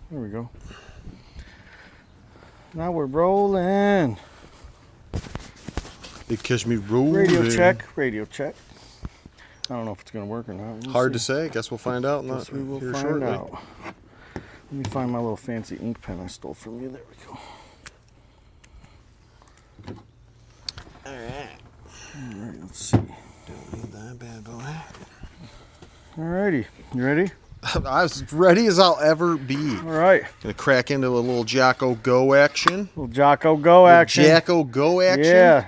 There we go. Now we're rolling. They catch me rolling. Radio check. Radio check. I don't know if it's going to work or not. Hard to say. Guess we'll find out. Guess we will here find shortly. out. Let me find my little fancy ink pen I stole from you. There we go. Alright. Alright, let's see. Don't need that bad boy. Alrighty. You ready? I'm as ready as I'll ever be. Alright. Gonna crack into a little Jocko Go action. Little Jocko Go action. Jocko Go action? Yeah.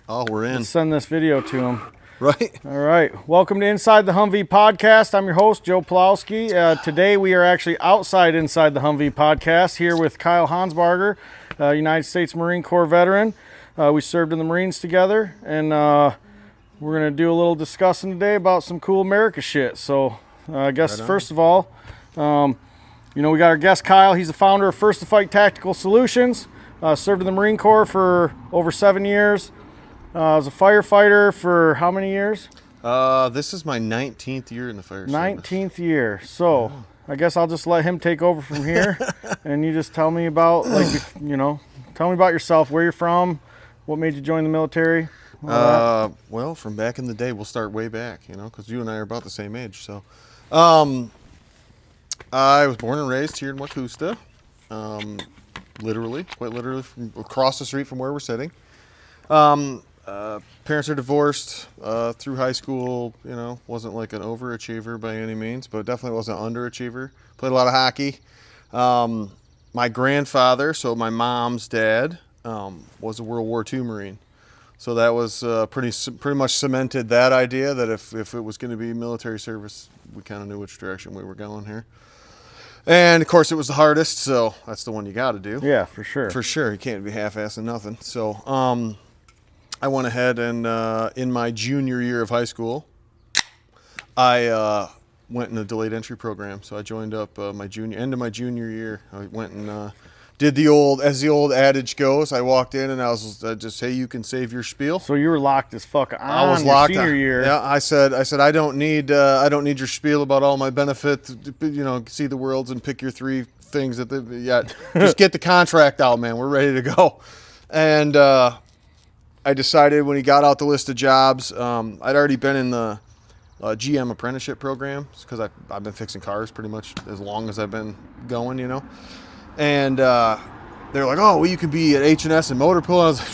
Oh, we're in. Let's send this video to him. Right? All right. Welcome to Inside the HumV podcast. I'm your host, Joe Plowski. Today we are actually outside Inside the HumV podcast here with Kyle Hansbarger, United States Marine Corps veteran. We served in the Marines together, and we're going to do a little discussing today about some cool America shit. So I guess first of all, we got our guest Kyle. He's the founder of First to Fight Tactical Solutions. Served in the Marine Corps for over 7 years. I was a firefighter for how many years? This is my 19th year in the fire service. 19th year. So I guess I'll just let him take over from here, and you just tell me about, tell me about yourself, where you're from, what made you join the military. Well, from back in the day, we'll start way back, because you and I are about the same age. So, I was born and raised here in Wakusta, quite literally from across the street from where we're sitting. Parents are divorced through high school. Wasn't like an overachiever by any means, but definitely wasn't an underachiever. Played a lot of hockey. My grandfather, so my mom's dad, was a World War II Marine. So that was pretty much cemented that idea that if it was going to be military service, we kind of knew which direction we were going here. And of course, it was the hardest, so that's the one you got to do. Yeah, for sure. For sure, you can't be half-assing nothing. So I went ahead and in my junior year of high school, I went in a delayed entry program. So I joined up end of my junior year. I went and did as the old adage goes. I walked in and I just, hey, you can save your spiel. So you were locked as fuck on I was your locked senior year. Yeah, I said I don't need your spiel about all my benefits. See the worlds and pick your three things just get the contract out, man. We're ready to go. And I decided when he got out the list of jobs, I'd already been in the GM apprenticeship program because I've been fixing cars pretty much as long as I've been going, And they're like, oh, well, you could be at H&S and Motor Pool. I was like,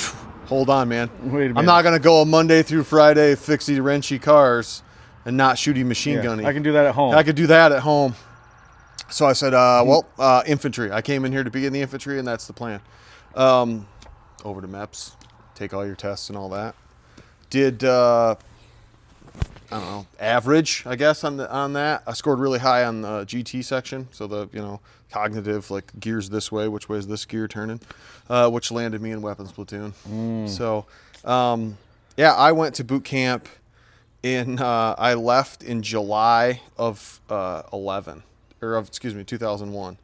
hold on, man. Wait a minute. I'm not going to go a Monday through Friday fixy wrenchy cars and not shooty machine gunning. I can do that at home. I could do that at home. So I said, infantry. I came in here to be in the infantry, and that's the plan. Over to MEPS, take all your tests and all that. Did average, I guess, on that. I scored really high on the GT section, so the cognitive, like gears this way, which way is this gear turning, which landed me in weapons platoon. So I went to boot camp I left in July of 2001.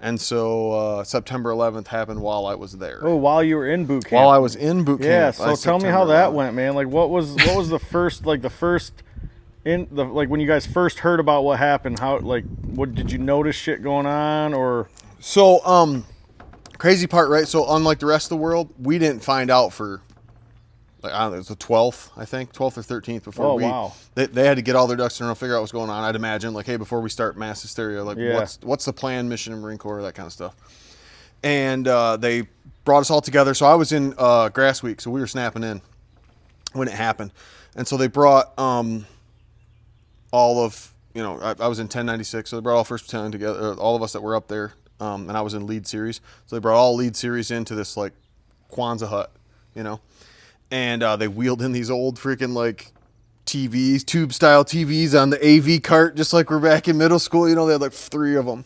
And so September 11th happened while I was there. Oh, while you were in boot camp. While I was in boot camp. Yeah, so tell me how that went, man. Like, what was the first, when you guys first heard about what happened? What did you notice shit going on, or? So, crazy part, right? So, unlike the rest of the world, we didn't find out for, it was the 12th, I think, 12th or 13th before wow. They had to get all their ducks in a row, figure out what's going on. I'd imagine, hey, before we start mass hysteria, what's the plan, mission in Marine Corps, that kind of stuff. And they brought us all together. So I was in grass week, so we were snapping in when it happened. And so they brought all of, I was in 1096, so they brought all 1st Battalion together, all of us that were up there, and I was in lead series. So they brought all lead series into this, Kwanzaa hut, And they wheeled in these old freaking TVs, tube style TVs on the AV cart, just like we're back in middle school. They had 3 of them,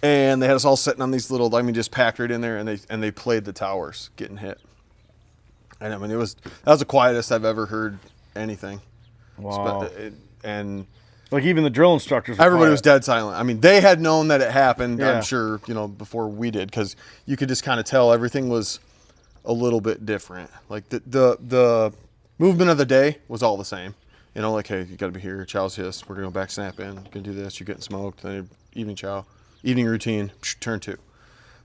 and they had us all sitting on these little. just packed right in there, and they played the towers getting hit. And that was the quietest I've ever heard anything. Wow. And even the drill instructors. Everybody was dead silent. They had known that it happened. Yeah. I'm sure before we did, because you could just kind of tell everything was a little bit different. The movement of the day was all the same. Hey, you got to be here. Chow's hiss. We're going to go back snap in. You're going to do this. You're getting smoked. Then evening chow. evening routine, turn 2.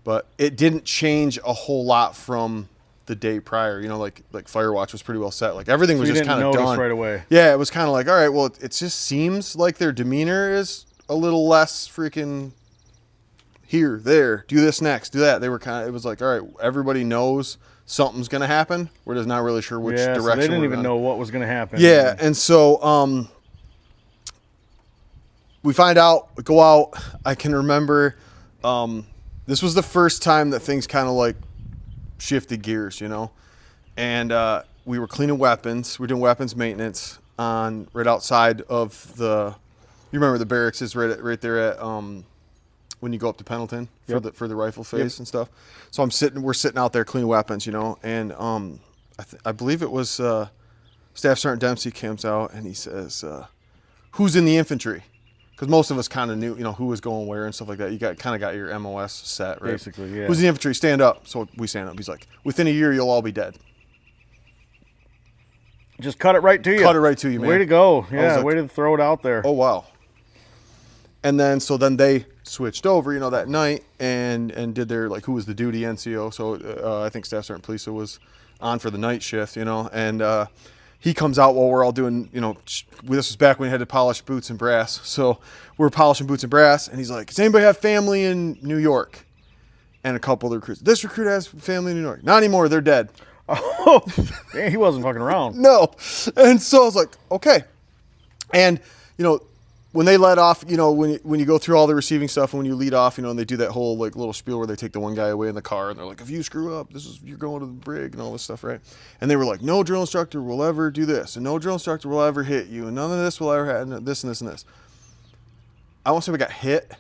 But it didn't change a whole lot from the day prior. You know, like Firewatch was pretty well set. Like everything was just kind of done right away. Yeah, it was kind of like, all right, well, it just seems like their demeanor is a little less freaking here, there, do this next, do that. They were it was like, all right, everybody knows something's going to happen. We're just not really sure which direction. So they didn't even know what was going to happen. Yeah, and so we find out, go out. I can remember this was the first time that things kind of like shifted gears, you know. And we were cleaning weapons. We were doing weapons maintenance on right outside of the. You remember the barracks is right there at when you go up to Pendleton for the rifle phase and stuff. So we're sitting out there cleaning weapons, you know, and I believe it was Staff Sergeant Dempsey comes out and he says, "Who's in the infantry?" Because most of us kind of knew, you know, who was going where and stuff like that. You kind of got your MOS set, right? Basically, yeah. Who's in the infantry? Stand up. So we stand up. He's like, "Within a year, you'll all be dead." Just cut it right to you. Cut it right to you, man. Way to go. Yeah, like, way to throw it out there. Oh, wow. And then they switched over, you know, that night and did their, like, who was the duty NCO. So I think Staff Sergeant Polisa was on for the night shift, you know, and he comes out while we're all doing, you know, this was back when we had to polish boots and brass. So we're polishing boots and brass, and he's like, "Does anybody have family in New York?" And a couple of the recruits, "This recruit has family in New York." "Not anymore, they're dead." Oh, man, he wasn't fucking around. No. And so I was like, okay. And, you know, when they let off, you know, when you go through all the receiving stuff, and when you lead off, you know, and they do that whole like little spiel where they take the one guy away in the car and they're like, "If you screw up, you're going to the brig," and all this stuff, right? And they were like, "No drill instructor will ever do this, and no drill instructor will ever hit you, and none of this will ever happen, this and this and this." I won't say we got hit,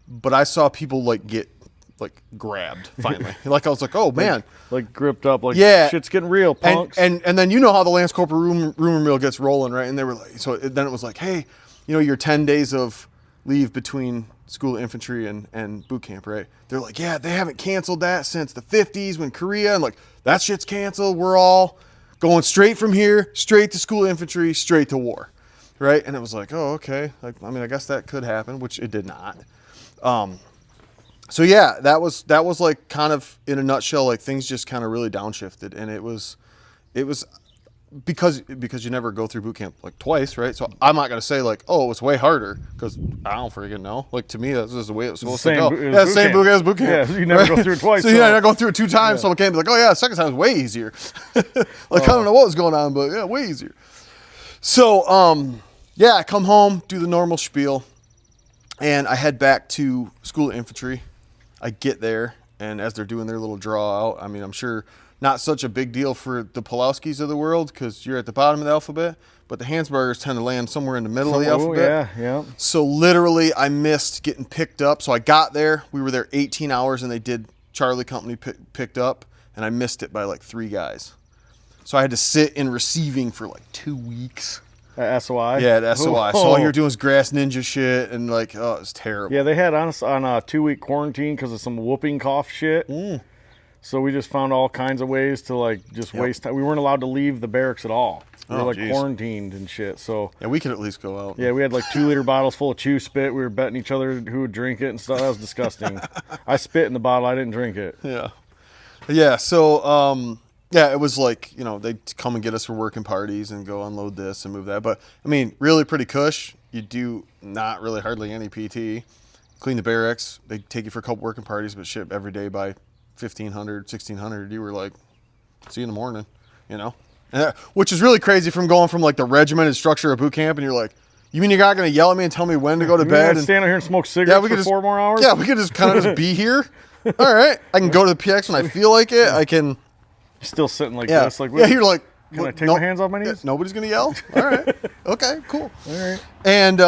but I saw people like get like grabbed finally. Like I was like, "Oh man," like gripped up, like, yeah, shit's getting real, punks. And then you know how the Lance Corporal rumor mill gets rolling, right? And they were like, then it was like, "Hey, you know, your 10 days of leave between school infantry and boot camp, right?" They're like, "Yeah, they haven't canceled that since the 50s when Korea," and like, "That shit's canceled. We're all going straight from here, straight to school infantry, straight to war," right? And it was like, "Oh, okay." Like, I mean, I guess that could happen, which it did not. So yeah, that was like kind of in a nutshell, like things just kind of really downshifted, and it was because you never go through boot camp like twice, right? So I'm not gonna say like, "Oh, it was way harder," because I don't freaking know. Like to me, that's just the way it was supposed to go. Yeah, same boot as boot camp. Yeah, you never go through it twice. So you're not going through it 2 times. Yeah. Someone can't be like, "Oh yeah, the second time was way easier." Like I don't know what was going on, but yeah, way easier. So yeah, I come home, do the normal spiel, and I head back to school infantry. I get there, and as they're doing their little draw out, I mean, I'm sure not such a big deal for the Pulowskis of the world because you're at the bottom of the alphabet, but the Hansbergers tend to land somewhere in the middle of the alphabet. Yeah. So literally, I missed getting picked up. So I got there. We were there 18 hours, and they did Charlie Company picked up, and I missed it by like 3 guys. So I had to sit in receiving for like 2 weeks. At SOI? Yeah, at SOI. So all you're doing is grass ninja shit, and like, oh, it's terrible. Yeah, they had us on a 2-week quarantine because of some whooping cough shit. So we just found all kinds of ways to like just waste time. We weren't allowed to leave the barracks at all. We were like quarantined and shit. So yeah, we could at least go out. Yeah, we had like 2-liter bottles full of chew spit. We were betting each other who would drink it and stuff. That was disgusting. I spit in the bottle. I didn't drink it. Yeah. So yeah, it was like, you know, they'd come and get us for working parties and go unload this and move that. But, I mean, really pretty cush. You do not really hardly any PT. Clean the barracks. They take you for a couple working parties, but shit, every day by 1,500, 1,600, you were like, see you in the morning, you know? And which is really crazy from going from, like, the regimented structure of boot camp, and you're like, you mean you're not going to yell at me and tell me when to go to bed? And stand out here and smoke cigarettes for 4 more hours? Yeah, we could just kind of just be here. All right. I can go to the PX when I feel like it. I can... Still sitting like this. Like, you're like, can I take my hands off my knees? Nobody's going to yell? All right. Okay, cool. All right. And,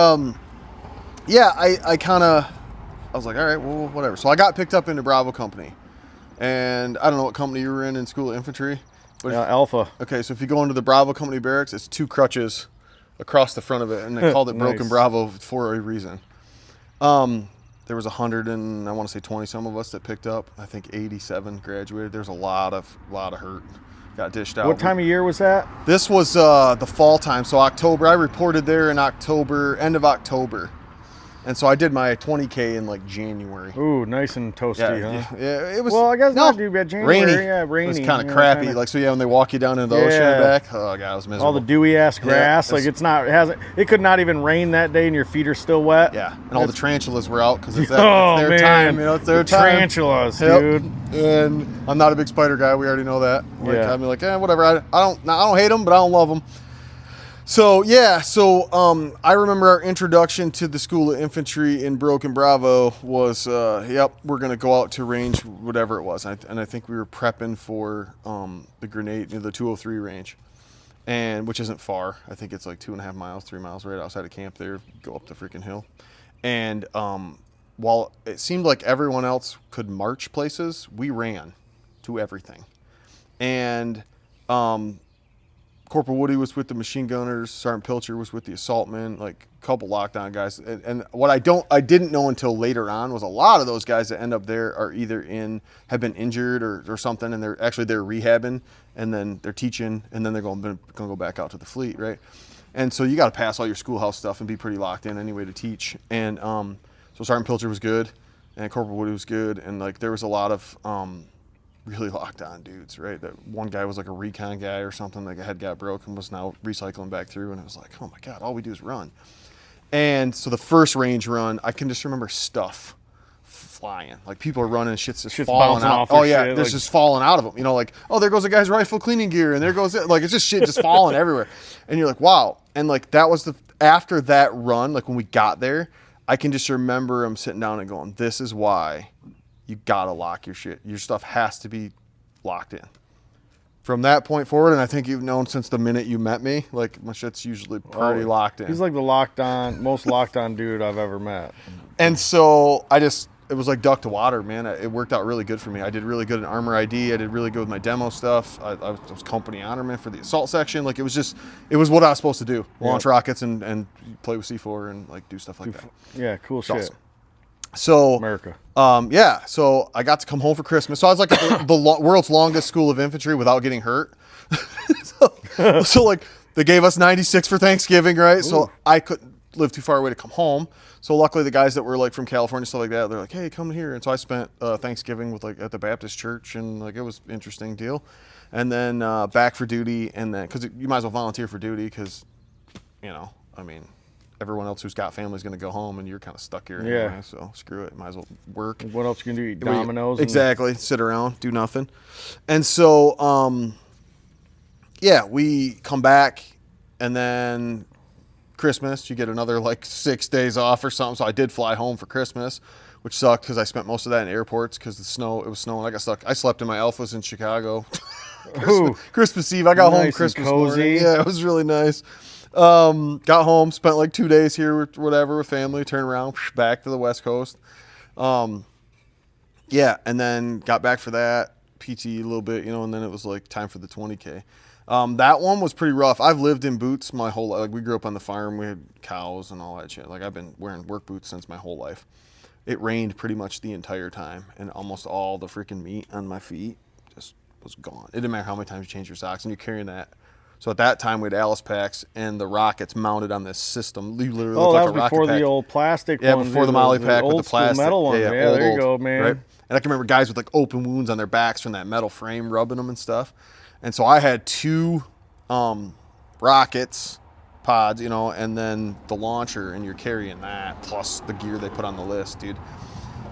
yeah, I kind of, I was like, all right, well, whatever. So I got picked up into Bravo Company. And I don't know what company you were in school infantry. But Alpha. Okay, so if you go into the Bravo Company barracks, it's 2 crutches across the front of it. And they called it Broken Bravo for a reason. There was 100 and I want to say 20 some of us that picked up. I think 87 graduated. There's a lot of hurt. Got dished out. What time of year was that? This was the fall time. So October. I reported there in October, end of October. And so I did my 20K in like January. Ooh, nice and toasty, huh? Yeah, it was. Well, I guess not too bad. January, rainy. yeah, rainy. It was kind of crappy. Like, so yeah, when they walk you down into the ocean and back, oh god, it was miserable. All the dewy ass grass, Yeah, like it could not even rain that day, and your feet are still wet. Yeah, and all the tarantulas were out because it's their man. time. You know, it's their time. Tarantulas, dude. And I'm not a big spider guy. We already know that. Like, Yeah. I'm like, whatever. I don't hate them, but I don't love them. So I remember our introduction to the School of Infantry in Broken Bravo was, we're gonna go out to range, whatever it was, and I think we were prepping for the grenade, the 203 range, and which isn't far. I think it's like 2.5 miles, 3 miles right outside of camp there. Go up the freaking hill, and while it seemed like everyone else could march places, we ran to everything, and Corporal Woody was with the machine gunners. Sergeant Pilcher was with the assaultmen, like a couple lockdown guys. And what I didn't know until later on was a lot of those guys that end up there are either have been injured or something, and they're rehabbing, and then they're teaching, and then they're going to go back out to the fleet, right? And so you got to pass all your schoolhouse stuff and be pretty locked in anyway to teach. And so Sergeant Pilcher was good, and Corporal Woody was good, and like there was a lot of really locked on dudes, right? That one guy was like a recon guy or something, like a head got broke and was now recycling back through, and it was like, oh my god, all we do is run. And so the first range run, I can just remember stuff flying, like people are running, shit's falling out. Oh yeah, there's just falling out of them, you know, like, oh, there goes a guy's rifle cleaning gear, and there goes it, like it's just shit just falling everywhere, and you're like, wow. And like that was after that run, like when we got there, I can just remember him sitting down and going, this is why you gotta lock your shit. Your stuff has to be locked in. From that point forward, and I think you've known since the minute you met me, like my shit's usually pretty locked in. He's like the most locked on dude I've ever met. And so it was like duck to water, man. It worked out really good for me. I did really good in armor ID. I did really good with my demo stuff. I was company honorman for the assault section. Like it was what I was supposed to do. Launch rockets and play with C4 and like do stuff like that. Yeah, cool shit. Awesome. So America. So I got to come home for Christmas. So I was like the world's longest school of infantry without getting hurt. so like they gave us 96 for Thanksgiving, right? Ooh. So I couldn't live too far away to come home. So luckily the guys that were like from California, stuff like that, they're like, hey, come here. And so I spent Thanksgiving with like at the Baptist church, and like it was an interesting deal. And then back for duty, and then because you might as well volunteer for duty because, you know, I mean, everyone else who's got family is going to go home, and you're kind of stuck here anyway, so screw it. Might as well work. What else can you do? Eat dominoes? Exactly. Sit around, do nothing. And so, we come back, and then Christmas, you get another like 6 days off or something. So I did fly home for Christmas, which sucked because I spent most of that in airports because it was snowing. I got stuck. I slept in my Alphas in Chicago. Christmas Eve. I got home Christmas morning. Yeah, it was really nice. Got home, spent like 2 days here with family, turned around, back to the West Coast. And then got back for that, PT a little bit, and then it was like time for the 20K. That one was pretty rough. I've lived in boots my whole life. Like we grew up on the farm, we had cows and all that shit. Like I've been wearing work boots since my whole life. It rained pretty much the entire time, and almost all the freaking meat on my feet just was gone. It didn't matter how many times you change your socks, and you're carrying that. So at that time, we had Alice packs and the rockets mounted on this system. You literally looked like a rocket pack. Before the old plastic ones. Yeah, before the Molly pack with the plastic. Metal ones. Yeah, there you go, man. Right? And I can remember guys with like open wounds on their backs from that metal frame rubbing them and stuff. And so I had 2 rockets pods, and then the launcher, and you're carrying that plus the gear they put on the list, dude.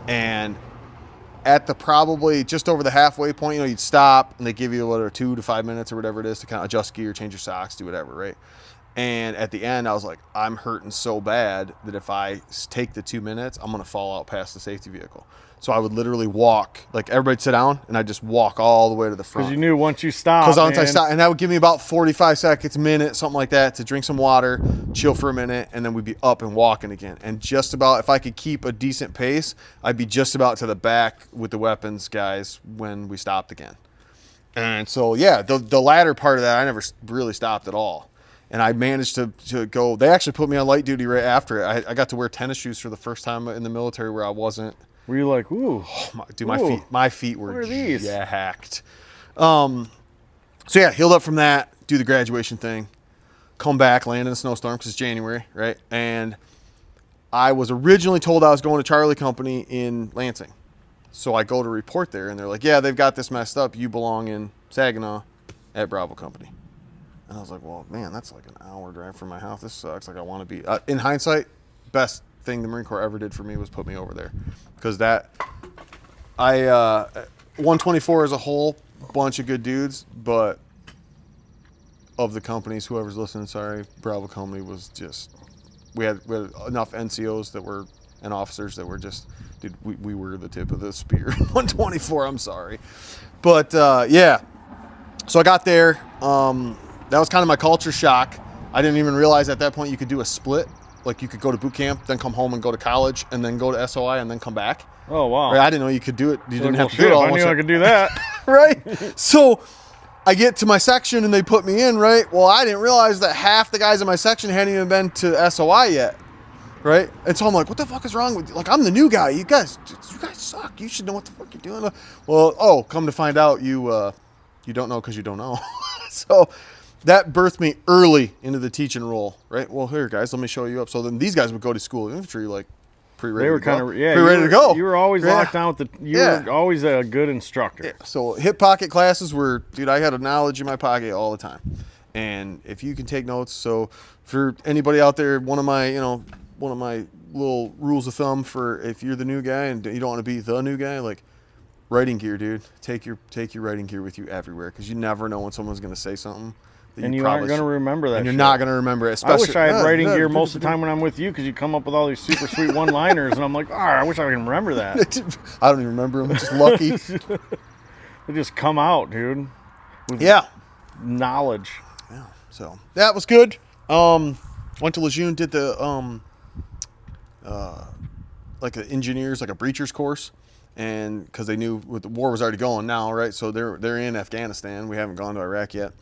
And at the probably just over the halfway point, you'd stop and they give you 2 to 5 minutes or whatever it is to kind of adjust gear, change your socks, do whatever, right? And at the end, I was like, I'm hurting so bad that if I take the 2 minutes, I'm going to fall out past the safety vehicle. So I would literally walk, like everybody'd sit down, and I'd just walk all the way to the front. Because you knew once you stopped. Because once I stopped, and that would give me about 45 seconds, minute, something like that, to drink some water, chill for a minute, and then we'd be up and walking again. And just about, if I could keep a decent pace, I'd be just about to the back with the weapons guys when we stopped again. And so, yeah, the latter part of that, I never really stopped at all. And I managed to go, they actually put me on light duty right after it. I got to wear tennis shoes for the first time in the military where I wasn't. Were you like, ooh? Oh, dude, my feet were jacked. So yeah, healed up from that, do the graduation thing, come back, land in a snowstorm because it's January, right? And I was originally told I was going to Charlie Company in Lansing. So I go to report there, and they're like, yeah, they've got this messed up. You belong in Saginaw at Bravo Company. And I was like, well, man, that's like an hour drive from my house. This sucks. Like, I want to be... in hindsight, best thing the Marine Corps ever did for me was put me over there. Because 124 as a whole, bunch of good dudes, but of the companies, whoever's listening, sorry, Bravo Company was just... We had enough NCOs that were... and officers that were just... Dude, we were the tip of the spear. 124, I'm sorry. But, yeah. So I got there. That was kind of my culture shock. I didn't even realize at that point you could do a split. Like, you could go to boot camp, then come home and go to college, and then go to SOI and then come back. Oh, wow. Right? I didn't know you could do it. You didn't have to do it all. I knew I could do that. Right? So I get to my section and they put me in, right? Well, I didn't realize that half the guys in my section hadn't even been to SOI yet. Right? And so I'm like, what the fuck is wrong with you? Like, I'm the new guy. You guys suck. You should know what the fuck you're doing. Well, come to find out, you don't know because you don't know. So that birthed me early into the teaching role, right? Well, here, guys, let me show you up. So then these guys would go to school of infantry, like, pretty ready to go. Pretty ready to go. You were always locked down with you were always a good instructor. Yeah. So hip pocket classes were, dude, I had a knowledge in my pocket all the time. And if you can take notes, so for anybody out there, one of my little rules of thumb for if you're the new guy and you don't want to be the new guy, like, writing gear, dude. Take your writing gear with you everywhere, because you never know when someone's going to say something. And you aren't going to remember that. And you're not going to remember it. I wish I had writing gear most of the time when I'm with you, because you come up with all these super sweet one-liners, and I'm like, I wish I could remember that. I don't even remember them. I'm just lucky. They just come out, dude. With knowledge. Yeah. So that was good. Went to Lejeune, did the like the engineers, like a breachers course. And because they knew the war was already going now, right? So they're in Afghanistan. We haven't gone to Iraq yet,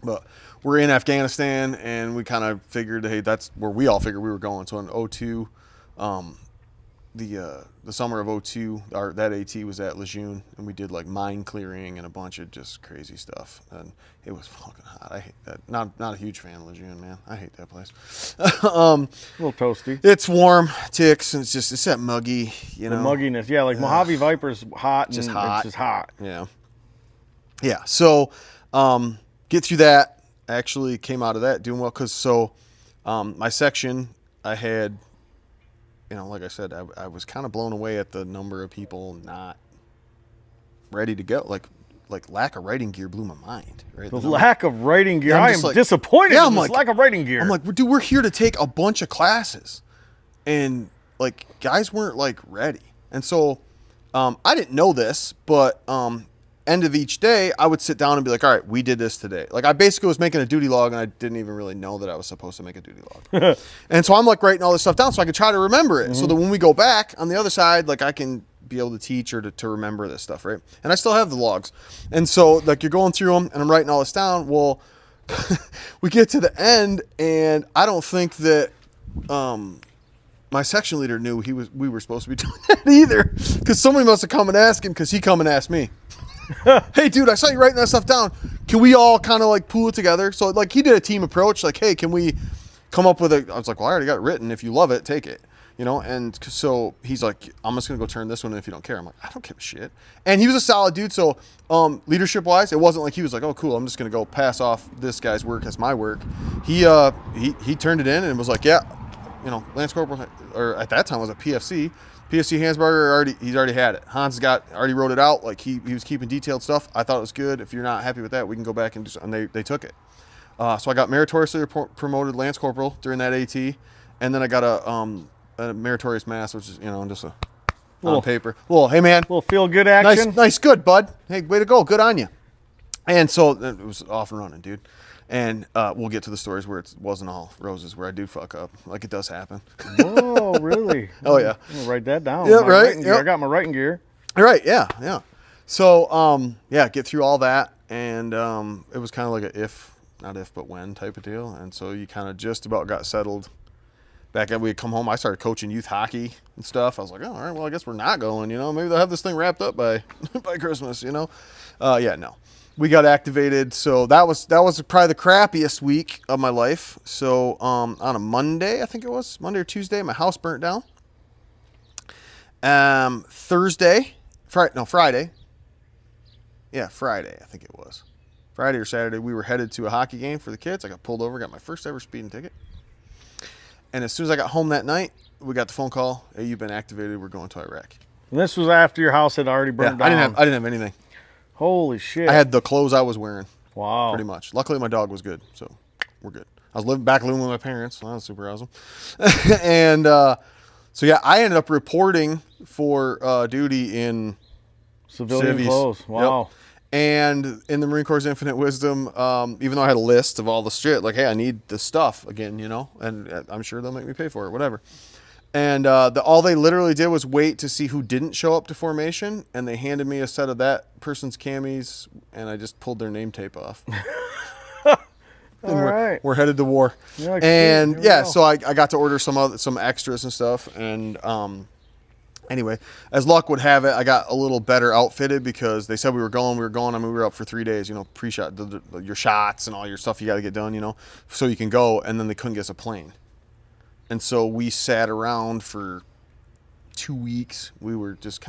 but we're in Afghanistan, and we kind of figured, hey, that's where we all figured we were going. So in 2002, the summer of 2002, that AT was at Lejeune, and we did like mine clearing and a bunch of just crazy stuff, and it was fucking hot. I hate that. Not a huge fan of Lejeune, man. I hate that place. A little toasty. It's warm, ticks, and it's that muggy, you know. The mugginess, yeah. Like Mojave Viper's hot, just and hot. it's just hot. Yeah. Yeah. So, get through that. Actually came out of that doing well, because my section, I had, you know, like I said, I was kind of blown away at the number of people not ready to go. Like lack of writing gear blew my mind. Right? The lack of writing gear. Yeah, I am disappointed in this lack of writing gear. I'm like, dude, we're here to take a bunch of classes, and like guys weren't like ready. And so I didn't know this, but end of each day, I would sit down and be like, all right, we did this today. Like, I basically was making a duty log, and I didn't even really know that I was supposed to make a duty log. And so I'm like writing all this stuff down so I could try to remember it. Mm-hmm. So that when we go back on the other side, like I can be able to teach or to remember this stuff, right? And I still have the logs. And so like you're going through them and I'm writing all this down. Well, we get to the end, and I don't think that my section leader knew we were supposed to be doing that either, because somebody must have come and asked him, because he come and asked me. Hey, dude, I saw you writing that stuff down. Can we all kind of like pool it together? So like he did a team approach, like, hey, can we come up with I was like, well, I already got it written. If you love it, take it, you know? And so he's like, I'm just going to go turn this one in if you don't care. I'm like, I don't give a shit. And he was a solid dude. So leadership wise, it wasn't like he was like, oh, cool, I'm just going to go pass off this guy's work as my work. He turned it in and was like, yeah, you know, Lance Corporal, or at that time was a PFC Hansberger, he's already had it. Hans already wrote it out. Like he was keeping detailed stuff. I thought it was good. If you're not happy with that, we can go back and do something. And they took it. So I got meritoriously promoted Lance Corporal during that AT, and then I got a meritorious mass, which is, you know, just on paper. Well, hey man, little feel good action. Nice, good, bud. Hey, way to go, good on you. And so it was off and running, dude. And we'll get to the stories where it wasn't all roses, where I do fuck up. Like, it does happen. Whoa, really? Oh, yeah. I'm gonna write that down. Yeah, right? Yep. I got my writing gear. Right, yeah. So, get through all that. And it was kind of like a not if, but when type of deal. And so you kind of just about got settled. Back after we had come home, I started coaching youth hockey and stuff. I was like, oh, all right, well, I guess we're not going, you know. Maybe they'll have this thing wrapped up by Christmas, you know. No. we got activated. So that was probably the crappiest week of my life. So on a Monday, I think it was Monday or Tuesday, my house burnt down. Friday. Yeah, Friday, I think it was. Friday or Saturday, we were headed to a hockey game for the kids. I got pulled over, got my first ever speeding ticket. And as soon as I got home that night, we got the phone call, hey, you've been activated, we're going to Iraq. And this was after your house had already burned down. I didn't have anything. Holy shit. I had the clothes I was wearing. Wow. Pretty much. Luckily, my dog was good, so we're good. I was living with my parents, so that was super awesome. And so, yeah, I ended up reporting for duty in civilian civvies. clothes. Wow. Yep. And in the Marine Corps' Infinite Wisdom, even though I had a list of all the shit, like, hey, I need this stuff again, and I'm sure they'll make me pay for it, whatever. And all they literally did was wait to see who didn't show up to formation, and they handed me a set of that person's camis, and I just pulled their name tape off. Right. We're headed to war. Yeah, and yeah, so I got to order some extras and stuff, and anyway, as luck would have it, I got a little better outfitted because they said we were going. I mean, we were up for 3 days, pre-shot, your shots and all your stuff you got to get done, so you can go. And then they couldn't get us a plane. And so we sat around for 2 weeks. We were just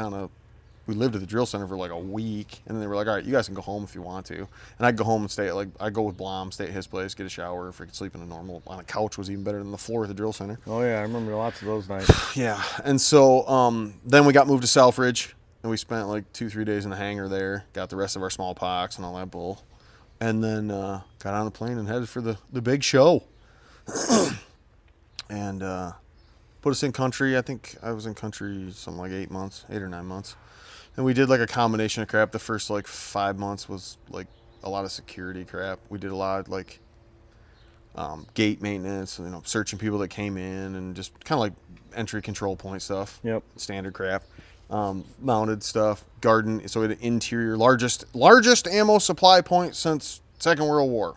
we lived at the drill center for like a week. And then they were like, all right, you guys can go home if you want to. And I'd go home and stay I'd go with Blom, stay at his place, get a shower. If I could sleep on a couch was even better than the floor of the drill center. Oh yeah, I remember lots of those nights. Yeah. And so then we got moved to Selfridge, and we spent like 2-3 days in the hangar there, got the rest of our smallpox and all that bull. And then got on the plane and headed for the big show. And put us in country. I think I was in country something like 8 or 9 months. And we did like a combination of crap. The first like 5 months was like a lot of security crap. We did a lot of like gate maintenance, searching people that came in, and just kind of like entry control point stuff. Yep. Standard crap. Mounted stuff. Garden. So we had an interior, largest ammo supply point since Second World War,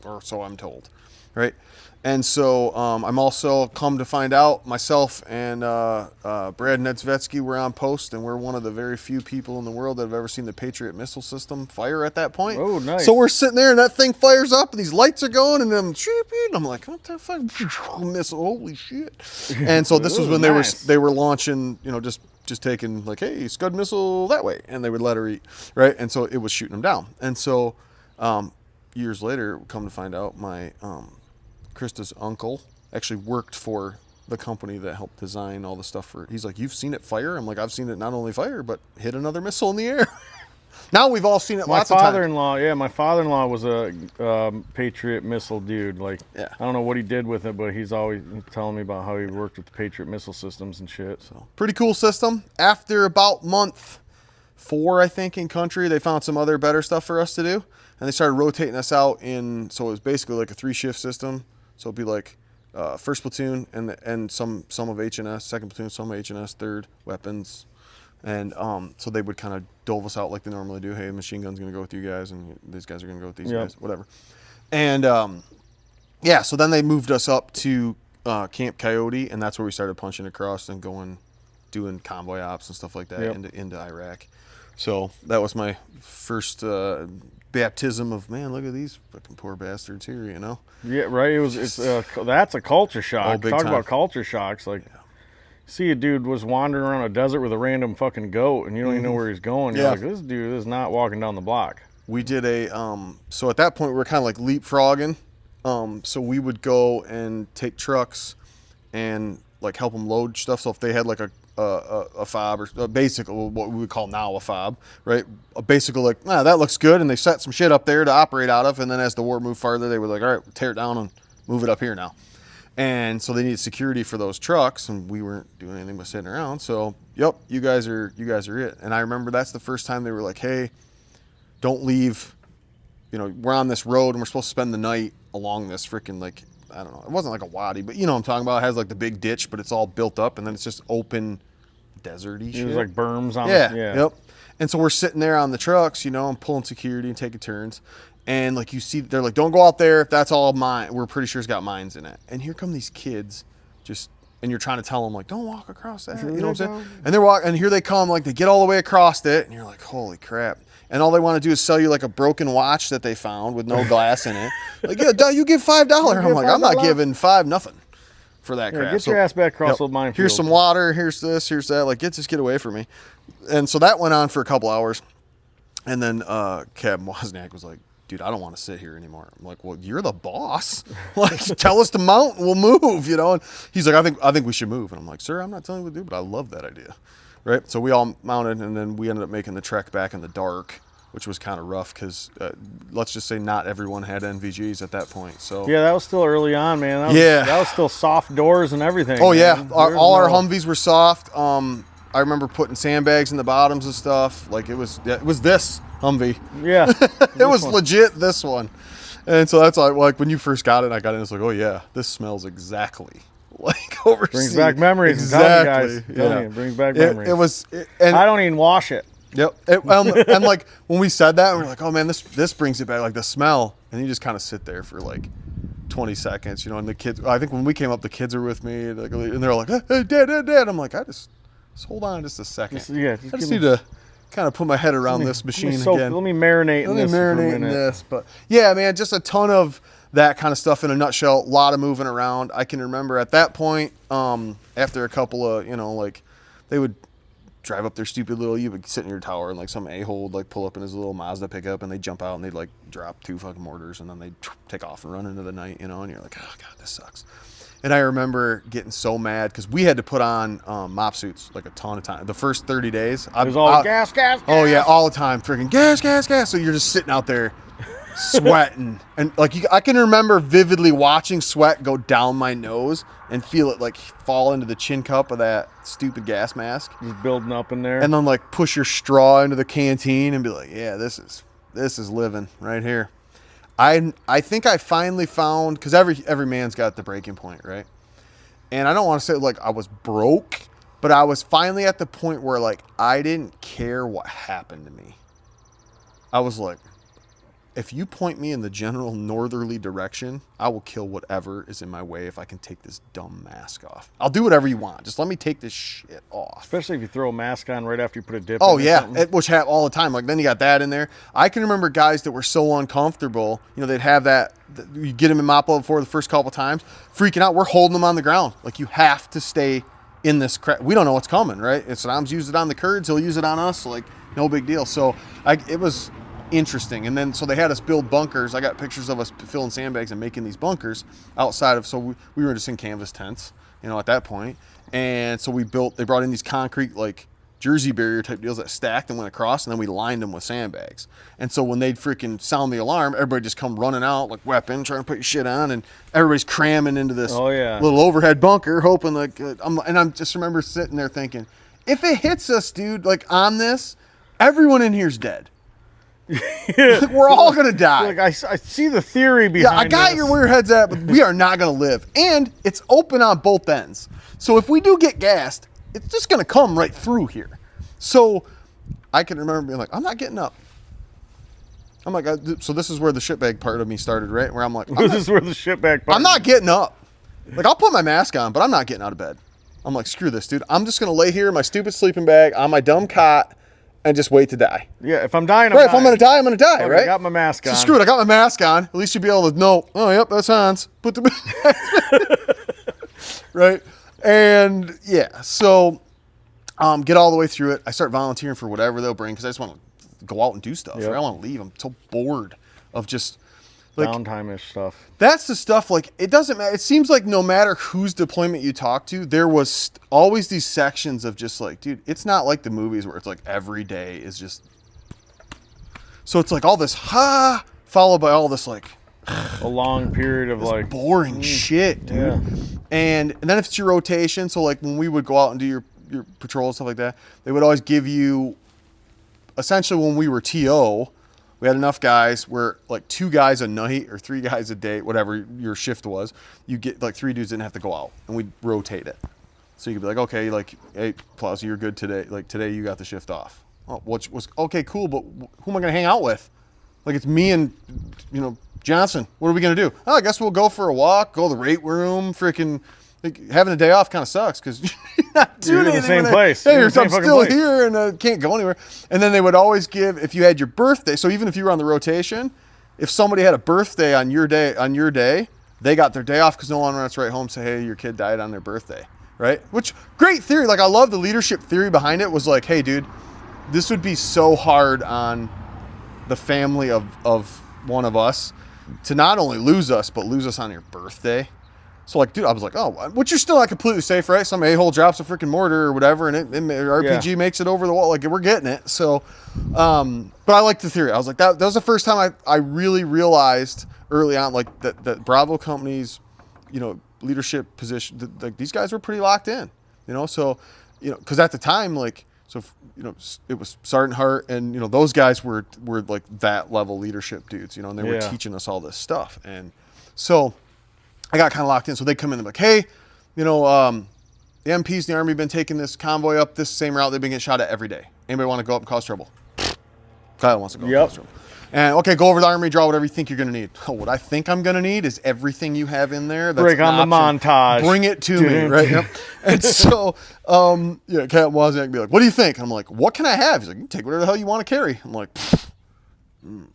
or so I'm told. Right. And so I'm also come to find out myself and Brad Nedzvetsky were on post, and we're one of the very few people in the world that have ever seen the Patriot missile system fire at that point. Oh, nice. So we're sitting there and that thing fires up and these lights are going and then I'm like, what the fuck? Missile, holy shit. And so this was when they were launching, just taking like, hey, Scud missile that way, and they would let her eat, right? And so it was shooting them down. And so years later, come to find out my Krista's uncle actually worked for the company that helped design all the stuff he's like, you've seen it fire? I'm like, I've seen it not only fire, but hit another missile in the air. Now we've all seen it lots of times. My father-in-law was a Patriot missile dude. Like, yeah. I don't know what he did with it, but he's always telling me about how he worked with the Patriot missile systems and shit. So pretty cool system. After about month 4, I think, in country, they found some other better stuff for us to do. And they started rotating us out so it was basically like a 3-shift system. So it'd be like first platoon and some of H&S, second platoon, some of H&S, third weapons, and so they would kind of dole us out like they normally do. Hey, machine gun's gonna go with you guys, and these guys are gonna go with these guys, whatever. And yeah, so then they moved us up to Camp Coyote, and that's where we started punching across and doing convoy ops and stuff like that into Iraq. So that was my first baptism of, man, look at these fucking poor bastards here, Yeah, right. That's a culture shock. Talk about culture shocks. Like, see a dude was wandering around a desert with a random fucking goat, and you don't even know where he's going. You're like, this dude is not walking down the block. We did so at that point we were kind of like leapfrogging. So we would go and take trucks and like help them load stuff. So if they had like a fob, or basically what we would call now a fob, right? Basically like, that looks good, and they set some shit up there to operate out of, and then as the war moved farther, they were like, all right, tear it down and move it up here now. And so they needed security for those trucks, and we weren't doing anything but sitting around. So, yep, you guys are it. And I remember that's the first time they were like, hey, don't leave. We're on this road, and we're supposed to spend the night along this freaking, like, I don't know. It wasn't like a wadi, but what I'm talking about. It has like the big ditch, but it's all built up, and then it's just open, deserty shit. It was like berms on Yep. And so we're sitting there on the trucks, I'm pulling security and taking turns. And like you see, they're like, don't go out there if that's all mine. We're pretty sure it's got mines in it. And here come these kids just and you're trying to tell them like, don't walk across that, you know what I'm saying? And they're walking, and here they come, like they get all the way across it, and you're like, holy crap. And all they want to do is sell you like a broken watch that they found with no glass in it. Like, yeah, you give $5. I'm like, I'm not giving nothing for that crap. Get your ass back across the minefield. Here's some water, here's this, here's that. Like, just get away from me. And so that went on for a couple hours. And then Cab Wozniak was like, dude, I don't want to sit here anymore. I'm like, well, you're the boss. Like, tell us to mount and we'll move, you know? And he's like, I think we should move. And I'm like, sir, I'm not telling you what to do, but I love that idea. Right? So we all mounted, and then we ended up making the trek back in the dark, which was kind of rough because let's just say not everyone had NVGs at that point. So yeah, that was still early on, man. That was still soft doors and everything. Oh, man. yeah. All our Humvees were soft. I remember putting sandbags in the bottoms and stuff. Like, it was this Humvee. Yeah. It was legit this one. And so that's like when you first got it, I got in, it's like, oh, yeah, this smells exactly like overseas. Brings back memories. Exactly. It brings back memories. And I don't even wash it. Yep. And like when we said that, we were like, oh man, this brings it back, like the smell. And you just kind of sit there for like 20 seconds, you know, and the kids, I think when we came up, the kids are with me, and they're like, hey, dad. I'm like, just hold on just a second. I just need to kind of put my head around this machine again. Let me marinate in this for a minute. But yeah, man, just a ton of that kind of stuff in a nutshell. A lot of moving around. I can remember at that point, after a couple of, you know, like they would drive up their stupid little, you would sit in your tower and like some a-hole would like pull up in his little Mazda pickup, and they'd jump out and they'd like drop 2 fucking mortars, and then they'd take off and run into the night, you know, and you're like, oh God, this sucks. And I remember getting so mad because we had to put on mop suits like a ton of time. The first 30 days. It was all gas. Oh yeah, all the time. Freaking gas. So you're just sitting out there sweating. And like I can remember vividly watching sweat go down my nose and feel it like fall into the chin cup of that stupid gas mask. Just building up in there. And then like push your straw into the canteen and be like, yeah, this is living right here. I think I finally found, because every man's got the breaking point, right? And I don't want to say like I was broke, but I was finally at the point where like I didn't care what happened to me. I was like, if you point me in the general northerly direction, I will kill whatever is in my way if I can take this dumb mask off. I'll do whatever you want. Just let me take this shit off. Especially if you throw a mask on right after you put a dip in. Oh, yeah, which happens all the time. Like, then you got that in there. I can remember guys that were so uncomfortable, you know, they'd have that, you get them in Moppo before the first couple times, freaking out. We're holding them on the ground. Like, you have to stay in this crap. We don't know what's coming, right? If Saddam's used it on the Kurds, he'll use it on us. Like, no big deal. So, it was interesting. And then so they had us build bunkers. I got pictures of us filling sandbags and making these bunkers outside of, so we were just in canvas tents, you know, at that point. And so they brought in these concrete like Jersey barrier type deals that stacked and went across, and then we lined them with sandbags. And so when they'd freaking sound the alarm, everybody just come running out like weapon, trying to put your shit on, and everybody's cramming into this little overhead bunker, hoping like and I'm just remember sitting there thinking, if it hits us, dude, like on this, everyone in here's dead. We're all gonna die. Like I see the theory behind. Yeah, I got this. where your head's at, but we are not gonna live. And it's open on both ends. So if we do get gassed, it's just gonna come right through here. So I can remember being like, I'm not getting up. I'm like, so this is where the shitbag part of me started, right? Where I'm like, this is where the shitbag part. I'm not getting up. Like, I'll put my mask on, but I'm not getting out of bed. I'm like, screw this, dude. I'm just gonna lay here in my stupid sleeping bag on my dumb cot and just wait to die. Yeah, if I'm dying, if I'm gonna die, I'm gonna die, right? I got my mask on. So screw it, I got my mask on. At least you'll be able to know, oh, yep, that's Hans. Put the right? And yeah, so get all the way through it. I start volunteering for whatever they'll bring because I just want to go out and do stuff. Right? I want to leave. I'm so bored of just like downtime-ish stuff. That's the stuff, like, it doesn't matter. It seems like no matter whose deployment you talk to, there was always these sections of just like, dude, it's not like the movies where it's like every day is just, so it's like all this followed by all this like a long period of like boring shit, dude. Yeah. And then if it's your rotation, so like when we would go out and do your patrol and stuff like that, they would always give you, essentially when we were TO, we had enough guys where like 2 guys a night or 3 guys a day, whatever your shift was, you get like 3 dudes didn't have to go out, and we'd rotate it. So you could be like, okay, like, hey, Plowsy, you're good today. Like today you got the shift off. Oh, which was okay, cool, but who am I gonna hang out with? Like it's me and, you know, Johnson. What are we gonna do? Oh, I guess we'll go for a walk, go to the rate room, freaking Like, having a day off kind of sucks because you're not doing You're in anything. the same place. Hey, You're in the I'm same still fucking place. here and can't go anywhere. And then they would always give, if you had your birthday, so even if you were on the rotation, if somebody had a birthday on your day, they got their day off because no one wants to write home and say, hey, your kid died on their birthday, right? Which, great theory. Like, I love the leadership theory behind it. Was like, hey, dude, this would be so hard on the family of one of us to not only lose us, but lose us on your birthday. So, like, dude, I was like, oh, which you're still not completely safe, right? Some a-hole drops a freaking mortar or whatever, and RPG makes it over the wall. Like, we're getting it. So, but I like the theory. I was like, that was the first time I really realized early on, like, that Bravo companies, you know, leadership position, like, these guys were pretty locked in, you know? So, you know, because at the time, like, so, you know, it was Sergeant Hart and, you know, those guys were like that level leadership dudes, you know, and they were teaching us all this stuff. And so I got kind of locked in. So they come in and they're like, hey, you know, the MPs in the Army have been taking this convoy up this same route. They've been getting shot at every day. Anybody want to go up and cause trouble? Kyle wants to go up and cause trouble. And, okay, go over to the Army, draw whatever you think you're going to need. Oh, what I think I'm going to need is everything you have in there. That's break on the montage. Bring it to me, right? Yep. And so, Captain Wozniak would be like, what do you think? And I'm like, what can I have? He's like, you take whatever the hell you want to carry. I'm like,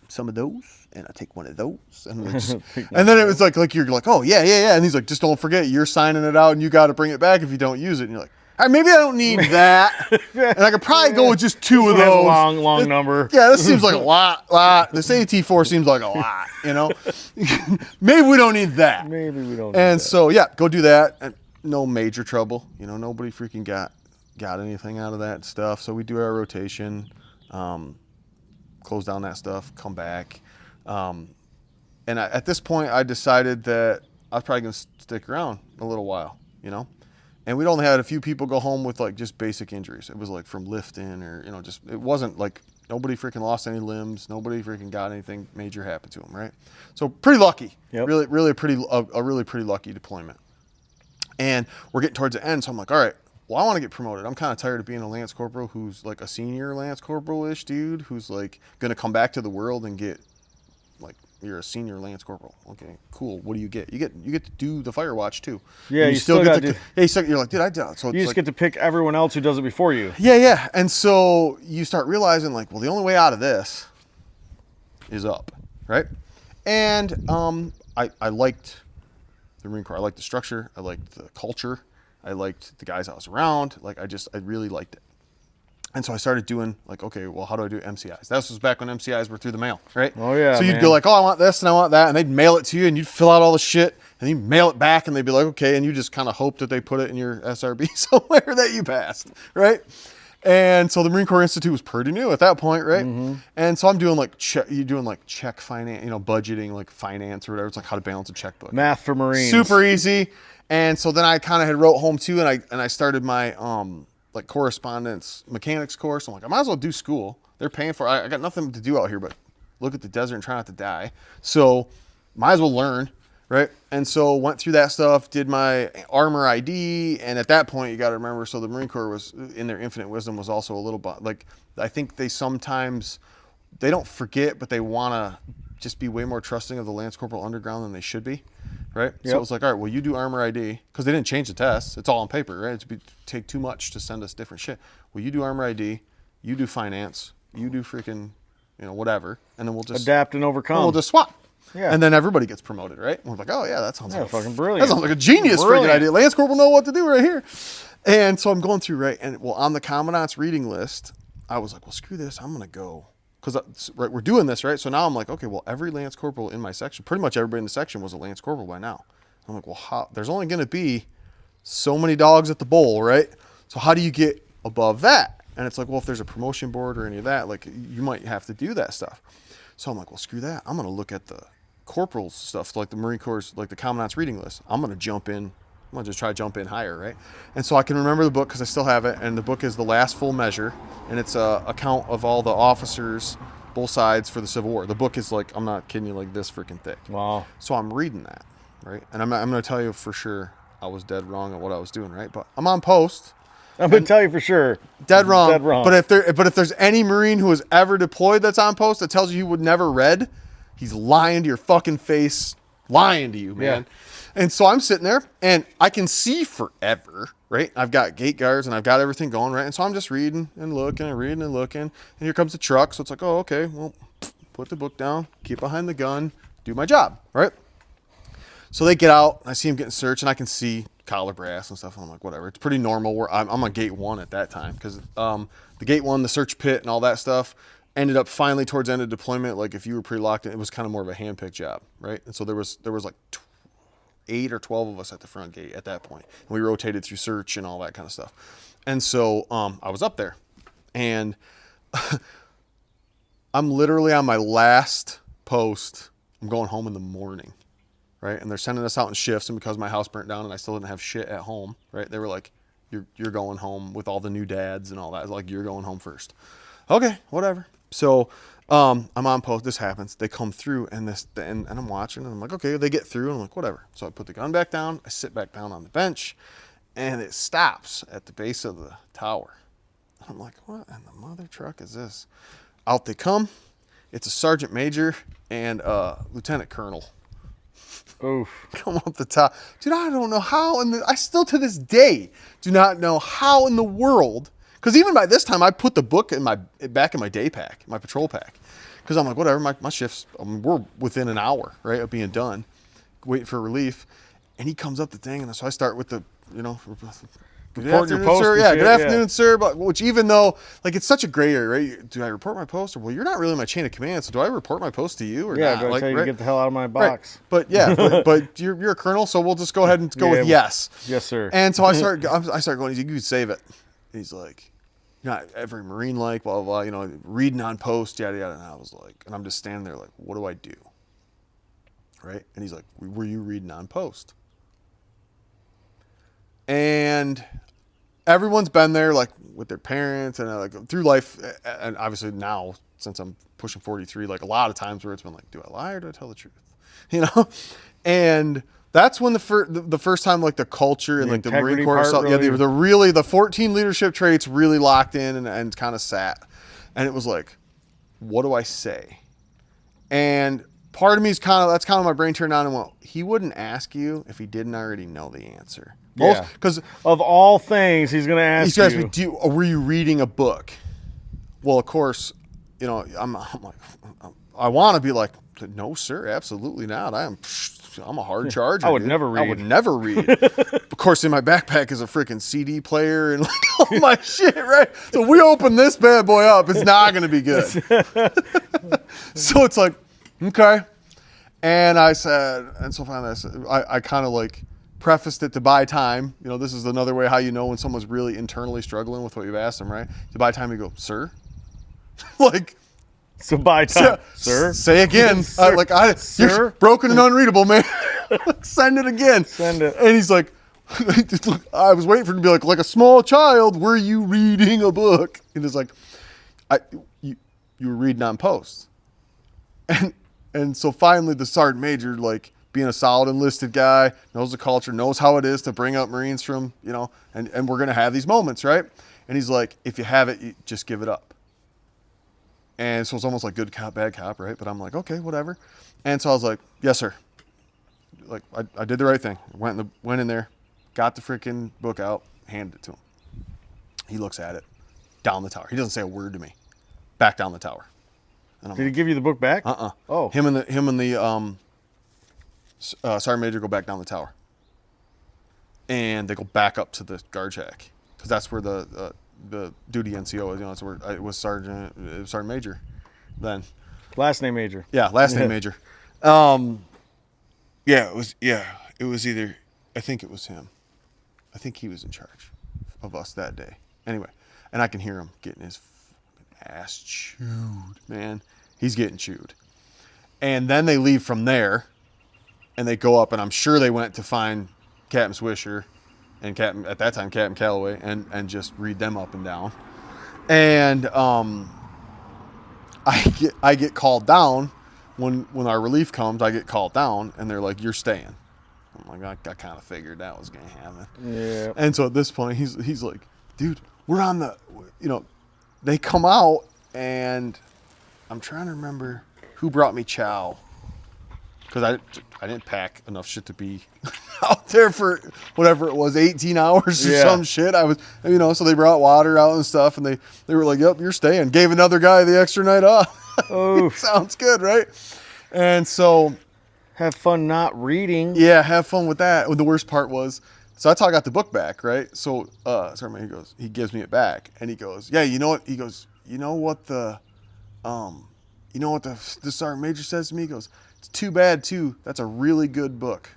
some of those, and I take one of those. And, and then it was like you're like, oh, yeah. And he's like, just don't forget, you're signing it out, and you got to bring it back if you don't use it. And you're like, all right, maybe I don't need that. And I could probably go with just two of those. Long number. Yeah, this seems like a lot. This AT4 seems like a lot, you know? Maybe we don't need that. Maybe we don't need And that. so, yeah, go do that. And no major trouble. You know, nobody freaking got anything out of that stuff. So we do our rotation, close down that stuff, come back. And at this point, I decided that I was probably going to stick around a little while, you know? And we'd only had a few people go home with like just basic injuries. It was like from lifting or, you know, just, it wasn't like nobody freaking lost any limbs. Nobody freaking got anything major happen to them, right? So pretty lucky. Yep. Really a really pretty lucky deployment. And we're getting towards the end. So I'm like, all right, well, I want to get promoted. I'm kind of tired of being a Lance Corporal who's like a senior Lance Corporal-ish dude who's like going to come back to the world and get like, you're a senior Lance Corporal. Okay, cool. What do you get? You get to do the fire watch too. Yeah, and you still get to. Yeah, you're like, dude, I did. So You just get to pick everyone else who does it before you. Yeah. And so you start realizing like, well, the only way out of this is up, right? And I liked the Marine Corps. I liked the structure. I liked the culture. I liked the guys I was around. Like I really liked it. And so I started doing like, okay, well, how do I do MCIs? That was back when MCIs were through the mail, right? Oh, yeah, So you'd man. go like, oh, I want this and I want that. And they'd mail it to you and you'd fill out all the shit and you'd mail it back and they'd be like, okay. And you just kind of hope that they put it in your SRB somewhere that you passed, right? And so the Marine Corps Institute was pretty new at that point, right? Mm-hmm. And so I'm doing like, check finance, you know, budgeting, like finance or whatever. It's like how to balance a checkbook. Math for Marines. Super easy. And so then I kind of had wrote home too and I started my, like correspondence mechanics course. I'm like, I might as well do school. They're paying for it. I got nothing to do out here but look at the desert and try not to die. So might as well learn, right? And so went through that stuff, did my armor ID. And at that point, you got to remember, so the Marine Corps was, in their infinite wisdom, was also a little bit, like, I think they sometimes, they don't forget, but they want to just be way more trusting of the Lance Corporal Underground than they should be. Right? Yep. So it's like, all right, well, you do armor ID, because they didn't change the tests. It's all on paper, right? It'd take too much to send us different shit. Well, you do armor ID, you do finance, you do freaking, you know, whatever, and then we'll just adapt and overcome. We'll just swap. Yeah. And then everybody gets promoted, right? And we're like, oh, yeah, that sounds like fucking brilliant. That sounds like a genius freaking idea. Lance Corporal know what to do right here. And so I'm going through, right? And well, on the Commandant's reading list, I was like, well, screw this. I'm going to go. Because right, we're doing this, right? So now I'm like, okay, well, every Lance Corporal in my section, pretty much everybody in the section was a Lance Corporal by now. I'm like, well, how? There's only going to be so many dogs at the bowl, right? So how do you get above that? And it's like, well, if there's a promotion board or any of that, like you might have to do that stuff. So I'm like, well, screw that. I'm going to look at the corporals stuff, like the Marine Corps, like the Commandant's reading list. I'm going to jump in. I'm going to just try to jump in higher, right? And so I can remember the book because I still have it. And the book is The Last Full Measure. And it's a account of all the officers, both sides for the Civil War. The book is like, I'm not kidding you, like this freaking thick. Wow. So I'm reading that, right? And I'm going to tell you for sure I was dead wrong at what I was doing, right? But I'm on post. I'm going to tell you for sure. Dead wrong. Dead wrong. But if there's any Marine who has ever deployed that's on post that tells you he would never read, he's lying to your fucking face, lying to you, man. And so I'm sitting there and I can see forever, right? I've got gate guards and I've got everything going, right? And so I'm just reading and looking and reading and looking. And here comes the truck. So it's like, oh, okay, well, put the book down, keep behind the gun, do my job, right? So they get out. I see them getting searched and I can see collar brass and stuff. And I'm like, whatever. It's pretty normal. Where I'm on gate 1 at that time because the gate 1, the search pit and all that stuff ended up finally towards the end of deployment. Like if you were pre-locked, it was kind of more of a hand-picked job, right? And so there was like 8 or 12 of us at the front gate at that point. And we rotated through search and all that kind of stuff. And so I was up there and I'm literally on my last post. I'm going home in the morning, right? And they're sending us out in shifts. And because my house burnt down and I still didn't have shit at home, right? They were like, you're going home with all the new dads and all that. Like, you're going home first. Okay, whatever. So I'm on post. This happens. They come through and I'm watching and I'm like, okay, they get through and I'm like, whatever. So I put the gun back down. I sit back down on the bench and it stops at the base of the tower. And I'm like, what in the mother truck is this? Out they come. It's a sergeant major and a lieutenant colonel. Oof. Come up the top. Dude, I don't know how, I still to this day do not know how in the world. Because even by this time, I put the book back in my day pack, my patrol pack. Because I'm like, whatever, my shifts, we're within an hour, right, of being done, waiting for relief. And he comes up the thing, and so I start with the, good afternoon, sir. Yeah, good afternoon, sir. But which even though, like, it's such a gray area, right? Do I report my post? Or, well, you're not really my chain of command, so do I report my post to you or not? Yeah, go tell you to get the hell out of my box. Right. But yeah, but you're a colonel, so we'll just go ahead and go with yes. Yes, sir. And so I start going, you can save it. And he's like, not every Marine like, blah, blah, blah, reading on post, yada, yada. And I was like, and I'm just standing there like, what do I do? Right? And he's like, were you reading on post? And everyone's been there, like, with their parents and like through life. And obviously now, since I'm pushing 43, like a lot of times where it's been like, do I lie or do I tell the truth? And that's when the first time, like, the culture and like the Marine Corps stuff, really, the 14 leadership traits really locked in and kind of sat. And it was like, what do I say? And part of me is that's kind of my brain turned on and went, he wouldn't ask you if he didn't already know the answer. Because of all things, he's going to ask you. Were you reading a book? Well, of course, I'm like, I want to be like, no, sir, absolutely not. I'm a hard charger. I would never read. I would never read. Of course, in my backpack is a freaking CD player and like all my shit, right? So we open this bad boy up, it's not going to be good. So it's like, okay. And I said, and so finally I kind of like prefaced it to buy time. This is another way how you know when someone's really internally struggling with what you've asked them, right? To buy time, you go, sir? Like, so buy time, sir. Say again. Sir. You're broken and unreadable, man. Send it again. Send it. And he's like, I was waiting for him to be like a small child, were you reading a book? And it's like, you were reading on post. And so finally the sergeant major, like, being a solid enlisted guy, knows the culture, knows how it is to bring up Marines from, and we're going to have these moments, right? And he's like, if you have it, you just give it up. And so it's almost like good cop, bad cop, right? But I'm like, okay, whatever. And so I was like, yes, sir. Like, I did the right thing. Went in there, got the freaking book out, handed it to him. He looks at it, down the tower. He doesn't say a word to me. Back down the tower. Did he give you the book back? Oh. Him and the sergeant major go back down the tower. And they go back up to the guard shack. Because that's where the duty NCO is, so it was sergeant major then. Last name major. Yeah, last name major. It was either, I think it was him. I think he was in charge of us that day. Anyway, and I can hear him getting his ass chewed, man. He's getting chewed. And then they leave from there and they go up, and I'm sure they went to find Captain Swisher and at that time Captain Calloway and just read them up and down. And I get called down when our relief comes. I get called down and they're like, you're staying. I'm like, I kind of figured that was gonna happen. Yeah. And so at this point he's like, dude, we're on the, they come out, and I'm trying to remember who brought me chow. because I didn't pack enough shit to be out there for whatever it was, 18 hours or some shit. I was, so they brought water out and stuff, and they were like, "Yep, you're staying." Gave another guy the extra night off. Oh, sounds good, right? And so, have fun not reading. Yeah, have fun with that. The worst part was, so that's how I got the book back, right? So, sorry, man, he gives me it back, and he goes, "Yeah, you know what?" He goes, "You know what the sergeant major says to me?" He goes, "It's too bad, too. That's a really good book."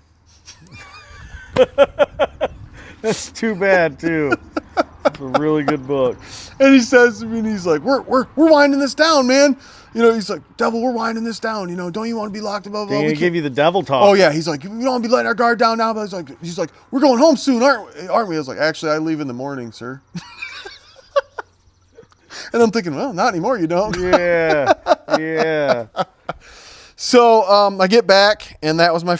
That's too bad, too. It's a really good book. And he says to me, and he's like, we're winding this down, man. He's like, "Devil, we're winding this down. Don't you want to be locked above?" He's gonna give you the devil talk. Oh yeah, he's like, "We don't want to be letting our guard down now." But he's like, "We're going home soon, aren't we?" I was like, "Actually, I leave in the morning, sir." And I'm thinking, well, not anymore, you don't. Yeah. So I get back, and that was my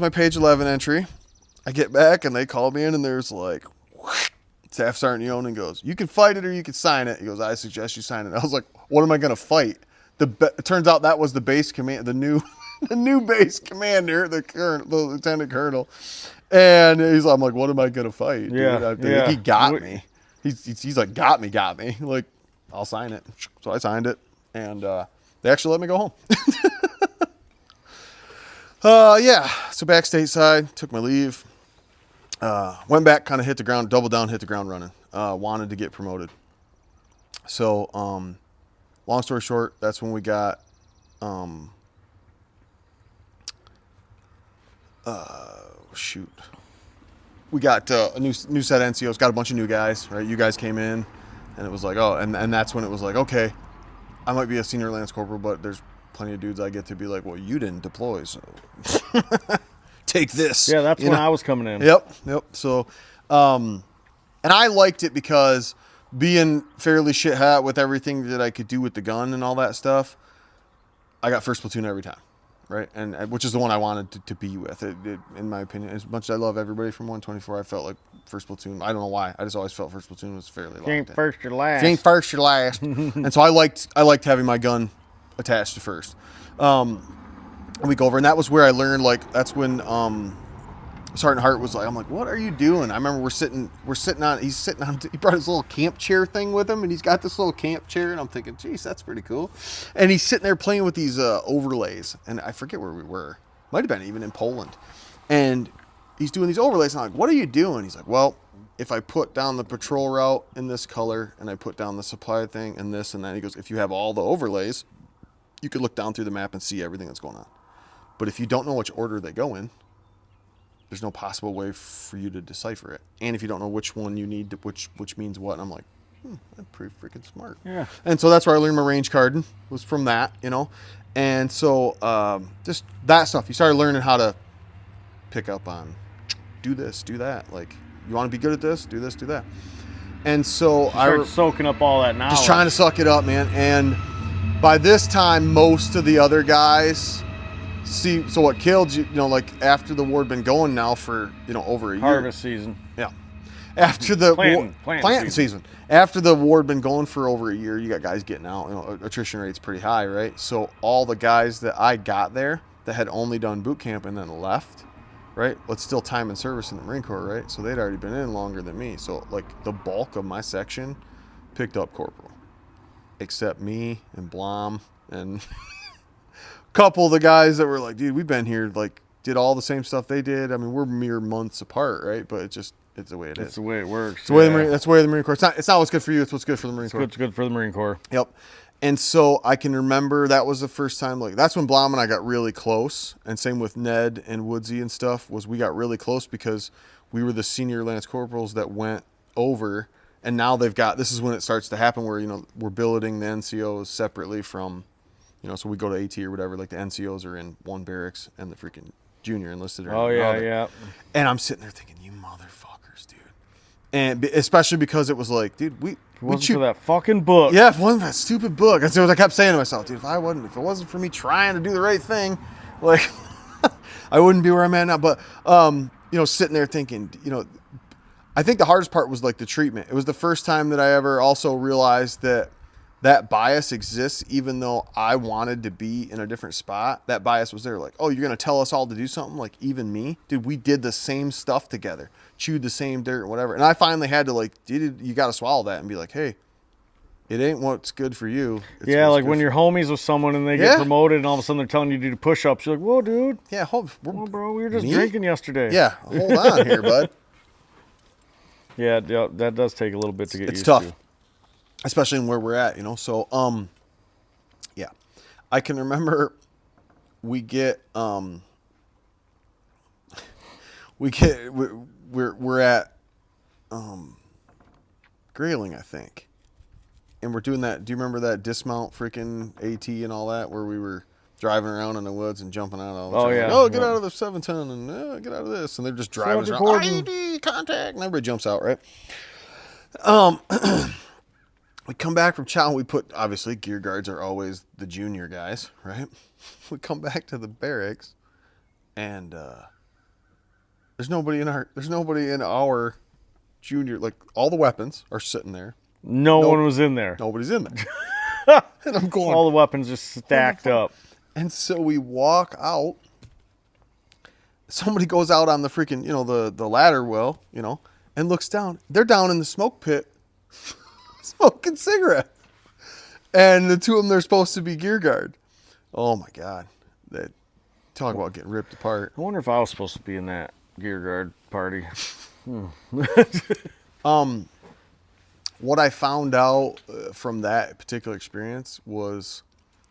page 11 entry. I get back, and they called me in, and there's like, Staff Sergeant Yonan goes, "You can fight it or you can sign it." He goes, "I suggest you sign it." I was like, "What am I gonna fight?" It turns out that was the base command, the new base commander, the lieutenant colonel, and I'm like, "What am I gonna fight?" Dude? He got me. He's like, got me. Like, I'll sign it. So I signed it, and they actually let me go home. So back stateside, took my leave, went back, kind of hit the ground running, wanted to get promoted. So, long story short, that's when we got, we got a new set of NCOs, got a bunch of new guys, right? You guys came in, and it was like, oh, and that's when it was like, okay, I might be a senior Lance Corporal, but there's plenty of dudes I get to be like, well, you didn't deploy, so take this. Yeah, that's when I was coming in. Yep. So, and I liked it because being fairly shit hot with everything that I could do with the gun and all that stuff, I got first platoon every time, right? And which is the one I wanted to be with. It, in my opinion, as much as I love everybody from 124, I felt like first platoon. I don't know why. I just always felt first platoon was fairly locked in. Ain't first or last. Ain't first or last. And so I liked having my gun attached to first. A week over, and that was where I learned, like, that's when Sergeant Hart was like, I'm like, "What are you doing?" I remember he brought his little camp chair thing with him, and he's got this little camp chair, and I'm thinking, geez, that's pretty cool. And he's sitting there playing with these overlays, and I forget where we were. Might have been even in Poland. And he's doing these overlays, and I'm like, "What are you doing?" He's like, "Well, if I put down the patrol route in this color, and I put down the supply thing and this and that," he goes, "if you have all the overlays, you could look down through the map and see everything that's going on. But if you don't know which order they go in, there's no possible way for you to decipher it. And if you don't know which one you need, which means what." And I'm like, I'm pretty freaking smart. Yeah. And so that's where I learned my range card, was from that, And so just that stuff. You started learning how to pick up on, do this, do that. Like, you want to be good at this, do that. And so I started soaking up all that knowledge. Just trying to suck it up, man. And by this time, most of the other guys, so what killed you, like after the war had been going now for, over a year. Harvest season. Yeah. After the planting season. After the war had been going for over a year, you got guys getting out. Attrition rate's pretty high, right? So all the guys that I got there that had only done boot camp and then left, right? What's still time and service in the Marine Corps, right? So they'd already been in longer than me. So like the bulk of my section picked up corporal, except me and Blom and a couple of the guys that were like, "Dude, we've been here, like, did all the same stuff they did." I mean, we're mere months apart, right? But it's the way it is. It's the way it works. It's the way that's the way the Marine Corps. It's not what's good for you. It's what's good for the Marine Corps. It's good for the Marine Corps. Yep. And so I can remember that was the first time, like, that's when Blom and I got really close. And same with Ned and Woodsy and stuff, was we got really close because we were the senior Lance Corporals that went over. And now this is when it starts to happen where, we're billeting the NCOs separately from, so we go to AT or whatever, like the NCOs are in one barracks and the freaking junior enlisted are in another. Yeah. And I'm sitting there thinking, you motherfuckers, dude. And especially because it was like, dude, It wasn't for that fucking book. Yeah, if it wasn't for that stupid book. That's what I kept saying to myself, dude, if it wasn't for me trying to do the right thing, like, I wouldn't be where I'm at now. But, sitting there thinking, I think the hardest part was like the treatment. It was the first time that I ever also realized that that bias exists, even though I wanted to be in a different spot. That bias was there. Like, oh, you're going to tell us all to do something? Like, even me? Dude, we did the same stuff together. Chewed the same dirt, whatever. And I finally had to, like, dude, you got to swallow that and be like, hey, it ain't what's good for you. It's yeah, like when you're homies with someone and they get promoted and all of a sudden they're telling you to do push-ups. You're like, whoa, dude. Yeah, bro, we were just drinking yesterday. Yeah, hold on here, bud. Yeah, that does take a little bit to get used tough. to. Especially in where we're at, you know. So, yeah, I can remember we're at Grayling, I think, and we're doing that. Do you remember that dismount freaking AT and all that, where we were driving around in the woods and jumping out all the time? Yeah. Like, oh, get out of the 710 and get out of this, and they're just driving around. IED contact, and everybody jumps out, right? We come back from chow. We put, obviously, gear guards are always the junior guys, right? We come back to the barracks, and there's nobody in our junior. Like, all the weapons are sitting there. No one was in there. Nobody's in there. And I'm going. All the weapons just stacked up. And so we walk out. Somebody goes out on the freaking, the ladder well, and looks down. They're down in the smoke pit. Smoking cigarettes. And the two of them, they're supposed to be gear guard. Oh my God. Talk about getting ripped apart. I wonder if I was supposed to be in that gear guard party. What I found out from that particular experience was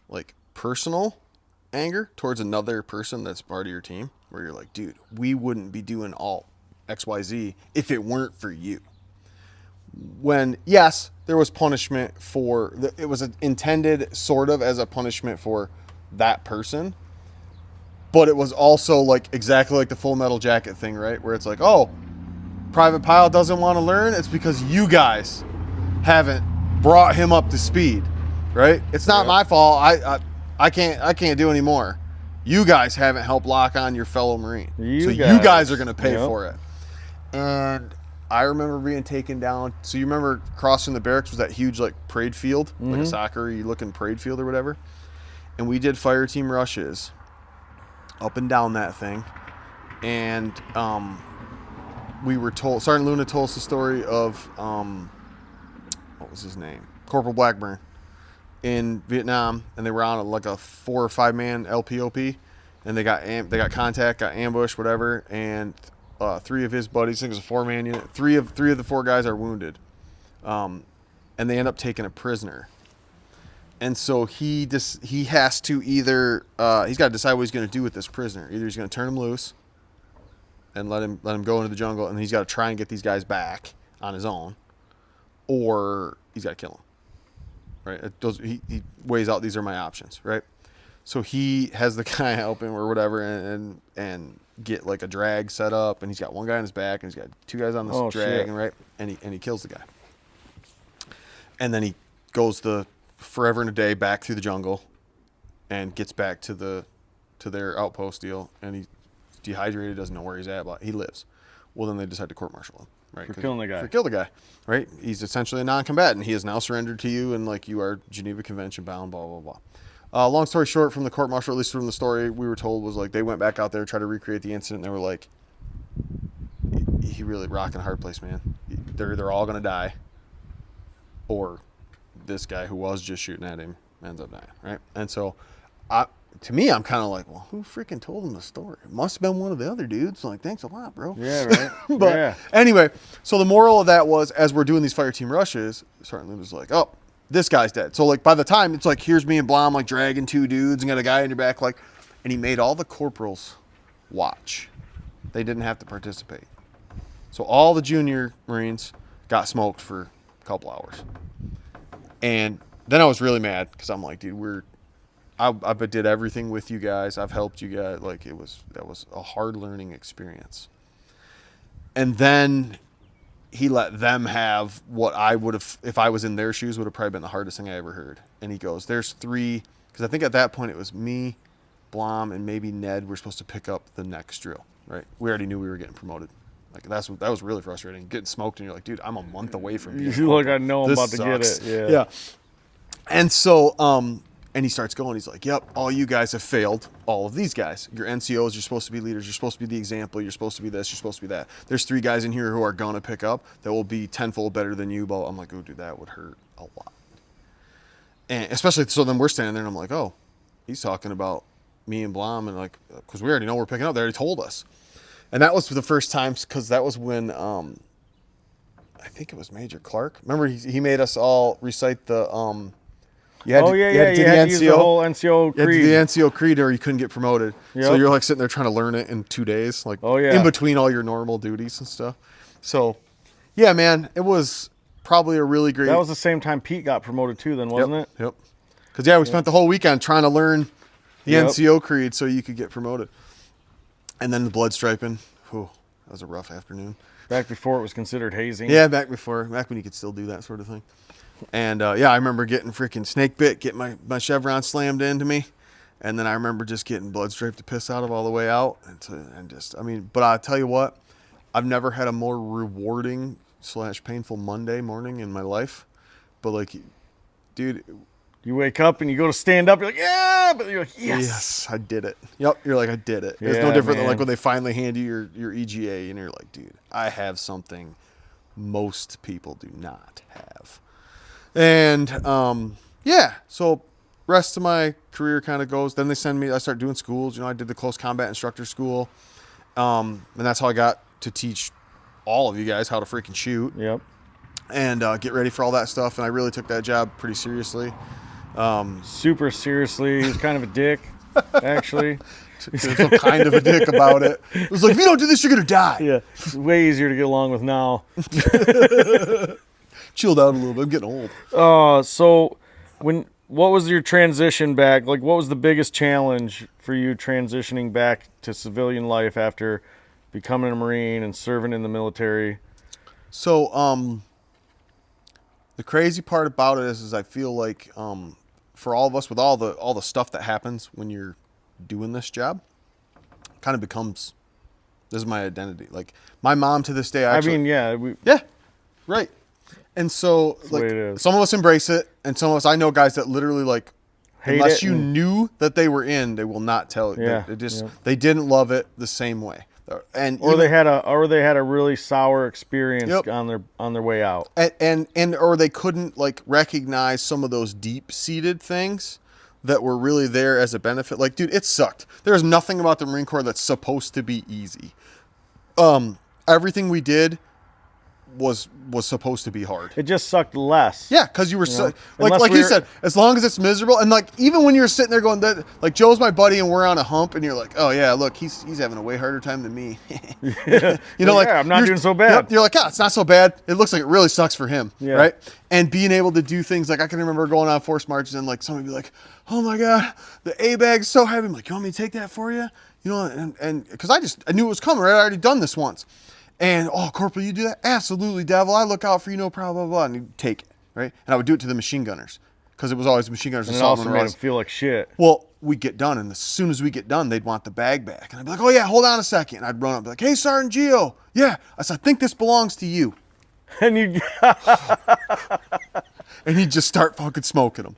like personal anger towards another person that's part of your team, where you're like, dude, we wouldn't be doing all XYZ if it weren't for you. When, yes, there was punishment it was intended sort of as a punishment for that person, but it was also like exactly like the Full Metal Jacket thing, right? Where it's like, oh, Private Pyle doesn't want to learn. It's because you guys haven't brought him up to speed, right? It's not my fault. I can't do any more. You guys haven't helped lock on your fellow Marine. You guys are going to pay for it. And I remember being taken down. So you remember crossing the barracks was that huge like parade field, like a soccer-y looking parade field or whatever. And we did fire team rushes up and down that thing. And we were told, Sergeant Luna told us the story of, what was his name? Corporal Blackburn in Vietnam. And they were on like a 4 or 5 man LPOP. And they got contact, got ambushed, whatever. And 3 of his buddies, I think it was a 4-man unit. 3 of the 4 guys are wounded, and they end up taking a prisoner. And so he has to either he's got to decide what he's going to do with this prisoner. Either he's going to turn him loose and let him go into the jungle, and he's got to try and get these guys back on his own, or he's got to kill him. Right? He weighs out, these are my options, right? So he has the guy help him or whatever, and get like a drag set up, and he's got 1 guy on his back, and he's got 2 guys on this drag, and right, and he kills the guy. And then he goes the forever and a day back through the jungle, and gets back to their outpost deal, and he's dehydrated, doesn't know where he's at, but he lives. Well, then they decide to court-martial him, right? For killing the guy. For kill the guy, right? He's essentially a non-combatant. He has now surrendered to you, and like you are Geneva Convention bound, blah blah blah. Long story short, from the court-martial, at least from the story we were told, was like they went back out there, tried to recreate the incident, and they were like, he really rocking a hard place, man. They're all going to die. Or this guy who was just shooting at him ends up dying, right? And so, to me, I'm kind of like, well, who freaking told him the story? It must have been one of the other dudes. Like, thanks a lot, bro. Yeah, right. But anyway, so the moral of that was, as we're doing these fire team rushes, Sergeant Lynn was like, oh, this guy's dead. So like by the time it's like, here's me and Blom like dragging 2 dudes and got a guy in your back, like, and he made all the corporals watch. They didn't have to participate. So all the junior Marines got smoked for a couple hours. And then I was really mad because I'm like, dude, I did everything with you guys. I've helped you guys. Like that was a hard learning experience. And then he let them have what I would have, if I was in their shoes, would have probably been the hardest thing I ever heard. And he goes, there's 3, because I think at that point it was me, Blom, and maybe Ned were supposed to pick up the next drill, right? We already knew we were getting promoted. Like that was really frustrating. Getting smoked and you're like, dude, I'm a month away from you. Look, I know I'm about to get it. Yeah. And so, and he starts going, he's like, yep, all you guys have failed all of these guys. Your NCOs, you're supposed to be leaders. You're supposed to be the example. You're supposed to be this. You're supposed to be that. There's 3 guys in here who are going to pick up that will be tenfold better than you. But I'm like, oh, dude, that would hurt a lot. And especially, so then we're standing there and I'm like, oh, he's talking about me and Blom. And like, because we already know we're picking up. They already told us. And that was the first time, because that was when, I think it was Major Clark. Remember, he made us all recite the, you had to use the whole NCO creed. You had to do the NCO creed or you couldn't get promoted. Yep. So you're like sitting there trying to learn it in 2 days, like in between all your normal duties and stuff. So, yeah, man, it was probably a really great. That was the same time Pete got promoted too, then, wasn't it? Yep. Because we spent the whole weekend trying to learn the NCO creed so you could get promoted. And then the blood striping. Whew, that was a rough afternoon. Back before it was considered hazing. Yeah, back when you could still do that sort of thing. And I remember getting freaking snake bit, getting my chevron slammed into me. And then I remember just getting blood striped to piss out of all the way out. But I'll tell you what, I've never had a more rewarding / painful Monday morning in my life. But like, dude. You wake up and you go to stand up, you're like, yeah, but you're like, yes, I did it. Yep, you're like, I did it. It's no different than like when they finally hand you your EGA and you're like, dude, I have something most people do not have. And so rest of my career kind of goes. Then they send me, I start doing schools. I did the close combat instructor school. And that's how I got to teach all of you guys how to freaking shoot. Yep. And get ready for all that stuff. And I really took that job pretty seriously. Super seriously. He was kind of a dick, actually. There's some kind of a dick about it. It was like, if you don't do this, you're going to die. Yeah. It's way easier to get along with now. Chilled out a little bit. I'm getting old. So what was your transition back? Like, what was the biggest challenge for you transitioning back to civilian life after becoming a Marine and serving in the military? So, the crazy part about it is I feel like, for all of us, with all the stuff that happens when you're doing this job, kind of becomes, this is my identity. Like my mom to this day, right. And so like some of us embrace it, and some of us, I know guys that literally like, unless you knew that they were in, they will not tell you. Yeah, they didn't love it the same way. Or they had a really sour experience on their way out, and or they couldn't like recognize some of those deep seated things that were really there as a benefit. Like, dude, it sucked. There's nothing about the Marine Corps that's supposed to be easy. Everything we did was supposed to be hard. It just sucked less. Yeah, because you were like you said, as long as it's miserable, and like even when you're sitting there going that, like Joe's my buddy and we're on a hump, and you're like, oh yeah, look, he's having a way harder time than me. I'm not doing so bad. You're like, it's not so bad. It looks like it really sucks for him, right? And being able to do things like I can remember going on force marches and like somebody be like, oh my god, the A bag's so heavy. I'm like, you want me to take that for you? And because I knew it was coming. Right? I already done this once. And, oh, Corporal, you do that? Absolutely, Devil. I look out for you, no problem, blah, blah, blah. And he'd take it, right? And I would do it to the machine gunners because it was always machine gunners. And it also made them feel like shit. Well, we'd get done, and as soon as we get done, they'd want the bag back. And I'd be like, oh, yeah, hold on a second. And I'd run up and be like, hey, Sergeant Geo. Yeah. I said, I think this belongs to you. And you and he'd just start fucking smoking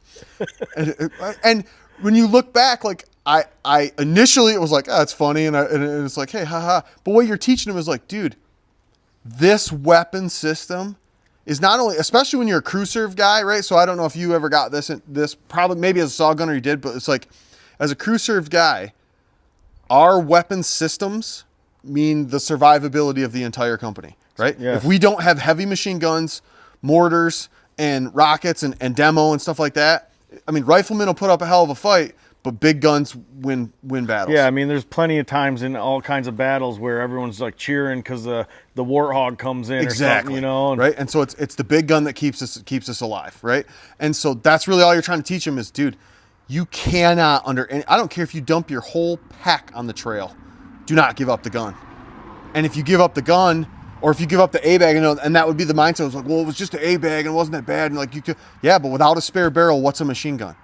them. And when you look back, like, I initially, it was like, oh, it's funny. And it's like, hey, haha. But what you're teaching them is like, dude, this weapon system is not only, especially when you're a crew serve guy, right? So I don't know if you ever got this probably maybe as a saw gunner you did, but it's like as a crew serve guy, our weapon systems mean the survivability of the entire company, right? Yes. If we don't have heavy machine guns, mortars, and rockets and demo and stuff like that, I mean, riflemen will put up a hell of a fight, but big guns win battles. Yeah, I mean, there's plenty of times in all kinds of battles where everyone's like cheering because the warthog comes in or something, right? And so it's the big gun that keeps us alive, right? And so that's really all you're trying to teach them is, dude, you cannot I don't care if you dump your whole pack on the trail, do not give up the gun. And if you give up the gun, or if you give up the A-bag, and that would be the mindset, it was like, well, it was just an A-bag and it wasn't that bad, and like you could, yeah, but without a spare barrel, what's a machine gun?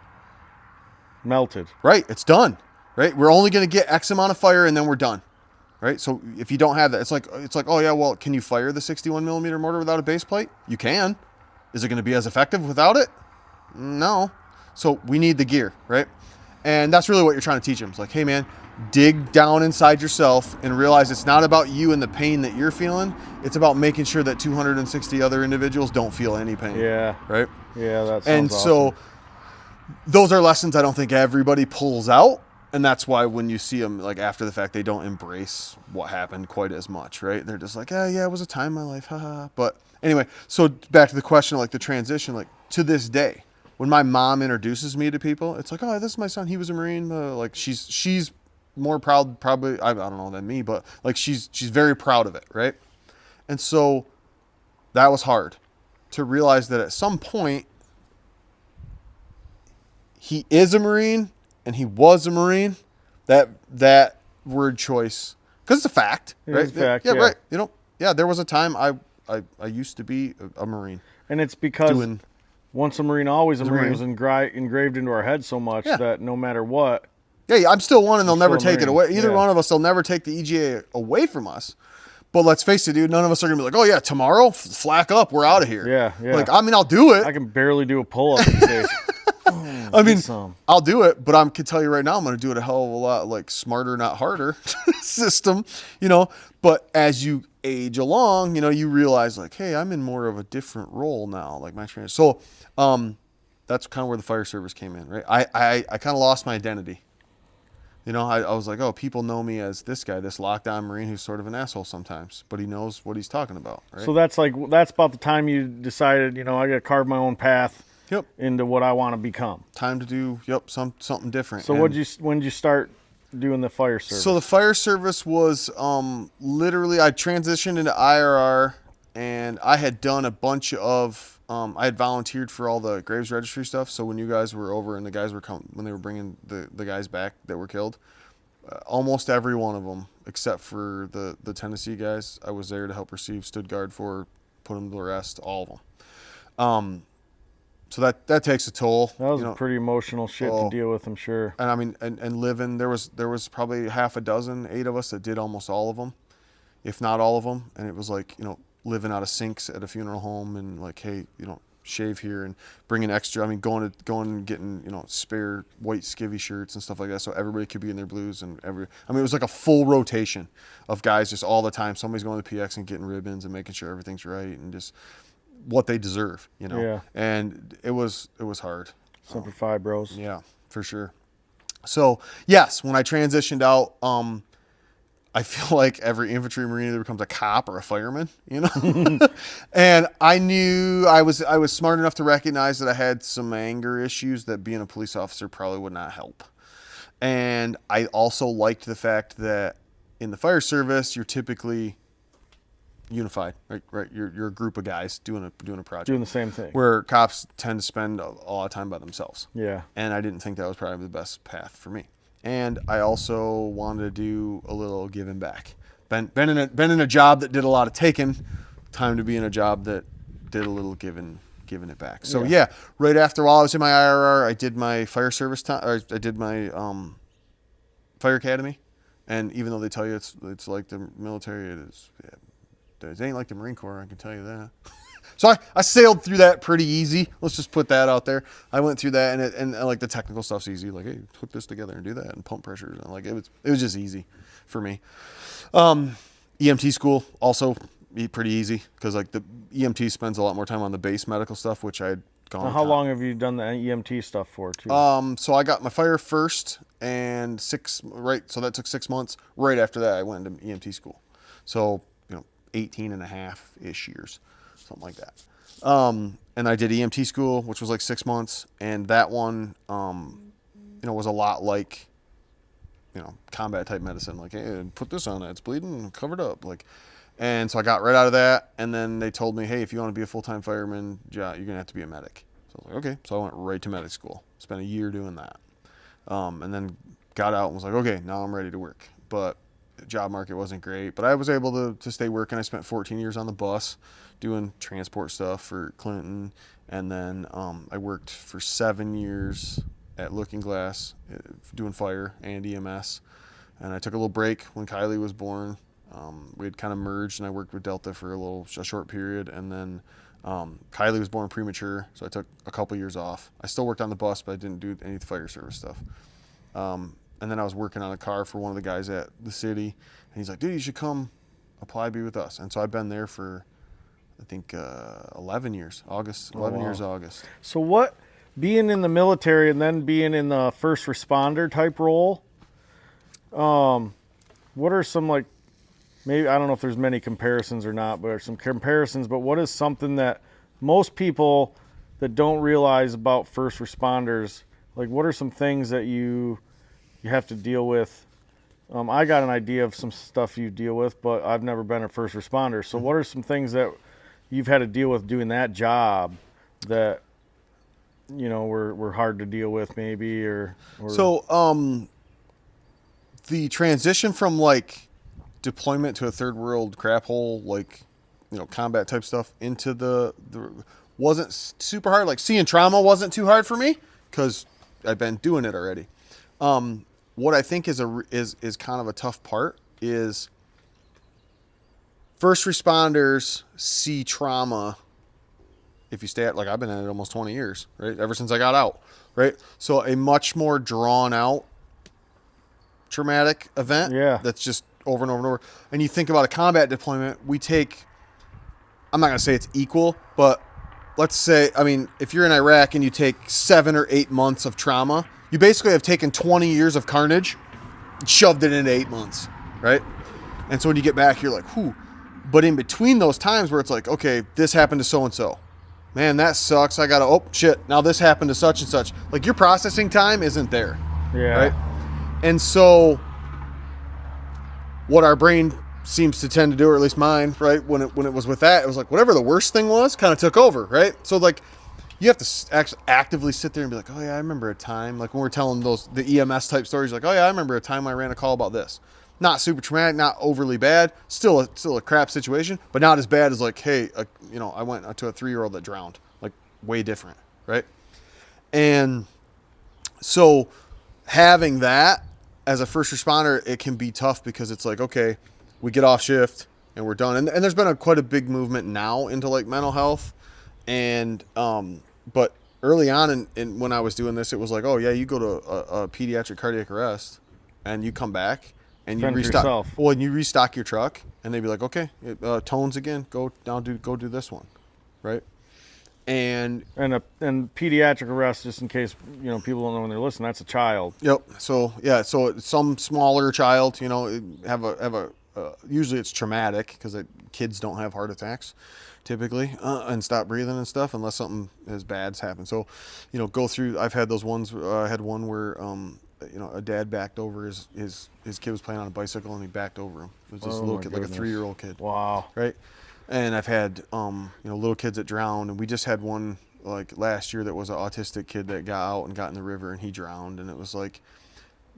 Melted. Right, it's done. Right, we're only going to get X amount of fire and then we're done. Right, so if you don't have that, it's like, oh yeah, well, can you fire the 61 millimeter mortar without a base plate? You can. Is it going to be as effective without it? No. So we need the gear, right? And that's really what you're trying to teach them. It's like, hey man, dig down inside yourself and realize it's not about you and the pain that you're feeling. It's about making sure that 260 other individuals don't feel any pain. Yeah. Right? Yeah, that sounds And so awesome. those are lessons I don't think everybody pulls out. And that's why when you see them like after the fact, they don't embrace what happened quite as much, right? They're just like, yeah, it was a time in my life, haha. But anyway, so back to the question, like the transition, like to this day, when my mom introduces me to people, it's like, oh, this is my son. He was a Marine. Like she's more proud, probably, I don't know, than me, but like she's very proud of it, right? And so that was hard to realize that at some point he is a Marine and he was a Marine. That word choice, because it's a fact, right? It's a fact, yeah, yeah. right. You know, yeah, there was a time I used to be a Marine. And it's because Doing, once a Marine, always a Marine was Marine. engraved into our head so much Yeah. that no matter what. yeah, I'm still one and they'll You're never still a take it Marine. away. Either Yeah. one of us, they'll never take the EGA away from us. But let's face it, dude, none of us are going to be like, oh yeah, tomorrow, flack up, we're out of here. Yeah. Like, I mean, I'll do it. I can barely do a pull-up these days. I mean, some. I'll do it, but I can tell you right now, I'm going to do it a hell of a lot like smarter, not harder system, you know. But as you age along, you know, you realize like, hey, I'm in more of a different role now, like my training. So that's kind of where the fire service came in, right? I kind of lost my identity. You know, I was like, oh, people know me as this guy, this lockdown Marine who's sort of an asshole sometimes, but he knows what he's talking about, right? So that's about the time you decided, you know, I got to carve my own path Yep. into what I want to become. Time to do, something different. So And when did you start doing the fire service? So the fire service was literally, I transitioned into IRR, and I had done a bunch of, I had volunteered for all the graves registry stuff. So when you guys were over and the guys were when they were bringing the guys back that were killed, almost every one of them, except for the Tennessee guys, I was there to help receive, stood guard for, put them to rest, all of them. So that takes a toll. that was you know. pretty emotional shit to deal with, I'm sure. And I mean, and living, there was probably half a dozen, 8 of us that did almost all of them, if not all of them. And it was like, you know, living out of sinks at a funeral home and like, hey, you know, shave here and bringing extra. I mean, going and getting, you know, spare white skivvy shirts and stuff like that, so everybody could be in their blues and I mean, it was like a full rotation of guys just all the time. Somebody's going to the PX and getting ribbons and making sure everything's right and just what they deserve, you know. Yeah. And it was hard. Semper Fi, bros. Yeah, for sure. So yes, when I transitioned out, I feel like every infantry Marine either becomes a cop or a fireman, you know. And I knew I was smart enough to recognize that I had some anger issues that being a police officer probably would not help. And I also liked the fact that in the fire service, you're typically unified, right? You're a group of guys doing a project, Doing the same thing. where cops tend to spend a lot of time by themselves. Yeah. And I didn't think that was probably the best path for me. And I also wanted to do a little giving back. Been in a job that did a lot of taking, time to be in a job that did a little giving it back. So yeah, right after while I was in my IRR, I did my fire service time. Or I did my fire academy, and even though they tell you it's like the military, it is. Yeah, it ain't like the Marine Corps, I can tell you that. So I sailed through that pretty easy. Let's just put that out there. I went through that, and like the technical stuff's easy. Like, hey, hook this together and do that, and pump pressures, and like it was just easy for me. EMT school also pretty easy because like the EMT spends a lot more time on the base medical stuff, which I had gone. Now, how long have you done the EMT stuff for, too? So I got my fire first, and so that took 6 months. Right after that, I went into EMT school. So 18 and a half-ish years, something like that. And I did EMT school, which was like 6 months, and that one, was a lot like, combat type medicine. Like, hey, put this on it, it's bleeding, covered up, like. And so I got right out of that, and then they told me, hey, if you want to be a full-time fireman, you're gonna have to be a medic. So I was like, okay. So I went right to medic school. Spent a year doing that, and then got out and was like, okay, now I'm ready to work. But the job market wasn't great, but I was able to stay working. I spent 14 years on the bus doing transport stuff for Clinton. And then I worked for 7 years at Looking Glass doing fire and EMS. And I took a little break when Kylie was born. We had kind of merged, and I worked with Delta for a short period. And then Kylie was born premature, so I took a couple years off. I still worked on the bus, but I didn't do any fire service stuff. And then I was working on a car for one of the guys at the city, and he's like, dude, you should come apply, be with us. And so I've been there for, I think, 11 years, August. So what, being in the military and then being in the first responder type role, what are some, like, maybe, I don't know if there's many comparisons or not, but some comparisons, but what is something that most people that don't realize about first responders, like what are some things that you have to deal with? I got an idea of some stuff you deal with, but I've never been a first responder. So what are some things that you've had to deal with doing that job that, you know, were hard to deal with maybe, or... So, the transition from like deployment to a third world crap hole, like, you know, combat type stuff into the wasn't super hard. Like seeing trauma wasn't too hard for me because I've been doing it already. What I think is kind of a tough part is first responders see trauma. If you stay at, like, I've been at it almost 20 years, right? Ever since I got out, right? So a much more drawn out traumatic event. Yeah. That's just over and over and over. And you think about a combat deployment, we take, I'm not going to say it's equal, but let's say, I mean, if you're in Iraq and you take 7 or 8 months of trauma, you basically have taken 20 years of carnage and shoved it into 8 months, right? And so when you get back, you're like, whew. But in between those times where it's like, okay, this happened to so-and-so. Man, that sucks. I got to, oh, shit, now this happened to such and such. Like, your processing time isn't there, Yeah. right? And so what our brain seems to tend to do, or at least mine, right, when it was with that, it was like whatever the worst thing was kind of took over, right? So, like, you have to actually actively sit there and be like, oh, yeah, I remember a time. Like, when we're telling the EMS type stories, like, oh, yeah, I remember a time I ran a call about this. Not super traumatic, not overly bad, still a crap situation, but not as bad as like, hey, you know, I went to a 3-year-old that drowned. Like, way different, right? And so having that as a first responder, it can be tough because it's like, okay, we get off shift and we're done. And there's been quite a big movement now into like mental health. And, but early on in when I was doing this, it was like, oh yeah, you go to a pediatric cardiac arrest and you come back and you restock. Yourself. Well, and you restock your truck and they'd be like, okay, tones again, go do this one. Right. And pediatric arrest, just in case, you know, people don't know when they're listening, that's a child. Yep. So yeah, so some smaller child, you know, have a usually it's traumatic because kids don't have heart attacks typically and stop breathing and stuff unless something as bad's happened. So, you know, go through. I've had those ones. I had one where you know, a dad backed over his kid was playing on a bicycle and he backed over him. It was this little kid, goodness. like a 3-year-old kid. Wow. Right. And I've had, you know, little kids that drowned, and we just had one like last year that was an autistic kid that got out and got in the river and he drowned, and it was like,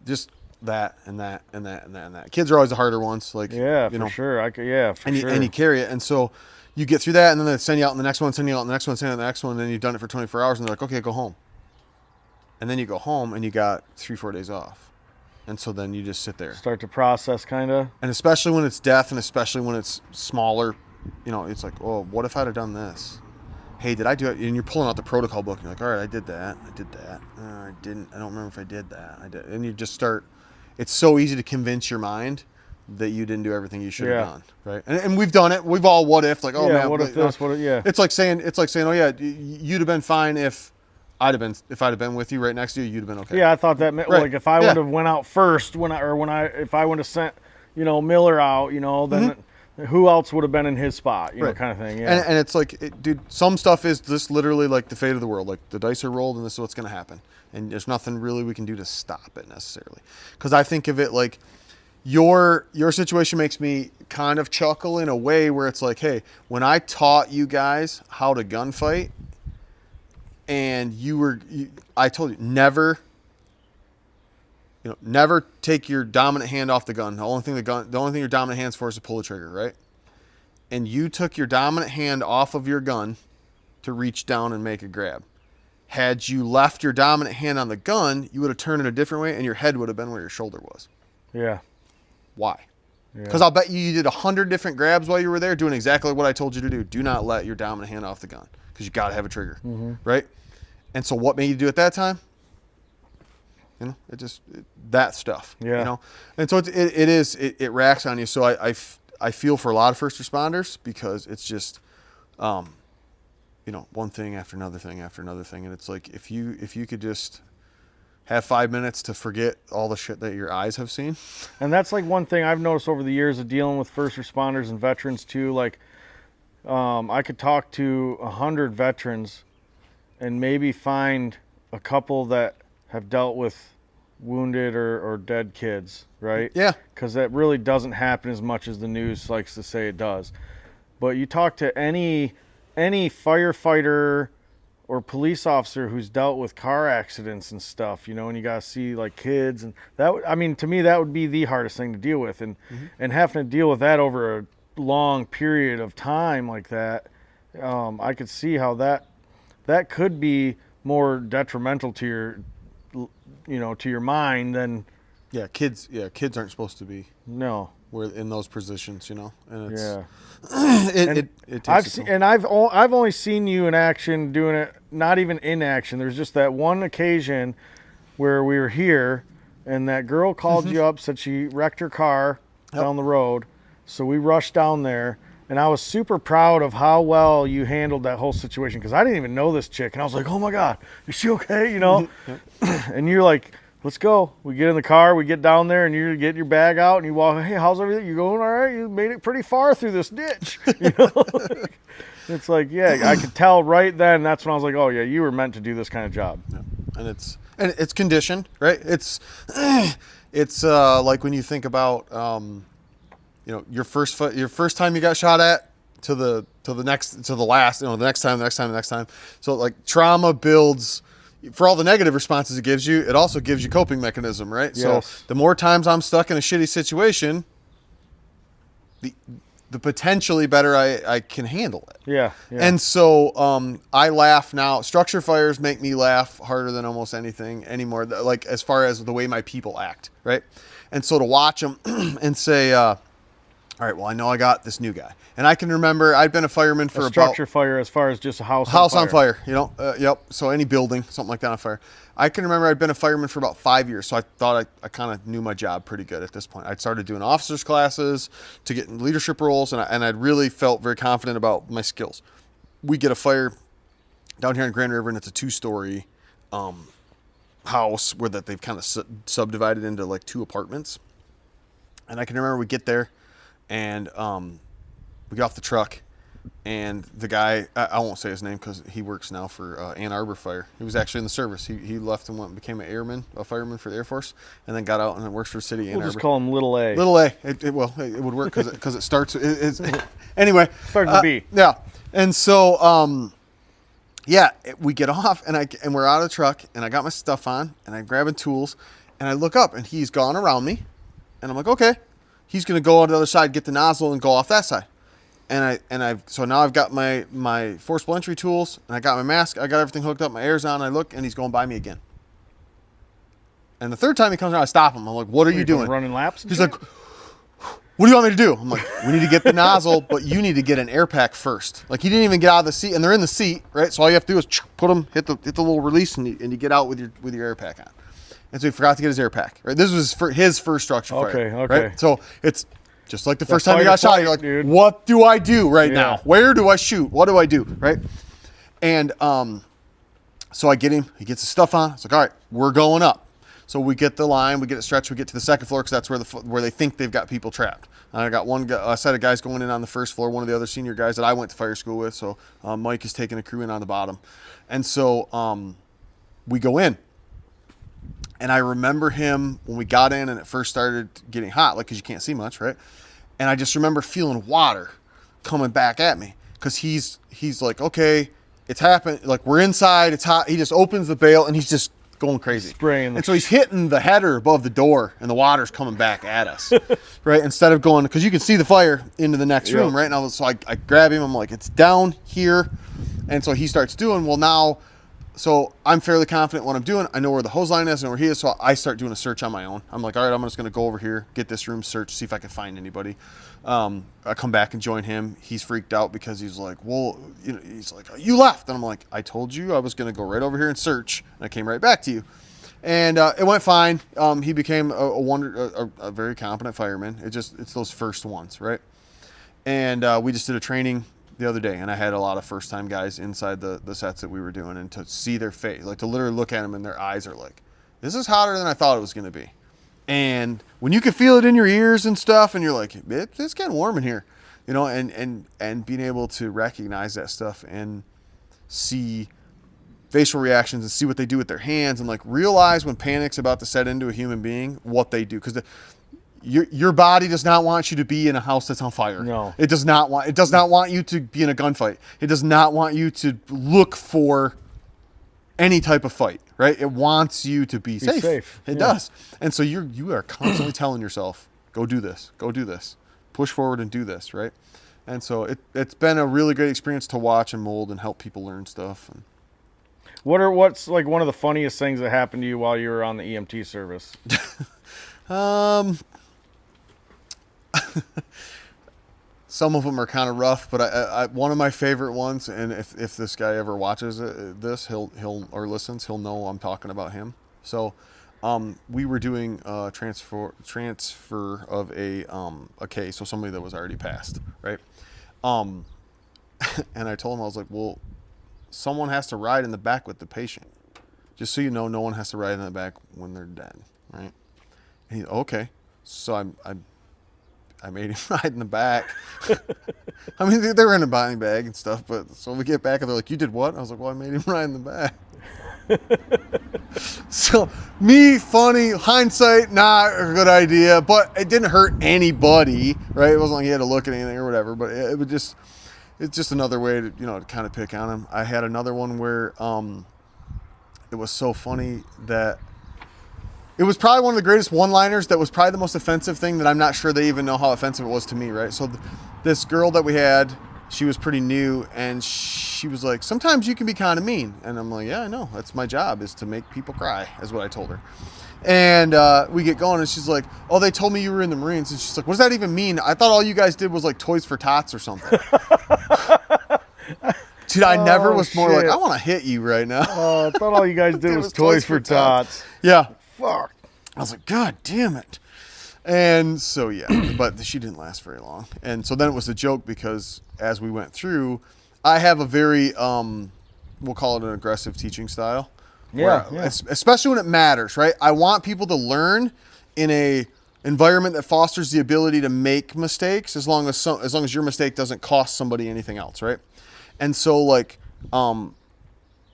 just that and that and that and that and that. Kids are always the harder ones, like, Yeah, you for know, sure. and you carry it, and so you get through that, and then they send you out in the next one, send you out in the next one, send you out in the next one, and then you've done it for 24 hours, and they're like, okay, go home. And then you go home and you got 3-4 days off, and so then you just sit there, Start to process, kind of. and especially when it's death, and especially when it's smaller. You know, it's like, oh, what if I'd have done this? Hey, did I do it? And you're pulling out the protocol book, and you're like, all right, I did that. I didn't. I don't remember if I did that. I did. And you just start. It's so easy to convince your mind that you didn't do everything you should have done, right? And we've done it. We've all what if, like, oh man, what if this? What if, yeah. It's like saying, oh yeah, you'd have been fine if I'd have been with you right next to you, you'd have been okay. Yeah, I thought that meant, Right. like, if I would have went out first, if I would have sent, you know, Miller out, you know, then. Mm-hmm. Who else would have been in his spot, you know, kind of thing. Yeah. And it's like, dude, some stuff is just literally like the fate of the world. Like, the dice are rolled and this is what's going to happen. And there's nothing really we can do to stop it necessarily. Because I think of it like your situation makes me kind of chuckle in a way where it's like, hey, when I taught you guys how to gunfight and I told you, never take your dominant hand off the gun. The only thing your dominant hand's for is to pull the trigger, right? And you took your dominant hand off of your gun to reach down and make a grab. Had you left your dominant hand on the gun, you would have turned it a different way, and your head would have been where your shoulder was. Yeah. Why? Because I'll bet you did 100 different grabs while you were there doing exactly what I told you to do. Do not let your dominant hand off the gun because you got to have a trigger, right? And so what made you do at that time? You know, that stuff, you know? And so it racks on you. So I feel for a lot of first responders because it's just, you know, one thing after another thing after another thing. And it's like, if you could just have 5 minutes to forget all the shit that your eyes have seen. And that's like one thing I've noticed over the years of dealing with first responders and veterans too. Like, I could talk to 100 veterans and maybe find a couple that have dealt with wounded or dead kids, right? Yeah. Because that really doesn't happen as much as the news likes to say it does. But you talk to any firefighter or police officer who's dealt with car accidents and stuff, you know, and you got to see like kids and that, I mean, to me, that would be the hardest thing to deal with. And having to deal with that over a long period of time like that, I could see how that could be more detrimental to your, you know, to your mind than. Kids aren't supposed to be. No. We're in those positions, you know, and it's, it takes I've only seen you in action doing it, not even in action. There's just that one occasion where we were here and that girl called you up, said she wrecked her car down the road. So we rushed down there and I was super proud of how well you handled that whole situation because I didn't even know this chick. And I was like, oh my God, is she okay? You know? And you're like, let's go. We get in the car, we get down there, and you get your bag out, and you walk, hey, how's everything? You going all right? You made it pretty far through this ditch. You know? It's like, yeah, I could tell right then. That's when I was like, oh, yeah, you were meant to do this kind of job. Yeah. And it's conditioned, right? It's like when you think about, you know, your first time you got shot at to the last, you know, the next time. So like trauma builds. For all the negative responses it gives you, it also gives you coping mechanism, right? Yes. So the more times I'm stuck in a shitty situation, the potentially better I can handle it. Yeah. And so I laugh now. Structure fires make me laugh harder than almost anything anymore, like as far as the way my people act, right? And so to watch them and say, all right, well, I know I got this new guy. And I can remember I'd been a fireman for structure fire as far as just a house on fire, you know, yep. So any building, something like that on fire. I can remember I'd been a fireman for about 5 years. So I thought I kind of knew my job pretty good at this point. I'd started doing officers classes to get in leadership roles. And I'd really felt very confident about my skills. We get a fire down here in Grand River and it's a 2-story house where that they've kind of subdivided into like 2 apartments. And I can remember we get there and, we got off the truck, and the guy, I won't say his name because he works now for Ann Arbor Fire. He was actually in the service. He left and went and became a fireman for the Air Force, and then got out and works for the city of Ann Arbor. We'll just call him Little A. Little A. It would work because it starts. Anyway. Starts with B. Yeah. And so, we get off, and we're out of the truck, and I got my stuff on, and I'm grabbing tools, and I look up, and he's gone around me, and I'm like, okay. He's going to go on the other side, get the nozzle, and go off that side. So now I've got my forcible entry tools, and I got my mask, I got everything hooked up, my air's on, I look, and he's going by me again. And the third time he comes around, I stop him. I'm like, what are you doing? Running laps? He's like, what do you want me to do? I'm like, we need to get the nozzle, but you need to get an air pack first. Like, he didn't even get out of the seat, and they're in the seat, right? So all you have to do is put them, hit the little release, and you get out with your air pack on. And so he forgot to get his air pack, right? This was for his first structure fire. Okay. Right? So it's just like the first time you got shot. You're like, dude. What do I do right now? Where do I shoot? What do I do, right? And so I get him. He gets his stuff on. It's like, all right, we're going up. So we get the line. We get it stretched. We get to the second floor because that's where they think they've got people trapped. And I got a set of guys going in on the first floor, one of the other senior guys that I went to fire school with. So Mike is taking a crew in on the bottom. And so we go in. And I remember him when we got in and it first started getting hot, like, because you can't see much, right? And I just remember feeling water coming back at me because he's like, okay, it's happened. Like, we're inside, it's hot. He just opens the bail and he's just going crazy. Spraying. And so he's hitting the header above the door and the water's coming back at us, right? Instead of going, because you can see the fire into the next room, right? And so I grab him. I'm like, it's down here. And so he starts doing, well, now So I'm fairly confident what I'm doing. I know where the hose line is and where he is. So I start doing a search on my own. I'm like, all right, I'm just going to go over here, get this room searched, see if I can find anybody. I come back and join him. He's freaked out because he's like, well, he's like, you left. And I'm like, I told you I was going to go right over here and search. And I came right back to you. And it went fine. He became a very competent fireman. It's those first ones, right? And we just did a training the other day, and I had a lot of first-time guys inside the sets that we were doing, and to see their face, like to literally look at them and their eyes are like, this is hotter than I thought it was going to be. And when you can feel it in your ears and stuff, and you're like, it's getting warm in here, and being able to recognize that stuff and see facial reactions and see what they do with their hands and like realize when panic's about to set into a human being, what they do. Because your body does not want you to be in a house that's on fire. No. It does not want you to be in a gunfight. It does not want you to look for any type of fight, right? It wants you to be safe. It does. And so you are constantly telling yourself, go do this, push forward and do this, right? And so it's been a really great experience to watch and mold and help people learn stuff. And what's like one of the funniest things that happened to you while you were on the EMT service? Some of them are kind of rough, but I one of my favorite ones, and if this guy ever watches this, he'll or listens, he'll know I'm talking about him. So, we were doing a transfer of a case, so somebody that was already passed, right? And I told him, I was like, well, someone has to ride in the back with the patient, just so you know, no one has to ride in the back when they're dead, right? And he, okay, so I made him ride in the back. I mean, they were in a body bag and stuff, but so we get back and they're like, you did what? I was like, well, I made him ride in the back. So funny, hindsight, not a good idea, but it didn't hurt anybody, right? It wasn't like he had to look at anything or whatever, but it's just another way to, to kind of pick on him. I had another one where it was so funny that it was probably one of the greatest one-liners that was probably the most offensive thing that I'm not sure they even know how offensive it was to me, right? So this girl that we had, she was pretty new, and she was like, sometimes you can be kind of mean. And I'm like, yeah, I know. That's my job, is to make people cry, is what I told her. And we get going, and she's like, oh, they told me you were in the Marines. And she's like, what does that even mean? I thought all you guys did was like Toys for Tots or something. Dude, I never was more like, I want to hit you right now. Oh, I thought all you guys did was Toys for Tots. Yeah. Fuck. I was like, God damn it. And so, yeah, but she didn't last very long. And so then it was a joke because as we went through, I have a very, we'll call it an aggressive teaching style. Yeah. Especially when it matters, right? I want people to learn in a environment that fosters the ability to make mistakes as long as your mistake doesn't cost somebody anything else, right? And so, like,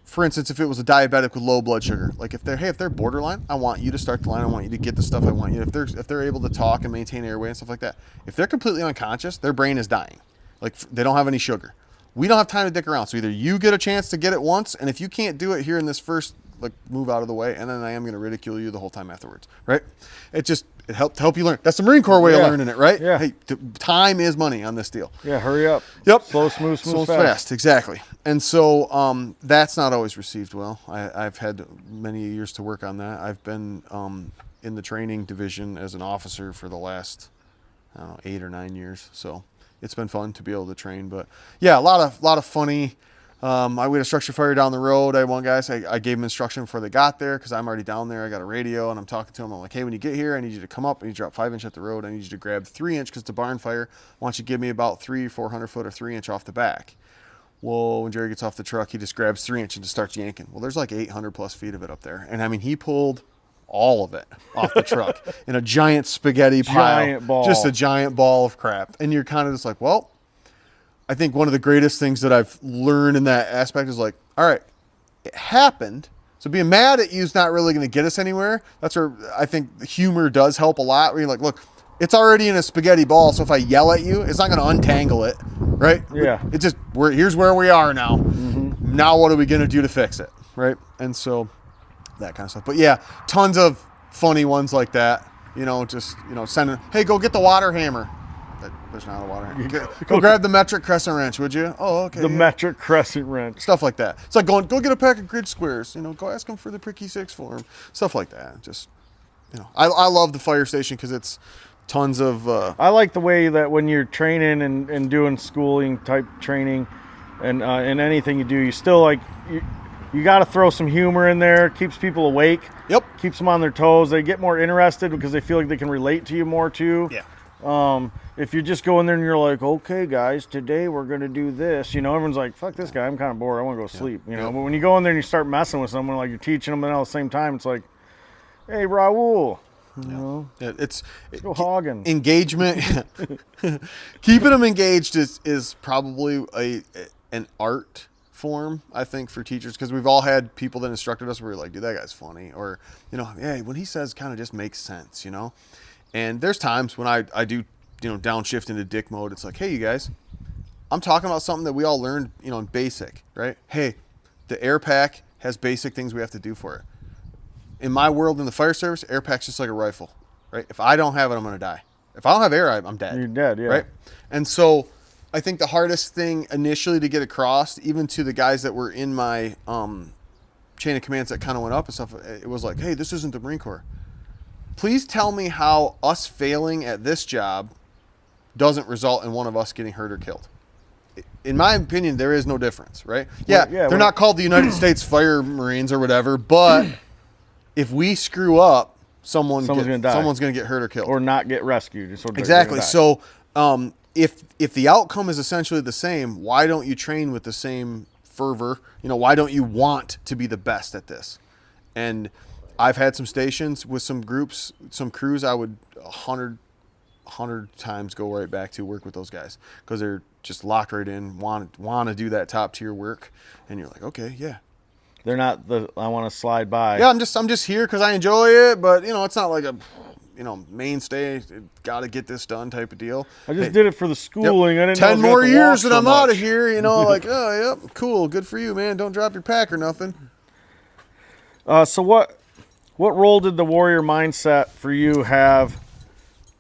for instance, if it was a diabetic with low blood sugar, like if they're borderline, I want you to start the line. I want you to get the stuff I want you. If they're able to talk and maintain airway and stuff like that, if they're completely unconscious, their brain is dying. Like they don't have any sugar. We don't have time to dick around. So either you get a chance to get it once, and if you can't do it here in this first, like move out of the way, and then I am going to ridicule you the whole time afterwards, right? It help you learn. That's the Marine Corps way of learning it, right? Yeah. Hey, time is money on this deal. Yeah, hurry up. Yep. Slow, smooth, fast. Exactly. And so that's not always received well. I've had many years to work on that. I've been in the training division as an officer for the last, 8 or 9 years. So it's been fun to be able to train. But yeah, a lot of funny. We had a structure fire down the road. I had one guy, so I gave him instruction before they got there because I'm already down there. I got a radio and I'm talking to him. I'm like, hey, when you get here, I need you to come up. I need you to drop 5 inch at the road. I need you to grab 3 inch because it's a barn fire. I want you to give me about 400 foot or 3 inch off the back. Well, when Jerry gets off the truck, he just grabs 3 inch and just starts yanking. Well, there's like 800 plus feet of it up there. And I mean, he pulled all of it off the truck in a giant spaghetti pile. Just a giant ball of crap. And you're kind of just like, well, I think one of the greatest things that I've learned in that aspect is like, all right, it happened. So being mad at you is not really going to get us anywhere. That's where I think humor does help a lot. Where you're like, look, it's already in a spaghetti ball. So if I yell at you, it's not going to untangle it, right? Yeah. It's just, here's where we are now. Mm-hmm. Now what are we going to do to fix it, right? And so that kind of stuff. But yeah, tons of funny ones like that. Sending, hey, go get the water hammer. There's not a water here. Go grab the metric crescent wrench, would you? Oh, okay. The metric crescent wrench. Stuff like that. It's like go get a pack of grid squares. Go ask them for the Pricky 6 for them. Stuff like that. Just, I love the fire station because it's tons of... I like the way that when you're training and doing schooling type training and in anything you do, you still like... You got to throw some humor in there. Keeps people awake. Yep. Keeps them on their toes. They get more interested because they feel like they can relate to you more too. Yeah. If you just go in there and you're like, okay, guys, today we're going to do this. Everyone's like, fuck this guy. I'm kind of bored. I want to go sleep. But when you go in there and you start messing with someone, like you're teaching them, and at the same time, it's like, hey, Raul. It's go hogging. Engagement. Keeping them engaged is probably an art form, I think, for teachers, because we've all had people that instructed us where we're like, dude, that guy's funny, or hey, when he says kind of just makes sense, and there's times when I do downshift into dick mode. It's like, hey, you guys, I'm talking about something that we all learned in basic, right? Hey, the air pack has basic things we have to do for it. In my world, in the fire service, air pack's just like a rifle, right? If I don't have it, I'm gonna die. If I don't have air, I'm dead. You're dead, yeah. Right? And so I think the hardest thing initially to get across, even to the guys that were in my chain of commands that kind of went up and stuff, it was like, hey, this isn't the Marine Corps. Please tell me how us failing at this job doesn't result in one of us getting hurt or killed. In my opinion, there is no difference, right? They're not called the United States Fire Marines or whatever, but if we screw up, someone's going to get hurt or killed. Or not get rescued. Exactly. So if the outcome is essentially the same, why don't you train with the same fervor? Why don't you want to be the best at this? And I've had some stations with some groups, some crews I would 100 times go right back to work with those guys because they're just locked right in, want to do that top tier work. And you're like, okay, yeah. They're not I want to slide by. Yeah, I'm just here because I enjoy it, but it's not like a mainstay, got to get this done type of deal. I just did it for the schooling. Yep. I didn't know 10 more years and I'm out of here. Like, oh, yep, cool, good for you, man. Don't drop your pack or nothing. So what role did the warrior mindset for you have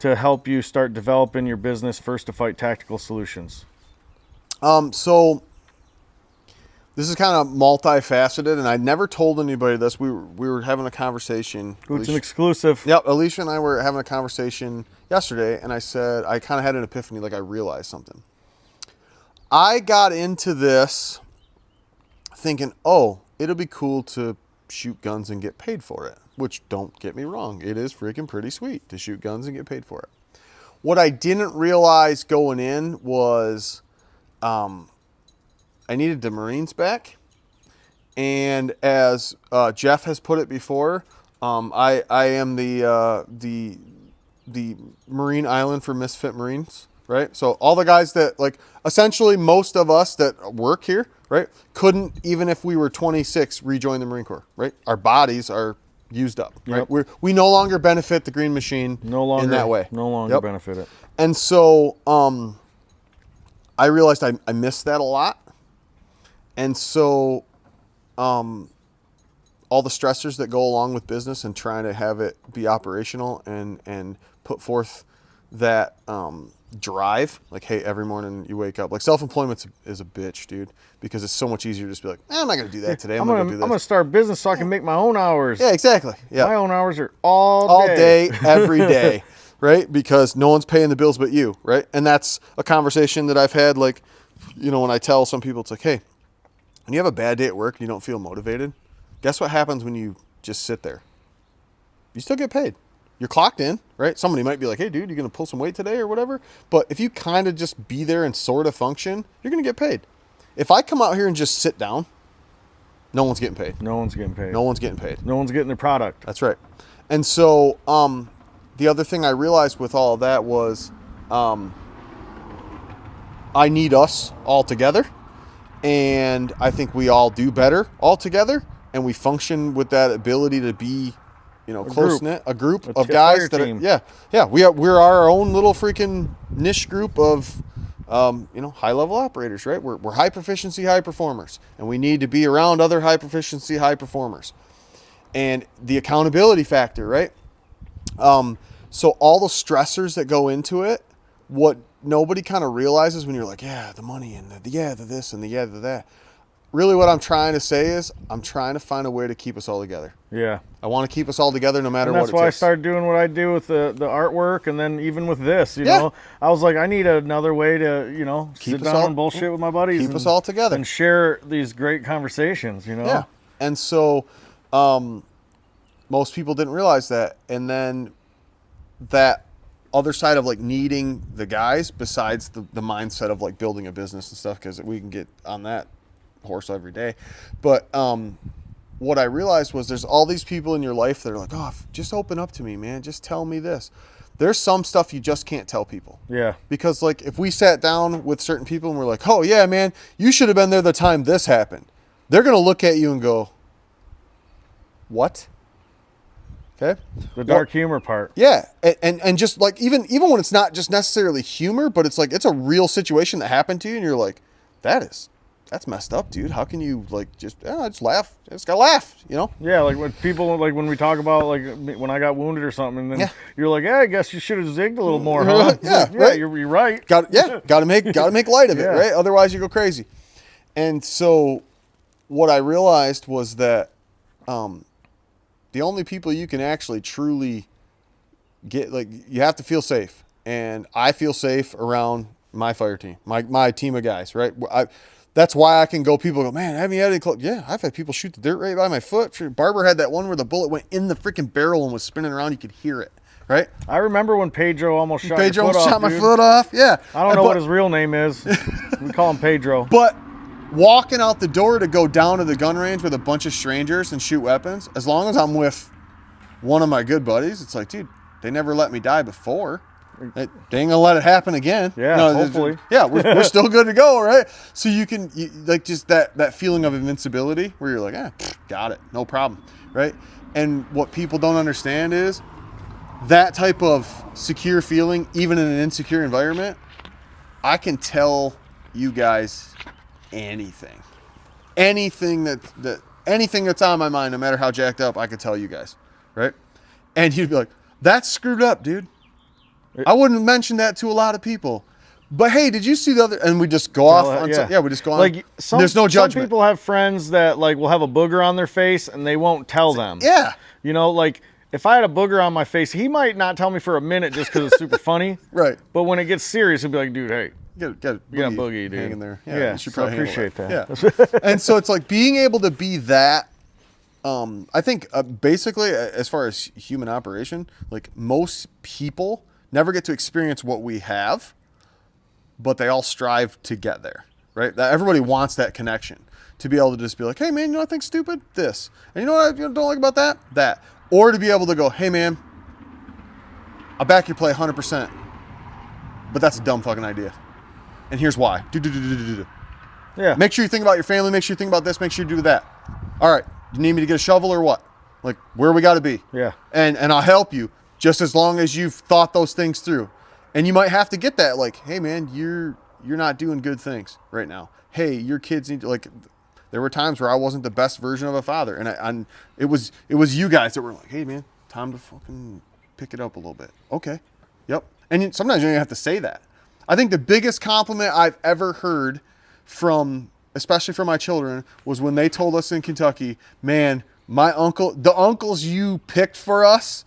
to help you start developing your business, First to Fight Tactical Solutions? So this is kind of multifaceted, and I never told anybody this. We were having a conversation. It's an exclusive. Yep, Alicia and I were having a conversation yesterday, and I said, I kind of had an epiphany, like I realized something. I got into this thinking, oh, it'll be cool to shoot guns and get paid for it, which, don't get me wrong, it is freaking pretty sweet to shoot guns and get paid for it. What I didn't realize going in was I needed the Marines back. And as Jeff has put it before, I am the Marine Island for Misfit Marines, right? So all the guys that, like, essentially most of us that work here, right, couldn't, even if we were 26, rejoin the Marine Corps, right? Our bodies are used up, right? Yep. We no longer benefit the Green Machine in that way. No longer benefit it. And so I realized I missed that a lot. And so all the stressors that go along with business and trying to have it be operational and put forth that drive, like, hey, every morning you wake up, like, self-employment is a bitch, dude, because it's so much easier to just be like, I'm not going to do that today. I'm going to do this. I'm going to start a business so I can make my own hours. Yeah, exactly. Yeah. My own hours are all day, every day, right? Because no one's paying the bills but you, right? And that's a conversation that I've had, like, when I tell some people, it's like, hey, when you have a bad day at work and you don't feel motivated, guess what happens when you just sit there? You still get paid. You're clocked in, right? Somebody might be like, hey, dude, you going to pull some weight today or whatever? But if you kind of just be there and sort of function, you're going to get paid. If I come out here and just sit down, no one's getting paid. No one's getting paid. No one's getting paid. No one's getting their product. That's right. And so the other thing I realized with all of that was I need us all together. And I think we all do better all together. And we function with that ability to be, close-knit, a group of guys that are, we're our own little freaking niche group of, high-level operators, right? We're high proficiency, high performers, and we need to be around other high proficiency, high performers. And the accountability factor, right? So all the stressors that go into it, what nobody kind of realizes when you're like, yeah, the money and the this and the that. Really what I'm trying to say is I'm trying to find a way to keep us all together. Yeah. I want to keep us all together no matter what it takes. That's why I started doing what I do with the artwork, and then even with this, you know. I was like, I need another way to, you know, sit down and bullshit with my buddies. Keep us all together. And share these great conversations, you know. Yeah. And so most people didn't realize that. And then that other side of like needing the guys besides the mindset of like building a business and stuff, because we can get on that horse every day. But what I realized was there's all these people in your life that are like, oh, just open up to me, man. Just tell me this. There's some stuff you just can't tell people. Yeah. Because like if we sat down with certain people and we're like, oh yeah, man, you should have been there the time this happened. They're going to look at you and go, what? Okay. The dark humor part. Yeah. And just like, even when it's not just necessarily humor, but it's like, it's a real situation that happened to you. And you're like, that's messed up, dude. How can you like just laugh? Just gotta laugh, you know? Yeah, like when people like when we talk about like when I got wounded or something, and then you're like, I guess you should have zigged a little more, huh? Yeah, right. You're right. Gotta make light of it, right? Otherwise you go crazy. And so what I realized was that the only people you can actually truly get, like, you have to feel safe, and I feel safe around my fire team, my team of guys, right? That's why I can go, people go, man, haven't you had any close? Yeah, I've had people shoot the dirt right by my foot. Barber had that one where the bullet went in the freaking barrel and was spinning around. You could hear it, right? I remember when Pedro almost shot my foot off. Yeah. I don't know what his real name is. We call him Pedro. But walking out the door to go down to the gun range with a bunch of strangers and shoot weapons, as long as I'm with one of my good buddies, it's like, dude, they never let me die before. They ain't gonna let it happen again. Yeah, hopefully. Yeah, we're still good to go, right? So you like just that feeling of invincibility where you're like, got it, no problem, right? And what people don't understand is that type of secure feeling, even in an insecure environment, I can tell you guys anything that's on my mind, no matter how jacked up, I could tell you guys, right? And you'd be like, that's screwed up, dude. I wouldn't mention that to a lot of people, but hey, did you see the other? And we just go off on. We just go on. Like there's no judgment. Some people have friends that like will have a booger on their face and they won't tell them. Yeah. You know, like if I had a booger on my face, he might not tell me for a minute just because it's super funny. Right. But when it gets serious, he'll be like, dude, hey, you got a boogie, dude. Hanging there. Yeah. You should So I probably appreciate that. Yeah. And so it's like being able to be that. I think basically, as far as human operation, like most people never get to experience what we have, but they all strive to get there, right? Everybody wants that connection to be able to just be like, hey man, you know what I think stupid? This. And you know what I don't like about that? That. Or to be able to go, hey man, I back your play 100%, but that's a dumb fucking idea. And here's why. Yeah. Make sure you think about your family, make sure you think about this, make sure you do that. All right, you need me to get a shovel or what? Like, where we got to be. Yeah. And I'll help you. Just as long as you've thought those things through. And you might have to get that, like, hey man, you're not doing good things right now. Hey, your kids need to, like, there were times where I wasn't the best version of a father. And it was you guys that were like, hey man, time to fucking pick it up a little bit. Okay. Yep. And sometimes you don't even have to say that. I think the biggest compliment I've ever heard from, especially from my children, was when they told us in Kentucky, man, the uncles you picked for us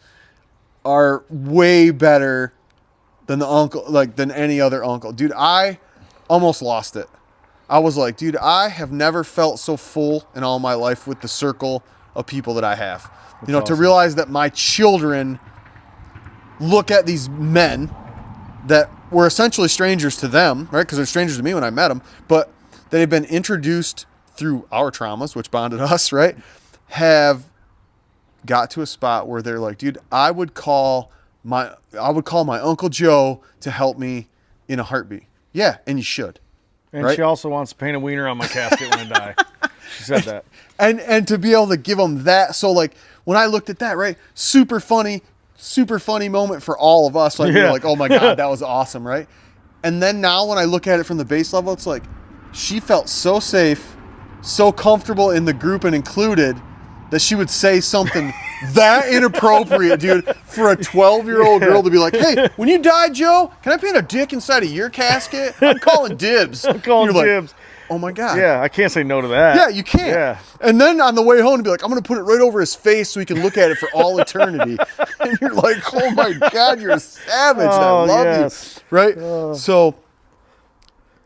are way better than than any other uncle. Dude, I almost lost it. I was like, dude, I have never felt so full in all my life with the circle of people that I have. That's awesome. To realize that my children look at these men that were essentially strangers to them, right? Because they're strangers to me when I met them, but they've been introduced through our traumas, which bonded us, right? Have got to a spot where they're like, dude, I would call my Uncle Joe to help me in a heartbeat. Yeah, and you should. And right? She also wants to paint a wiener on my casket when I die. She said that. And to be able to give them that, so like when I looked at that, right, super funny moment for all of us. Like, we were like, oh my God, that was awesome, right? And then now when I look at it from the base level, it's like she felt so safe, so comfortable in the group and included, that she would say something that inappropriate, dude, for a 12-year-old girl to be like, hey, when you die, Joe, can I paint a dick inside of your casket? I'm calling dibs. I'm calling dibs. Like, oh my God. Yeah, I can't say no to that. Yeah, you can't. Yeah. And then on the way home to be like, I'm going to put it right over his face so he can look at it for all eternity. And you're like, oh my God, you're a savage. And I love you. Right? So,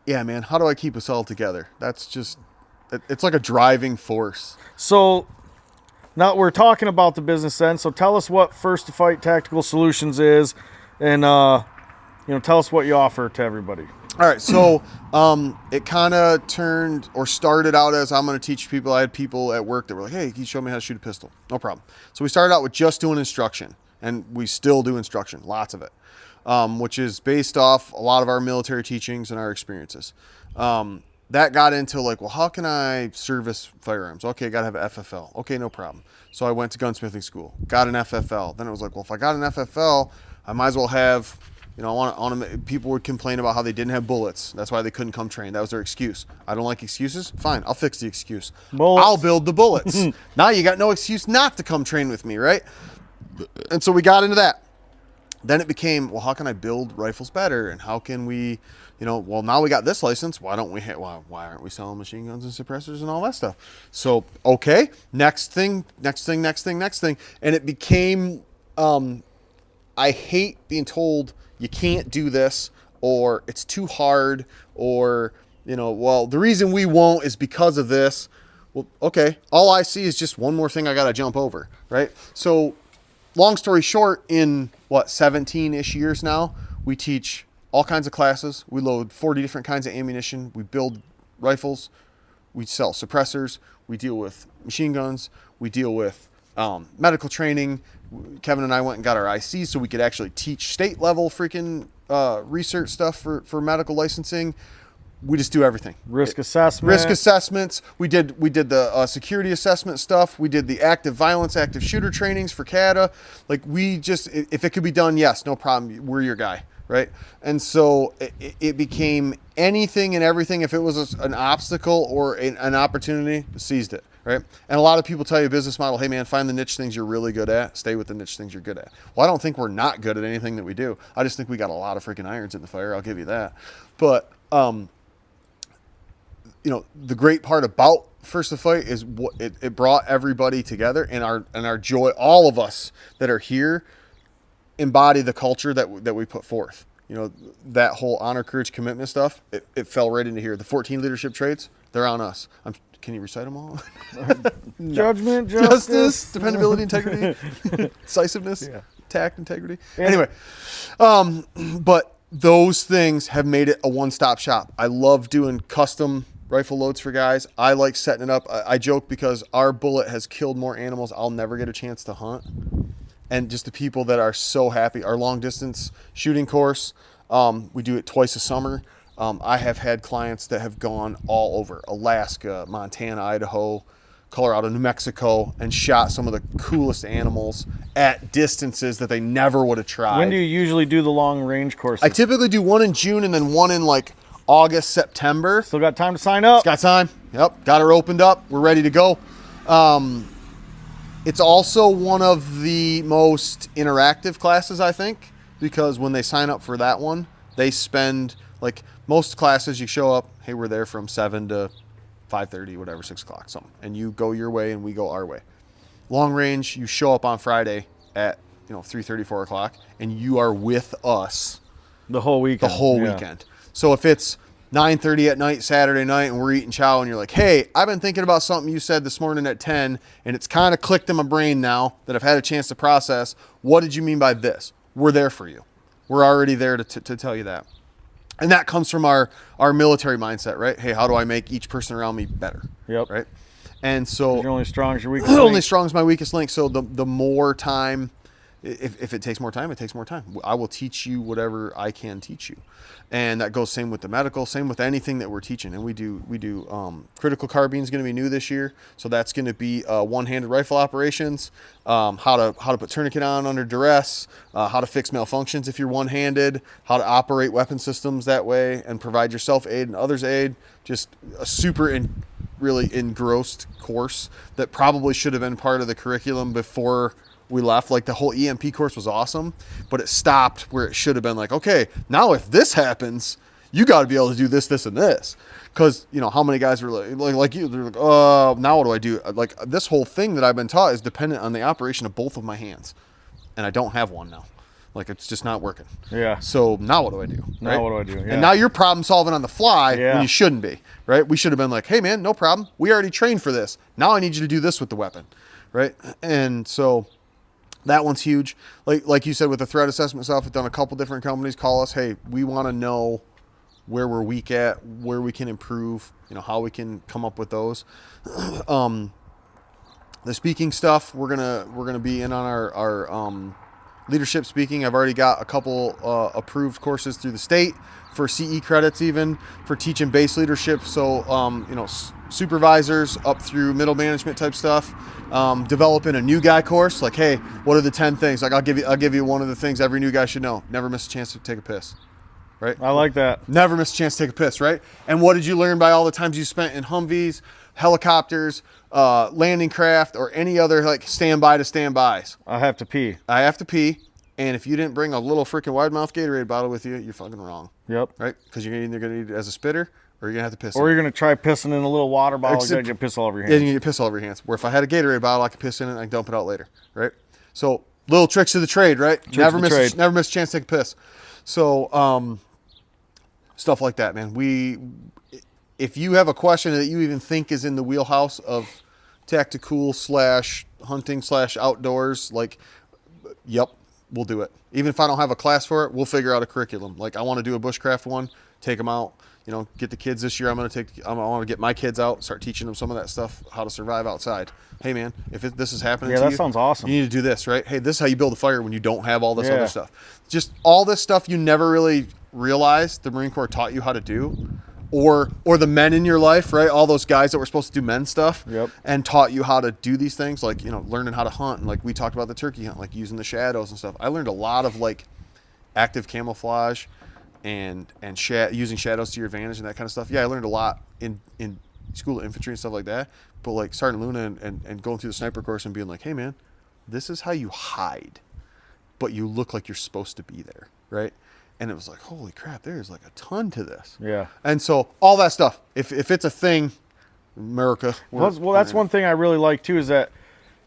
yeah, man, how do I keep us all together? That's just, it's like a driving force. So now we're talking about the business end. So tell us what First to Fight Tactical Solutions is, and tell us what you offer to everybody. All right, so it kind of turned or started out as I'm going to teach people. I had people at work that were like, hey, can you show me how to shoot a pistol? No problem. So we started out with just doing instruction, and we still do instruction, lots of it, which is based off a lot of our military teachings and our experiences. That got into like, well, how can I service firearms? Okay, got to have an FFL. Okay, no problem. So I went to gunsmithing school, got an FFL. Then it was like, well, if I got an FFL, I might as well have, people would complain about how they didn't have bullets. That's why they couldn't come train. That was their excuse. I don't like excuses. Fine, I'll fix the excuse. Bullets. I'll build the bullets. Now you got no excuse not to come train with me, right? And so we got into that. Then it became, well, how can I build rifles better? And how can we, well, now we got this license. Why don't we why aren't we selling machine guns and suppressors and all that stuff? So, okay, next thing. And it became, I hate being told you can't do this, or it's too hard, or, well, the reason we won't is because of this. Well, okay, all I see is just one more thing I got to jump over, right? So long story short, in 17-ish years now, we teach all kinds of classes. We load 40 different kinds of ammunition. We build rifles. We sell suppressors. We deal with machine guns. We deal with medical training. Kevin and I went and got our ICs so we could actually teach state level freaking research stuff for medical licensing. We just do everything. Risk assessments. We did the security assessment stuff. We did the active shooter trainings for CATA. Like, we just, if it could be done, yes, no problem. We're your guy, right? And so it became anything and everything. If it was an obstacle or an opportunity, seized it, right? And a lot of people tell you a business model, hey man, find the niche things you're really good at. Stay with the niche things you're good at. Well, I don't think we're not good at anything that we do. I just think we got a lot of freaking irons in the fire. I'll give you that. But, the great part about First to Fight is what it brought everybody together, and our joy, all of us that are here, embody the culture that we put forth. That whole honor, courage, commitment stuff, it fell right into here. The 14 leadership traits, they're on us. Can you recite them all? Judgment, justice, dependability, integrity, decisiveness, tact, integrity. Anyway, but those things have made it a one-stop shop. I love doing custom rifle loads for guys. I like setting it up. I joke because our bullet has killed more animals I'll never get a chance to hunt. And just the people that are so happy. Our long distance shooting course, we do it twice a summer. I have had clients that have gone all over Alaska, Montana, Idaho, Colorado, New Mexico, and shot some of the coolest animals at distances that they never would have tried. When do you usually do the long range courses? I typically do one in June and then one in August, September. Still got time to sign up. Got time. Yep. Got her opened up. We're ready to go. It's also one of the most interactive classes, I think, because when they sign up for that one, they spend, most classes, you show up, hey, we're there from 7 to 5:30, whatever, 6 o'clock, something. And you go your way and we go our way. Long range, you show up on Friday at 3:30, 4 o'clock, and you are with us the whole weekend. So if it's 9:30 at night, Saturday night, and we're eating chow, and you're like, hey, I've been thinking about something you said this morning at 10, and it's kind of clicked in my brain now that I've had a chance to process. What did you mean by this? We're there for you. We're already there to tell you that. And that comes from our military mindset, right? Hey, how do I make each person around me better? Yep. Right? And so you're only strong as your weakest link. Only strong as my weakest link. So the more time, if it takes more time, it takes more time. I will teach you whatever I can teach you. And that goes same with the medical, same with anything that we're teaching. And we do critical carbine is going to be new this year. So that's going to be one-handed rifle operations, how to put tourniquet on under duress, how to fix malfunctions if you're one-handed, how to operate weapon systems that way and provide yourself aid and others aid. Just a super really engrossed course that probably should have been part of the curriculum before we left. Like the whole EMP course was awesome, but it stopped where it should have been like, okay, now if this happens, you got to be able to do this, this, and this. Because, you know, how many guys were like you, they're like, oh, now what do I do? Like this whole thing that I've been taught is dependent on the operation of both of my hands. And I don't have one now. Like it's just not working. Yeah. So now what do I do? Now what do I do? Yeah. And now you're problem solving on the fly when you shouldn't be, right? We should have been like, hey man, no problem. We already trained for this. Now I need you to do this with the weapon, right? And so that one's huge. Like you said, with the threat assessment stuff, I've done a couple different companies call us. Hey, we want to know where we're weak at, where we can improve, you know, how we can come up with those. The speaking stuff, we're gonna be in on our leadership speaking. I've already got a couple approved courses through the state for CE credits, even for teaching base leadership. So you know, supervisors up through middle management type stuff. Developing a new guy course, like, hey, what are the 10 things? Like I'll give you one of the things every new guy should know. Never miss a chance to take a piss. Right? I like that. Never miss a chance to take a piss, right? And what did you learn by all the times you spent in Humvees, helicopters, landing craft, or any other like standby to standbys? I have to pee. I have to pee. And if you didn't bring a little freaking wide mouth Gatorade bottle with you, you're fucking wrong. Yep. Right? Because you're either going to need it as a spitter or you're going to have to piss Or you're going to try pissing in a little water bottle. You're going to get piss all over your hands. Yeah, you get piss all over your hands. Where if I had a Gatorade bottle, I could piss in it and I can dump it out later. Right? So little tricks of the trade, right? Never miss a chance to take a piss. So, stuff like that, man. If you have a question that you even think is in the wheelhouse of tactical / hunting / outdoors, like, yep, we'll do it. Even if I don't have a class for it, we'll figure out a curriculum. Like I want to do a bushcraft one, take them out, you know, get the kids this year. I want to get my kids out, start teaching them some of that stuff, how to survive outside. Hey man, if this is happening to you, that sounds awesome. You need to do this, right? Hey, this is how you build a fire when you don't have all this other stuff. Just all this stuff you never really realized the Marine Corps taught you how to do, or the men in your life, right? All those guys that were supposed to do men stuff, and taught you how to do these things, like, you know, learning how to hunt, and like we talked about the turkey hunt, like using the shadows and stuff. I learned a lot of like active camouflage and using shadows to your advantage and that kind of stuff. Yeah, I learned a lot in school of infantry and stuff like that. But like Sergeant Luna and going through the sniper course and being like, hey man, this is how you hide, but you look like you're supposed to be there, right? And it was like, holy crap, there's like a ton to this. Yeah. And so all that stuff, if it's a thing, America. Well, that's one thing I really like too, is that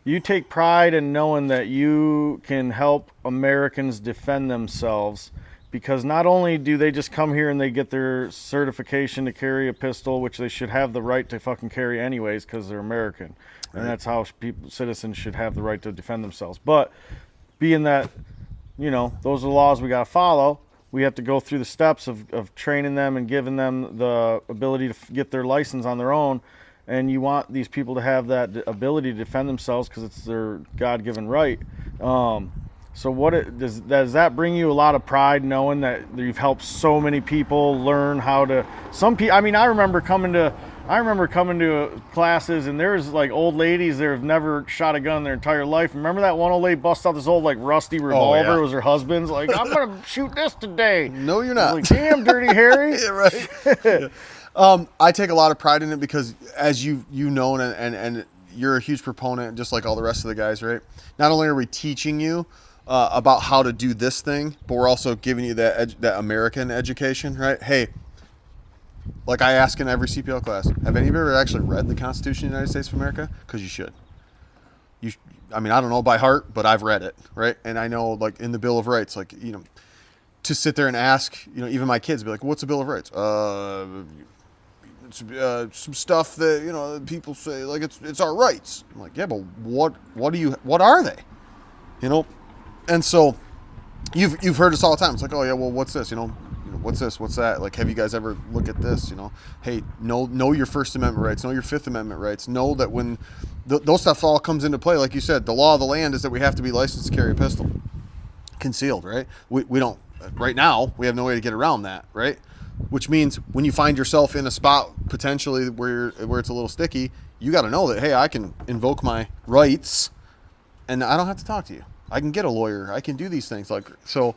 you take pride in knowing that you can help Americans defend themselves, because not only do they just come here and they get their certification to carry a pistol, which they should have the right to fucking carry anyways because they're American. And that's how citizens should have the right to defend themselves. But being that, you know, those are the laws we got to follow, we have to go through the steps of training them and giving them the ability to get their license on their own. And you want these people to have that ability to defend themselves because it's their God-given right. So does that bring you a lot of pride, knowing that you've helped so many people learn how to? I mean, I remember coming to classes, and there's like old ladies that have never shot a gun in their entire life. Remember that one old lady bust out this old like rusty revolver? It was her husband's. Like, I'm gonna shoot this today. No, you're not. Like, damn, Dirty Harry. Yeah, right. I take a lot of pride in it because, as you know, and you're a huge proponent, just like all the rest of the guys, right? Not only are we teaching you about how to do this thing, but we're also giving you that American education, right? Hey, like I ask in every CPL class, have any of you ever actually read the Constitution of the United States of America? Because you should. I mean, I don't know by heart, but I've read it, right? And I know, like, in the Bill of Rights, like, you know, to sit there and ask, you know, even my kids be like, what's the Bill of Rights? Some stuff that, you know, people say, like, it's our rights. I'm like, yeah, but what are they? You know? And so you've heard us all the time. It's like, oh yeah, well, what's this? You know, what's this? What's that? Like, have you guys ever look at this? You know, hey, know your First Amendment rights, know your Fifth Amendment rights, know that when those stuff all comes into play, like you said, the law of the land is that we have to be licensed to carry a pistol, concealed, right? We don't right now. We have no way to get around that, right? Which means when you find yourself in a spot potentially where it's a little sticky, you got to know that, hey, I can invoke my rights, and I don't have to talk to you. I can get a lawyer. I can do these things. Like, so,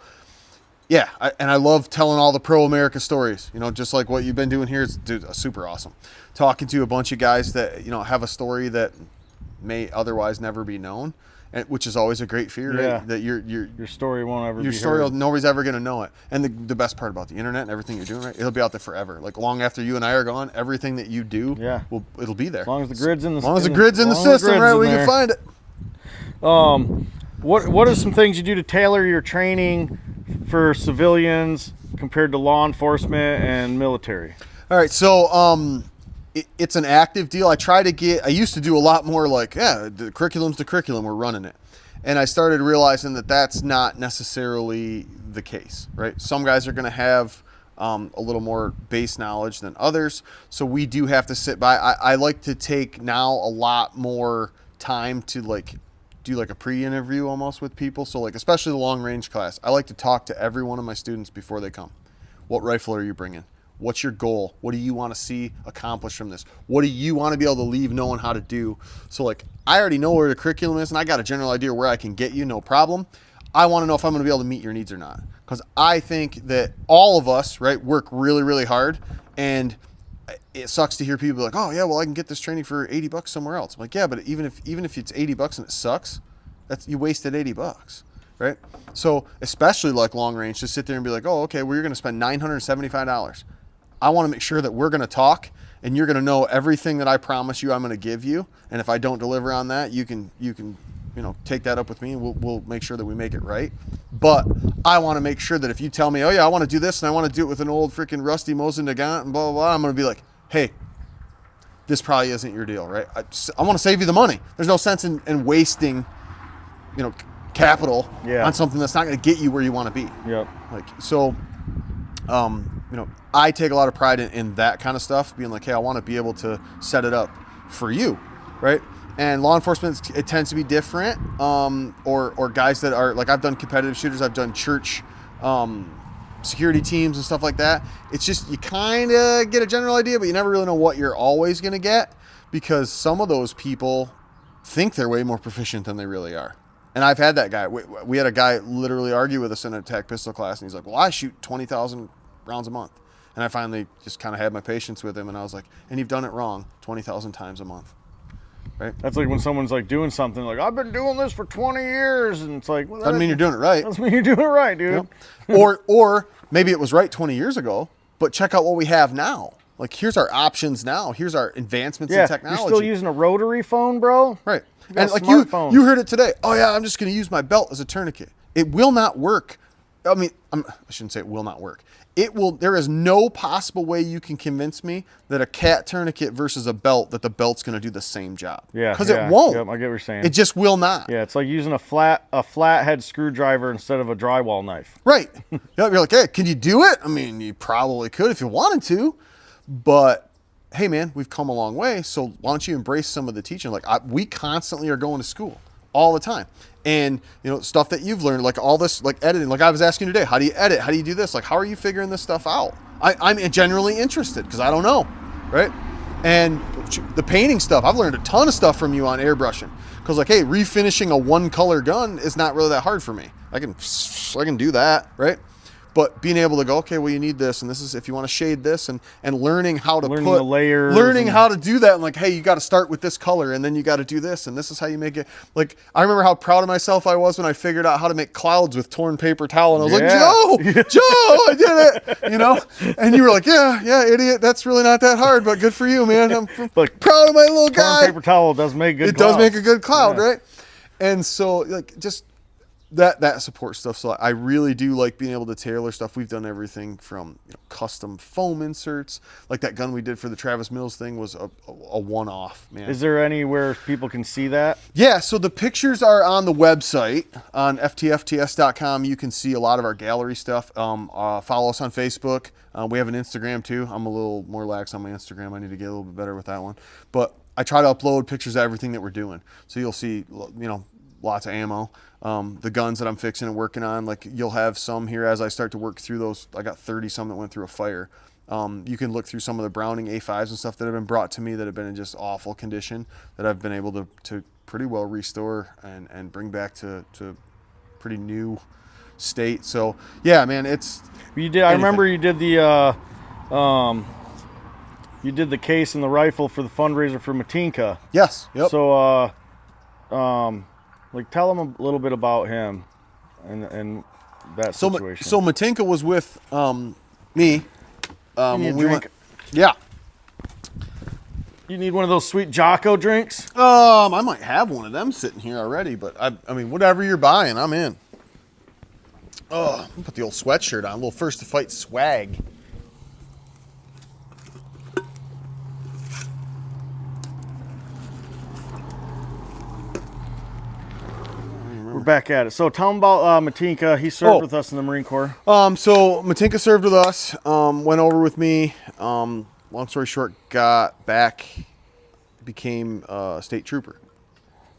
yeah. I love telling all the pro-America stories, you know, just like what you've been doing here is, dude, super awesome. Talking to a bunch of guys that, you know, have a story that may otherwise never be known. which is always a great fear, right? That your story won't ever your be story heard. Nobody's ever going to know it. And the best part about the internet and everything you're doing, right? It'll be out there forever. Like long after you and I are gone, everything that you do, it'll be there. As long as the grid's in the system, right? We can find it. What are some things you do to tailor your training for civilians compared to law enforcement and military? All right, so it's an active deal. I used to do a lot more like, the curriculum's the curriculum, we're running it. And I started realizing that that's not necessarily the case, right? Some guys are going to have a little more base knowledge than others. So we do have to sit by. I like to take now a lot more time to do a pre-interview almost with people. So especially the long range class, I like to talk to every one of my students before they come. What rifle are you bringing? What's your goal? What do you want to see accomplished from this? What do you want to be able to leave knowing how to do? So I already know where the curriculum is and I got a general idea where I can get you, no problem. I want to know if I'm going to be able to meet your needs or not. Because I think that all of us, right, work really, really hard. And it sucks to hear people be like, oh yeah, well I can get this training for $80 somewhere else. I'm like, yeah, but even if it's $80 and it sucks, you wasted $80. Right? So especially long range, just sit there and be like, oh, okay, well, you're going to spend $975. I want to make sure that we're going to talk and you're going to know everything that I promise you I'm going to give you. And if I don't deliver on that, you can take that up with me and we'll make sure that we make it right. But I want to make sure that if you tell me, oh yeah, I want to do this and I want to do it with an old freaking rusty Mosin Nagant and blah, blah, blah, I'm going to be like, hey, this probably isn't your deal, right? I want to save you the money. There's no sense in wasting, capital on something that's not going to get you where you want to be. Yep. I take a lot of pride in that kind of stuff, being like, hey, I want to be able to set it up for you, right? And law enforcement, it tends to be different, or guys that are, I've done competitive shooters, I've done church security teams and stuff like that. It's just, you kind of get a general idea, but you never really know what you're always going to get, because some of those people think they're way more proficient than they really are. And I've had that guy. We had a guy literally argue with us in an attack pistol class, and he's like, well, I shoot 20,000 rounds a month. And I finally just kind of had my patience with him, and I was like, and you've done it wrong 20,000 times a month. Right? That's like when someone's doing something I've been doing this for 20 years, and it's like, well, doesn't mean you're doing it right. Doesn't mean you're doing it right, dude. Or maybe it was right 20 years ago, but check out what we have now. Here's our options now. Here's our advancements in technology. You're still using a rotary phone, bro? Right. And you heard it today. Oh yeah, I'm just going to use my belt as a tourniquet. It will not work. I mean, I shouldn't say it will not work. It will. There is no possible way you can convince me that a cat tourniquet versus a belt, that the belt's going to do the same job. Yeah. Because it won't. Yep, I get what you're saying. It just will not. Yeah, it's like using a flathead screwdriver instead of a drywall knife. Right. You're like, hey, can you do it? I mean, you probably could if you wanted to, but hey, man, we've come a long way. So why don't you embrace some of the teaching? We constantly are going to school all the time. And, stuff that you've learned, all this, editing, I was asking today, how do you edit? How do you do this? How are you figuring this stuff out? I'm generally interested because I don't know, right? And the painting stuff, I've learned a ton of stuff from you on airbrushing. Because hey, refinishing a one color gun is not really that hard for me. I can do that, right? But being able to go, okay, well, you need this, and this is if you want to shade this, and learning how to put the layers, how to do that, and hey, you got to start with this color, and then you got to do this, and this is how you make it. I remember how proud of myself I was when I figured out how to make clouds with torn paper towel, and I was like, Joe, I did it, And you were like, yeah, idiot, that's really not that hard, but good for you, man. I'm proud of my little guy. Torn paper towel does make good. It does make a good cloud, right? And so, just that support stuff. So I really do like being able to tailor stuff. We've done everything from custom foam inserts, like that gun we did for the Travis Mills thing was a one-off, man. Is there anywhere people can see that? Yeah, so the pictures are on the website on ftfts.com. You can see a lot of our gallery stuff. Follow us on Facebook. We have an Instagram too. I'm a little more lax on my Instagram. I need to get a little bit better with that one, but I try to upload pictures of everything that we're doing. So you'll see, lots of ammo. The guns that I'm fixing and working on, you'll have some here as I start to work through those. I got 30 some that went through a fire. You can look through some of the Browning A5s and stuff that have been brought to me that have been in just awful condition that I've been able to pretty well restore and bring back to pretty new state. So yeah, man, it's you did. I remember you did the case and the rifle for the fundraiser for Matinka. Yes. Yep. So Like, tell them a little bit about him and that situation. So Matinka was with me when we went. Yeah. You need one of those sweet Jocko drinks? I might have one of them sitting here already, but I mean, whatever you're buying, I'm in. Oh, I'll put the old sweatshirt on, a little first to fight swag. We're back at it. So tell him about Matinka. He served with us in the Marine Corps. So Matinka served with us, went over with me. Long story short, got back, became a state trooper.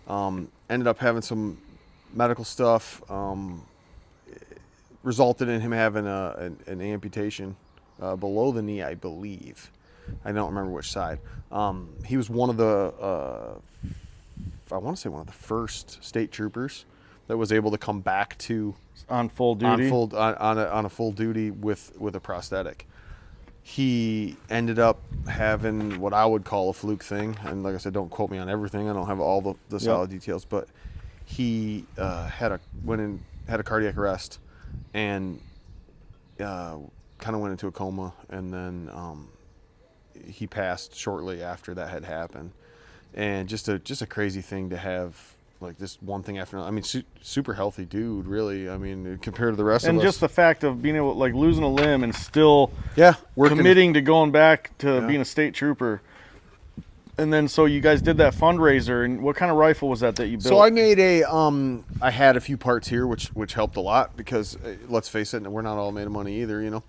Ended up having some medical stuff. Resulted in him having an amputation below the knee, I believe. I don't remember which side. He was one of the, I want to say one of the first state troopers that was able to come back to on full duty, on a full duty with a prosthetic. He ended up having what I would call a fluke thing, and like I said, don't quote me on everything. I don't have all the solid details, but he had a cardiac arrest and kind of went into a coma, and then he passed shortly after that had happened. And just a crazy thing to have. Like this one thing after another. I mean, super healthy dude, really. I mean, compared to the rest of us. And just the fact of being able, like, losing a limb and still working, committing to going back to being a state trooper. And then, so you guys did that fundraiser, and what kind of rifle was that you built? So I made I had a few parts here, which helped a lot because, let's face it, we're not all made of money either, you know.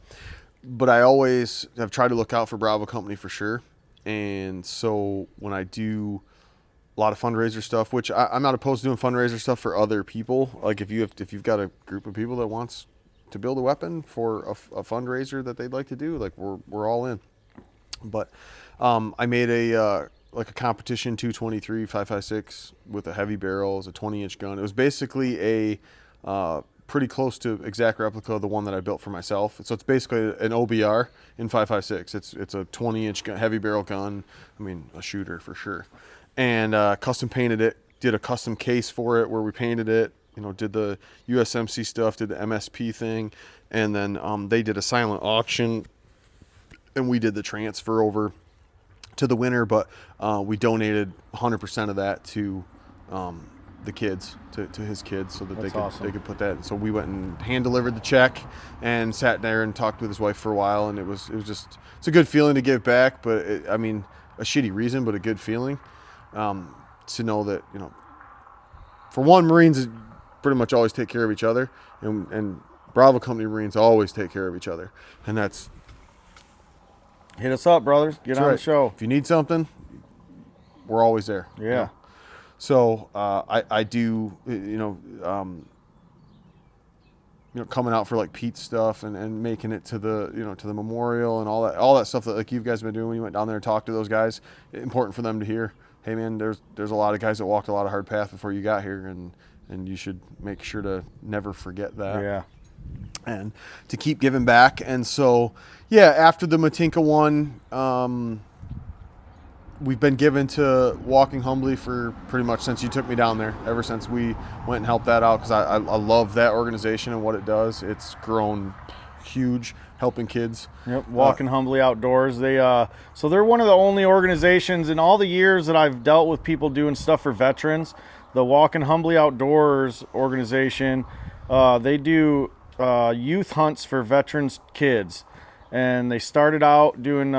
But I always have tried to look out for Bravo Company for sure. And so when I do a lot of fundraiser stuff, which I'm not opposed to doing fundraiser stuff for other people. Like if you've got a group of people that wants to build a weapon for a fundraiser that they'd like to do, like we're all in. But I made a competition 223 5.56 with a heavy barrel. It was a 20-inch gun. It was basically a pretty close to exact replica of the one that I built for myself. So it's basically an OBR in 5.56. It's a 20-inch heavy barrel gun. I mean, a shooter for sure. And custom painted it, did a custom case for it where we painted it, you know, did the USMC stuff, did the MSP thing, and then they did a silent auction, and we did the transfer over to the winner, but we donated 100% of that to the kids, to his kids, so that they could put that. And so we went and hand delivered the check and sat there and talked with his wife for a while, and it's a good feeling to give back, but I mean, a shitty reason, but a good feeling. To know that, you know, for one, Marines pretty much always take care of each other, and Bravo Company Marines always take care of each other, and that's. Hit us up, brothers. Get on the show. If you need something, we're always there. Yeah. You know? So I do, coming out for like Pete's stuff and making it to the to the memorial and all that stuff that like you guys have been doing when you went down there and talked to those guys. Important for them to hear. Hey man, there's a lot of guys that walked a lot of hard path before you got here, and you should make sure to never forget that. Yeah. And to keep giving back. And so, after the Matinka one, we've been given to Walking Humbly for pretty much since you took me down there, ever since we went and helped that out, because I love that organization and what it does. It's grown huge, helping kids. Yep, Walking Humbly Outdoors. So they're one of the only organizations in all the years that I've dealt with people doing stuff for veterans. The Walking Humbly Outdoors organization, they do youth hunts for veterans kids, and they started out doing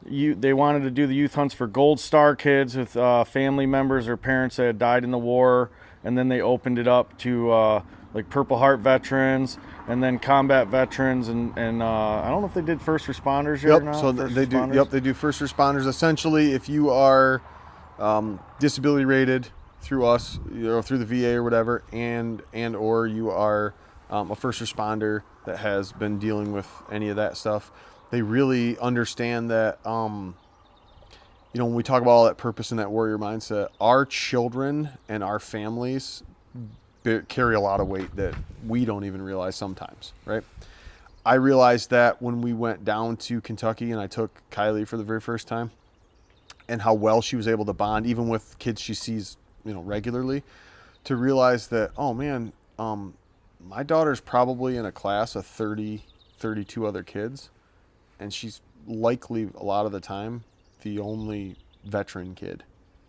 they wanted to do the youth hunts for Gold Star kids with family members or parents that had died in the war, and then they opened it up to like Purple Heart veterans, and then combat veterans, and I don't know if they did first responders yet or not. So they do. Yep, they do first responders. Essentially, if you are disability rated through us, through the VA or whatever, and or you are a first responder that has been dealing with any of that stuff, they really understand that. When we talk about all that purpose and that warrior mindset, our children and our families carry a lot of weight that we don't even realize sometimes, right? I realized that when we went down to Kentucky and I took Kylie for the very first time, and how well she was able to bond even with kids she sees, regularly. to realize that, oh man, my daughter's probably in a class of 30, 32 other kids, and she's likely a lot of the time the only veteran kid,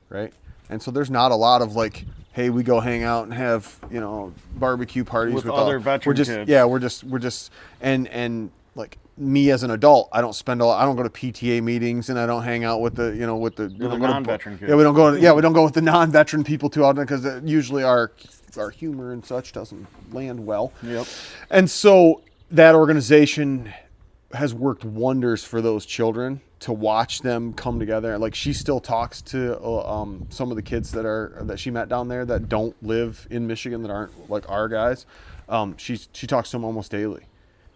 right? And so there's not a lot of like, hey, we go hang out and have, barbecue parties with other veteran kids. Yeah, we're just and like me as an adult, I don't go to PTA meetings, and I don't hang out with the non-veteran kids. Yeah, we don't go with the non-veteran people too often, because usually our humor and such doesn't land well. Yep. And so that organization has worked wonders for those children, to watch them come together. Like, she still talks to some of the kids that she met down there that don't live in Michigan, that aren't like our guys. She talks to them almost daily,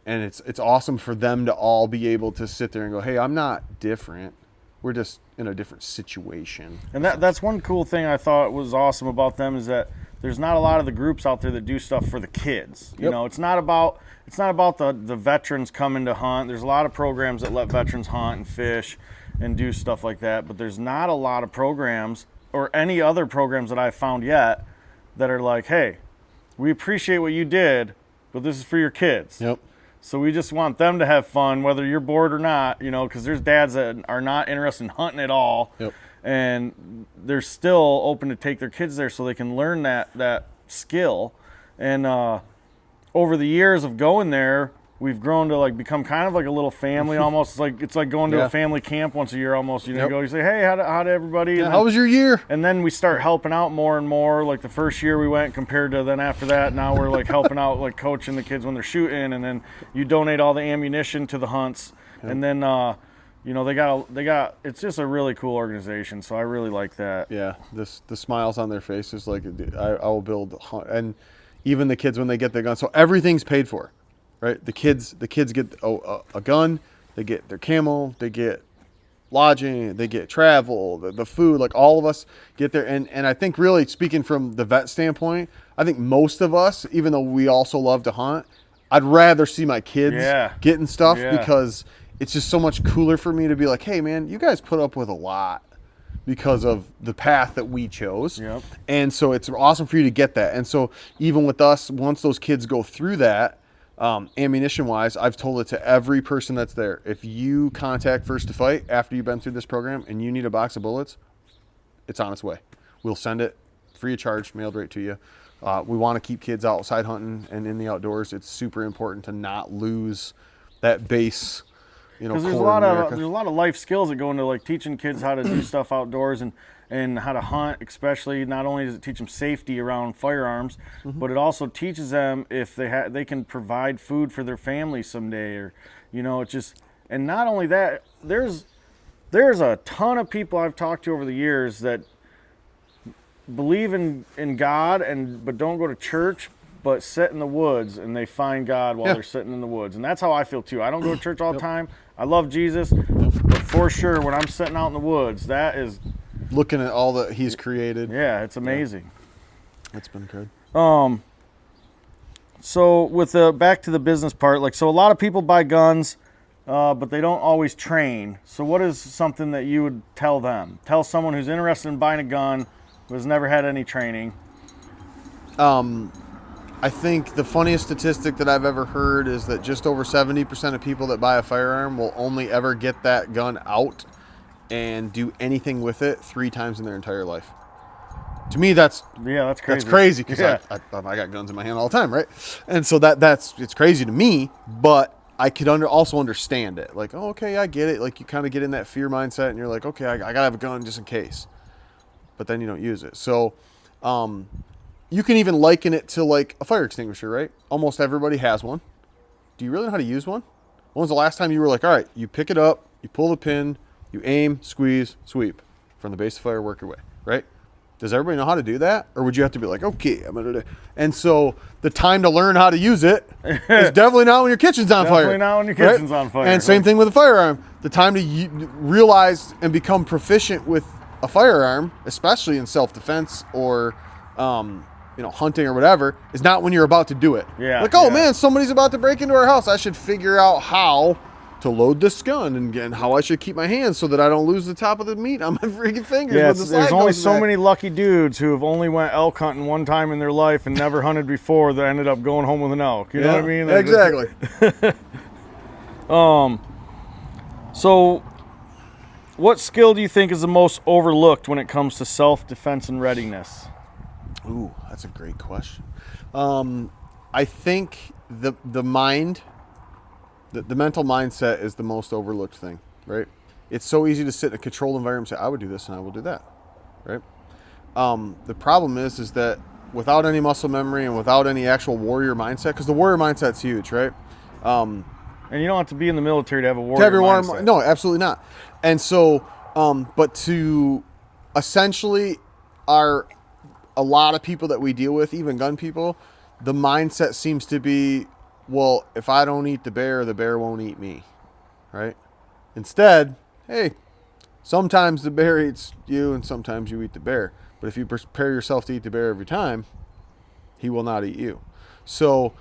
and it's awesome for them to all be able to sit there and go, hey, I'm not different. We're just in a different situation. And that's one cool thing I thought was awesome about them, is that there's not a lot of the groups out there that do stuff for the kids. You know, it's not about the veterans coming to hunt. There's a lot of programs that let veterans hunt and fish and do stuff like that, but there's not a lot of programs, or any other programs that I've found yet, that are like, hey, we appreciate what you did, but this is for your kids. Yep. So we just want them to have fun, whether you're bored or not, because there's dads that are not interested in hunting at all. Yep. And they're still open to take their kids there so they can learn that skill. And over the years of going there, we've grown to like become kind of like a little family almost. It's like going to a family camp once a year almost. You go, you say, hey, how'd everybody? Yeah, how was your year? And then we start helping out more and more. Like the first year we went, compared to then after that, now we're like helping out, like coaching the kids when they're shooting, and then you donate all the ammunition to the hunts. And then they got it's just a really cool organization, so I really like that. Yeah, the smiles on their faces, like I will build, and even the kids when they get their gun, so everything's paid for, right? The kids get a gun, they get their camo, they get lodging, they get travel, the food, like all of us get there. And I think, really speaking from the vet standpoint, I think most of us, even though we also love to hunt, I'd rather see my kids getting stuff, because it's just so much cooler for me to be like, hey man, you guys put up with a lot because of the path that we chose. Yep. And so it's awesome for you to get that. And so even with us, once those kids go through that, ammunition wise, I've told it to every person that's there. If you contact First to Fight after you've been through this program and you need a box of bullets, it's on its way. We'll send it free of charge, mailed right to you. We want to keep kids outside hunting and in the outdoors. It's super important to not lose that base. Because there's a lot of life skills that go into like teaching kids how to do stuff outdoors and how to hunt, especially. Not only does it teach them safety around firearms, but it also teaches them if they can provide food for their family someday, or it's just. And not only that, there's a ton of people I've talked to over the years that believe in God but don't go to church, but sit in the woods and they find God while they're sitting in the woods. And that's how I feel too. I don't go to church all the time. I love Jesus, but for sure when I'm sitting out in the woods, that is looking at all that he's created. Yeah, it's amazing. That's been good. So with back to the business part, so a lot of people buy guns, but they don't always train. So what is something that you would tell them? Tell someone who's interested in buying a gun, who has never had any training. I think the funniest statistic that I've ever heard is that just over 70% of people that buy a firearm will only ever get that gun out and do anything with it 3 times in their entire life. To me, that's crazy. That's crazy, because I got guns in my hand all the time, right? And so it's crazy to me, but I could also understand it. Like, oh, okay, I get it. Like, you kind of get in that fear mindset, and you're like, okay, I gotta have a gun just in case. But then you don't use it. So, you can even liken it to like a fire extinguisher, right? Almost everybody has one. Do you really know how to use one? When was the last time you were like, all right, you pick it up, you pull the pin, you aim, squeeze, sweep from the base of fire, work your way, right? Does everybody know how to do that? Or would you have to be like, okay, I'm going to do. And so the time to learn how to use it is definitely not when your kitchen's on fire. Definitely not when your kitchen's on fire. And same thing with a firearm. The time to realize and become proficient with a firearm, especially in self-defense or, hunting or whatever, is not when you're about to do it. Yeah. Like, oh man, somebody's about to break into our house. I should figure out how to load this gun and how I should keep my hands so that I don't lose the top of the meat on my freaking fingers. Yeah, when the there's slide only goes so back. many lucky dudes who have only went elk hunting one time in their life and never hunted before that ended up going home with an elk. You know what I mean? Exactly. So, what skill do you think is the most overlooked when it comes to self-defense and readiness? Ooh, that's a great question. I think the mind, the mental mindset is the most overlooked thing, right? It's so easy to sit in a controlled environment and say, I would do this and I will do that, right? The problem is that without any muscle memory and without any actual warrior mindset, because the warrior mindset's huge, right? And you don't have to be in the military to have a warrior mindset. No, absolutely not. And so, but to essentially a lot of people that we deal with, even gun people, the mindset seems to be, well, if I don't eat the bear won't eat me, right? Instead, hey, sometimes the bear eats you and sometimes you eat the bear. But if you prepare yourself to eat the bear every time, he will not eat you. So,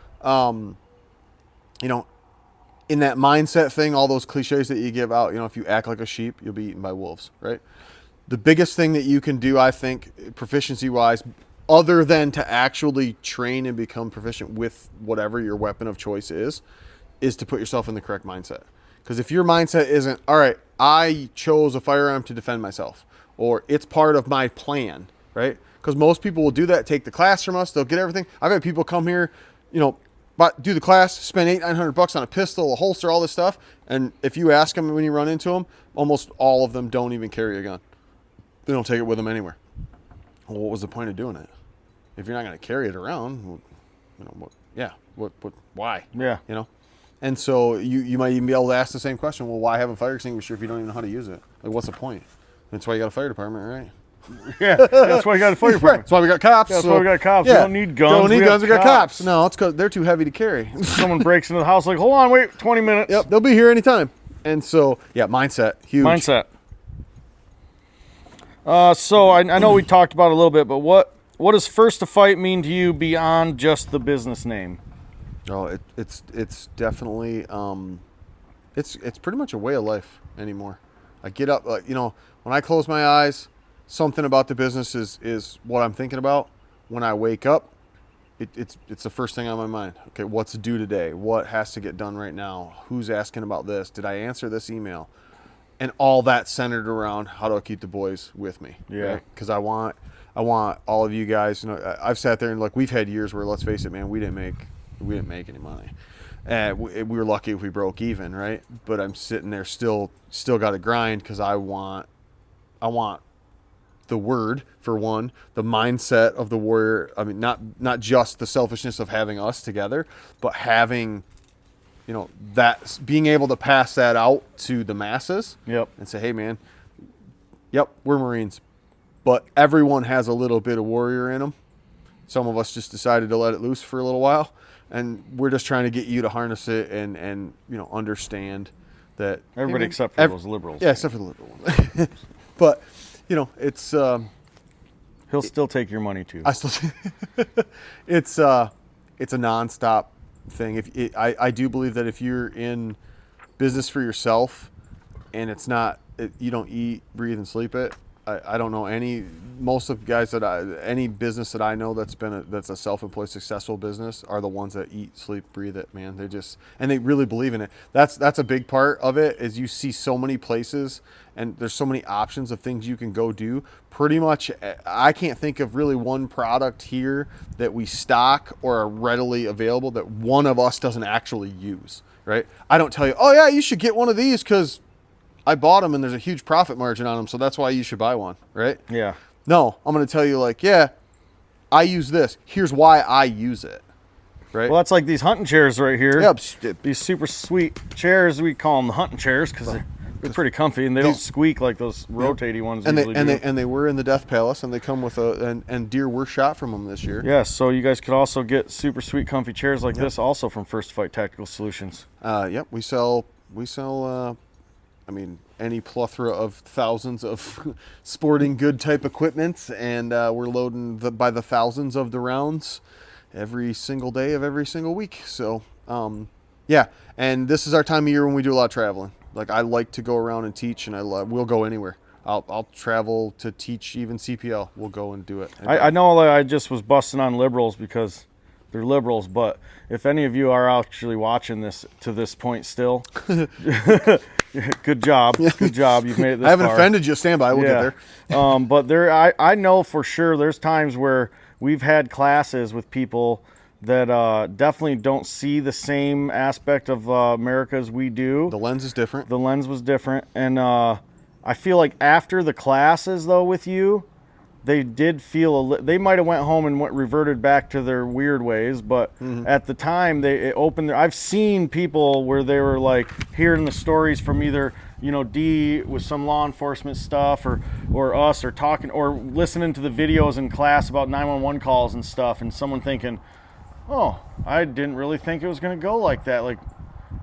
in that mindset thing, all those cliches that you give out, if you act like a sheep, you'll be eaten by wolves, right? The biggest thing that you can do, I think, proficiency-wise, other than to actually train and become proficient with whatever your weapon of choice is to put yourself in the correct mindset. Because if your mindset isn't, all right, I chose a firearm to defend myself, or it's part of my plan, right? Because most people will do that, take the class from us, they'll get everything. I've had people come here, do the class, spend $800-900 on a pistol, a holster, all this stuff, and if you ask them when you run into them, almost all of them don't even carry a gun. They don't take it with them anywhere. Well, what was the point of doing it? If you're not going to carry it around, why? Yeah. And so you might even be able to ask the same question. Well, why have a fire extinguisher if you don't even know how to use it? Like, what's the point? That's why you got a fire department, right? Yeah, that's why you got a fire department. That's why we got cops. That's why we got cops. Yeah. We don't need guns. Don't need guns. We got cops. No, it's because they're too heavy to carry. Someone breaks into the house, like, hold on, wait, 20 minutes. Yep, they'll be here anytime. And so, mindset, huge. Mindset. So I know we talked about it a little bit, but what does First to Fight mean to you beyond just the business name? Oh, it's definitely it's pretty much a way of life anymore. I get up, when I close my eyes, something about the business is what I'm thinking about. When I wake up, it's the first thing on my mind. Okay, what's due today? What has to get done right now? Who's asking about this? Did I answer this email? And all that centered around how do I keep the boys with me? Yeah. Because I want all of you guys. I've sat there and we've had years where, let's face it, man, we didn't make any money, and we were lucky if we broke even, right? But I'm sitting there still got to grind because I want the word, for one, the mindset of the warrior. I mean, not just the selfishness of having us together, but having, that being able to pass that out to the masses. Yep. And say, hey, man, yep, we're Marines, but everyone has a little bit of warrior in them. Some of us just decided to let it loose for a little while, and we're just trying to get you to harness it and understand that Everybody except for those liberals. Yeah, except for the liberal ones. But it's he'll still take your money too. I still it's a nonstop thing. I do believe that if you're in business for yourself and you don't eat, breathe, and sleep it. I don't know most of the guys any business that I know that's a self-employed successful business are the ones that eat, sleep, breathe it, man. And they really believe in it. That's a big part of it, is you see so many places and there's so many options of things you can go do. Pretty much, I can't think of really one product here that we stock or are readily available that one of us doesn't actually use, right? I don't tell you, oh yeah, you should get one of these because I bought them and there's a huge profit margin on them, so that's why you should buy one, right? Yeah. No, I'm going to tell you I use this. Here's why I use it, right? Well, that's like these hunting chairs right here. Yep. These super sweet chairs, we call them the hunting chairs because they're pretty comfy and they don't squeak like those rotating ones usually do. And they were in the Death Palace, and they come with and deer were shot from them this year. Yes, so you guys could also get super sweet comfy chairs like this also from First to Fight Tactical Solutions. Yep, we sell any plethora of thousands of sporting good type equipment, and we're loading by the thousands of the rounds every single day of every single week. So, Yeah, and this is our time of year when we do a lot of traveling. Like I like to go around and teach, and we'll go anywhere. I'll travel to teach even CPL. We'll go and do it. I know that I just was busting on liberals because they're liberals, but if any of you are actually watching this to this point still, good job. Good job. You've made it this far. I haven't offended you. Stand by. We'll get there. But I know for sure there's times where we've had classes with people that definitely don't see the same aspect of America as we do. The lens is different. The lens was different. And I feel like after the classes, though, with you, they did feel they might have went home and reverted back to their weird ways, but at the time it opened I've seen people where they were like hearing the stories from either D with some law enforcement stuff or us or talking or listening to the videos in class about 911 calls and stuff, and someone thinking, oh, I didn't really think it was going to go like that. Like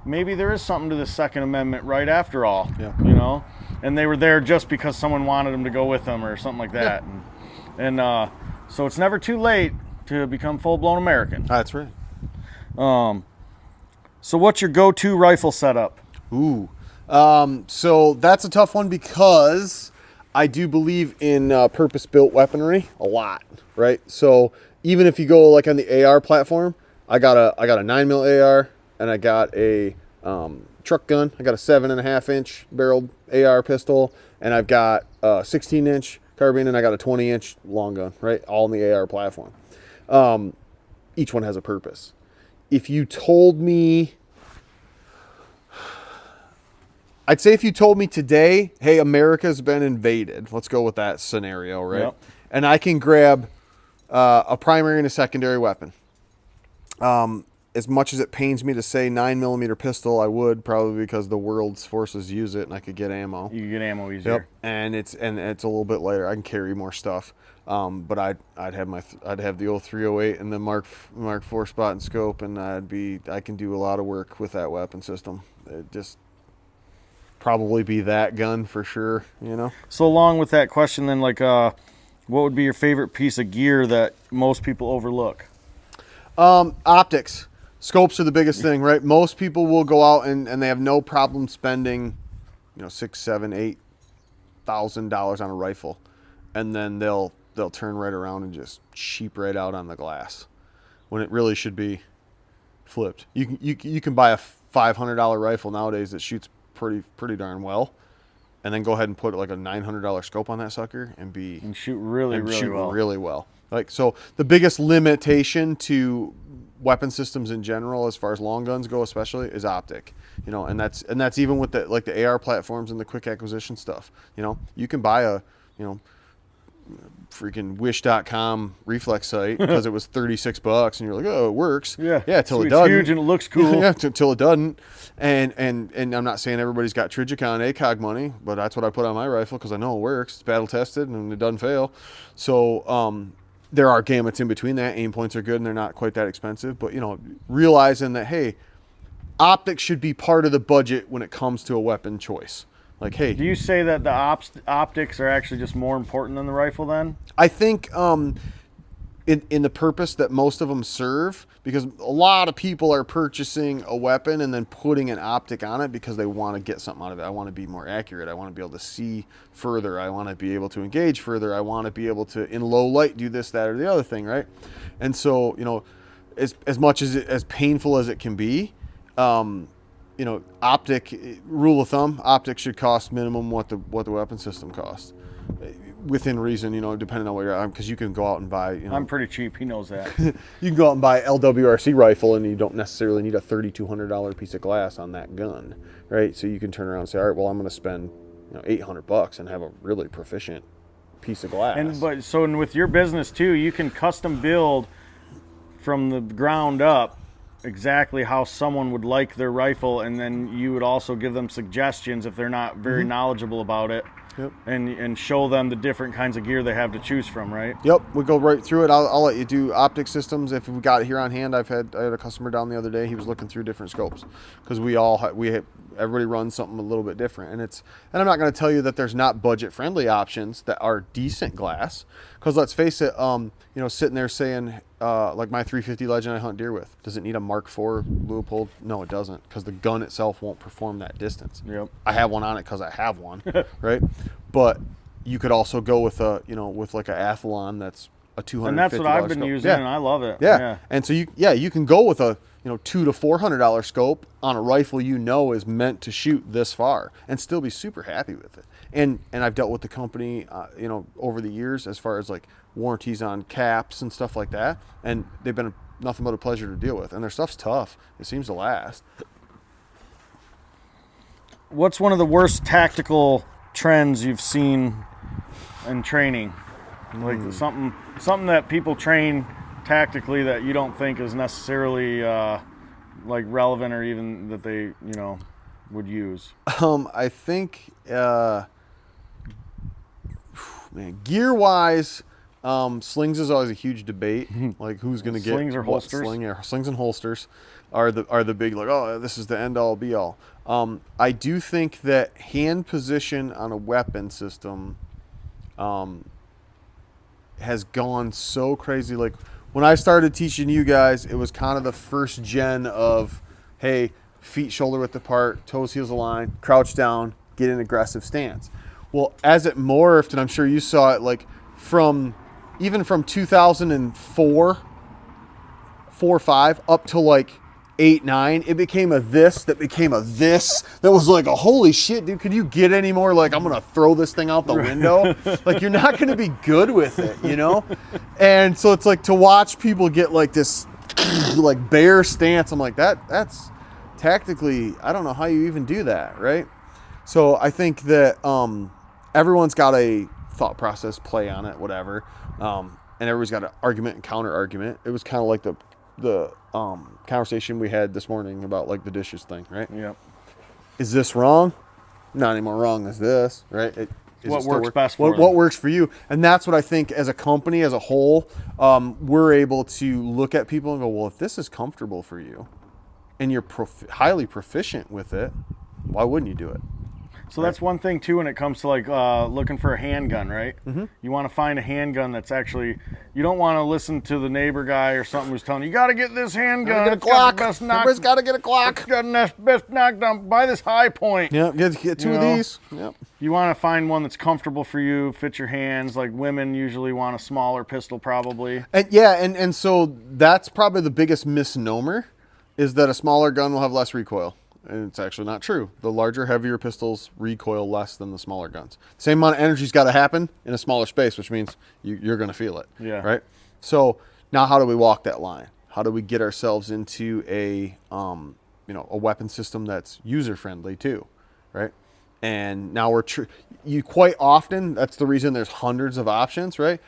maybe there is something to the Second Amendment right after all. Yeah. And they were there just because someone wanted them to go with them or something like that. Yeah. And so it's never too late to become full-blown American. That's right. So what's your go-to rifle setup? Ooh. So that's a tough one because I do believe in purpose-built weaponry a lot, right? So even if you go like on the AR platform, I got a 9mm AR and I got a truck gun. I got a 7.5-inch barreled AR pistol, and I've got a 16-inch carbine, and I got a 20-inch long gun, right? All in the AR platform. Each one has a purpose. If you told me, I'd say if you told me today, hey, America's been invaded, let's go with that scenario, right? Yep. And I can grab a primary and a secondary weapon. As much as it pains me to say 9mm pistol, I would, probably because the world's forces use it and I could get ammo. You can get ammo easier. Yep. And it's a little bit lighter. I can carry more stuff. But I'd have the 0308 and the Mark IV spot and scope, and I can do a lot of work with that weapon system. It just probably be that gun for sure, So along with that question then, like what would be your favorite piece of gear that most people overlook? Optics. Scopes are the biggest thing, right? Most people will go out and they have no problem spending, $6,000, $7,000, $8,000 on a rifle, and then they'll turn right around and just cheap right out on the glass, when it really should be flipped. You can buy a $500 rifle nowadays that shoots pretty darn well, and then go ahead and put like a $900 scope on that sucker and shoot really well. Like, so the biggest limitation to weapon systems in general, as far as long guns go especially, is optic. And that's even with the AR platforms and the quick acquisition stuff. You can buy a freaking wish.com reflex sight because it was $36 and you're like, oh, it works. Yeah, till it doesn't. It's huge and it looks cool. Yeah, till it doesn't. And I'm not saying everybody's got Trijicon ACOG money, but that's what I put on my rifle because I know it works. It's battle tested and it doesn't fail. So there are gamuts in between that. Aim points are good and they're not quite that expensive, but realizing that, hey, optics should be part of the budget when it comes to a weapon choice. Like, hey, do you say that the optics are actually just more important than the rifle then? I think in the purpose that most of them serve, because a lot of people are purchasing a weapon and then putting an optic on it because they want to get something out of it. I want to be more accurate. I want to be able to see further. I want to be able to engage further. I want to be able to, in low light, do this, that, or the other thing, right? And so, as much as painful as it can be, optic, rule of thumb, optics should cost minimum what the weapon system costs. Within reason, depending on where you're at, because you can go out and buy, I'm pretty cheap, he knows that. You can go out and buy an LWRC rifle and you don't necessarily need a $3,200 piece of glass on that gun, right? So you can turn around and say, all right, well, I'm going to spend $800 and have a really proficient piece of glass. And with your business too, you can custom build from the ground up exactly how someone would like their rifle, and then you would also give them suggestions if they're not very knowledgeable about it. Yep. And show them the different kinds of gear they have to choose from, right? Yep, we go right through it. I'll let you do optic systems if we got it here on hand. I had a customer down the other day. He was looking through different scopes because everybody runs something a little bit different, and I'm not going to tell you that there's not budget friendly options that are decent glass, because let's face it, sitting there saying like my 350 Legend I hunt deer with. Does it need a Mark IV Leupold? No, it doesn't, because the gun itself won't perform that distance. Yep. I have one on it because I have one, right? But you could also go with with like a Athlon that's a $250. And that's what I've been scope. using, and I love it. Yeah. And so you can go with a $200 to $400 scope on a rifle is meant to shoot this far and still be super happy with it. And I've dealt with the company over the years as far as like warranties on caps and stuff like that, and they've been nothing but a pleasure to deal with. And their stuff's tough. It seems to last. What's one of the worst tactical trends you've seen in training? Like something that people train tactically that you don't think is necessarily like relevant or even that they would use. I think gear wise, slings is always a huge debate. Like who's going to get slings or holsters? Slings and holsters are the big, like, oh, this is the end all be all. I do think that hand position on a weapon system has gone so crazy. Like when I started teaching you guys, it was kind of the first gen of, hey, feet shoulder width apart, toes heels aligned, crouch down, get an aggressive stance. Well, as it morphed, and I'm sure you saw it, like even from 2004, 4-5 up to like 8-9, it became a this that became a this that was like a holy shit, dude. Could you get any more like I'm gonna throw this thing out the window? Like you're not gonna be good with it, And so it's like to watch people get like this like bear stance. I'm like that's tactically, I don't know how you even do that, right? So I think that everyone's got a thought process, play on it, whatever, and everybody's got an argument and counter argument. It was kind of like the conversation we had this morning about like the dishes thing, right? Yeah. Is this wrong? Not any more wrong as this, right? What works best for them? What works for you? And that's what I think as a company, as a whole, we're able to look at people and go, well, if this is comfortable for you and you're highly proficient with it, why wouldn't you do it? So that's one thing too when it comes to like looking for a handgun, right? Mm-hmm. You want to find a handgun that's actually, you don't want to listen to the neighbor guy or something who's telling you, you got to get this handgun. Get a Glock. Everybody's got to get a Glock. It's got the best knockdown. Buy this high point. Yeah, get two of these. Yep. You want to find one that's comfortable for you, fit your hands. Like women usually want a smaller pistol probably. And so that's probably the biggest misnomer, is that a smaller gun will have less recoil. And it's actually not true. The larger, heavier pistols recoil less than the smaller guns. Same amount of energy's got to happen in a smaller space, which means you're going to feel it. Yeah. Right? So now how do we walk that line? How do we get ourselves into a weapon system that's user-friendly too, right? And now you quite often, that's the reason there's hundreds of options, right?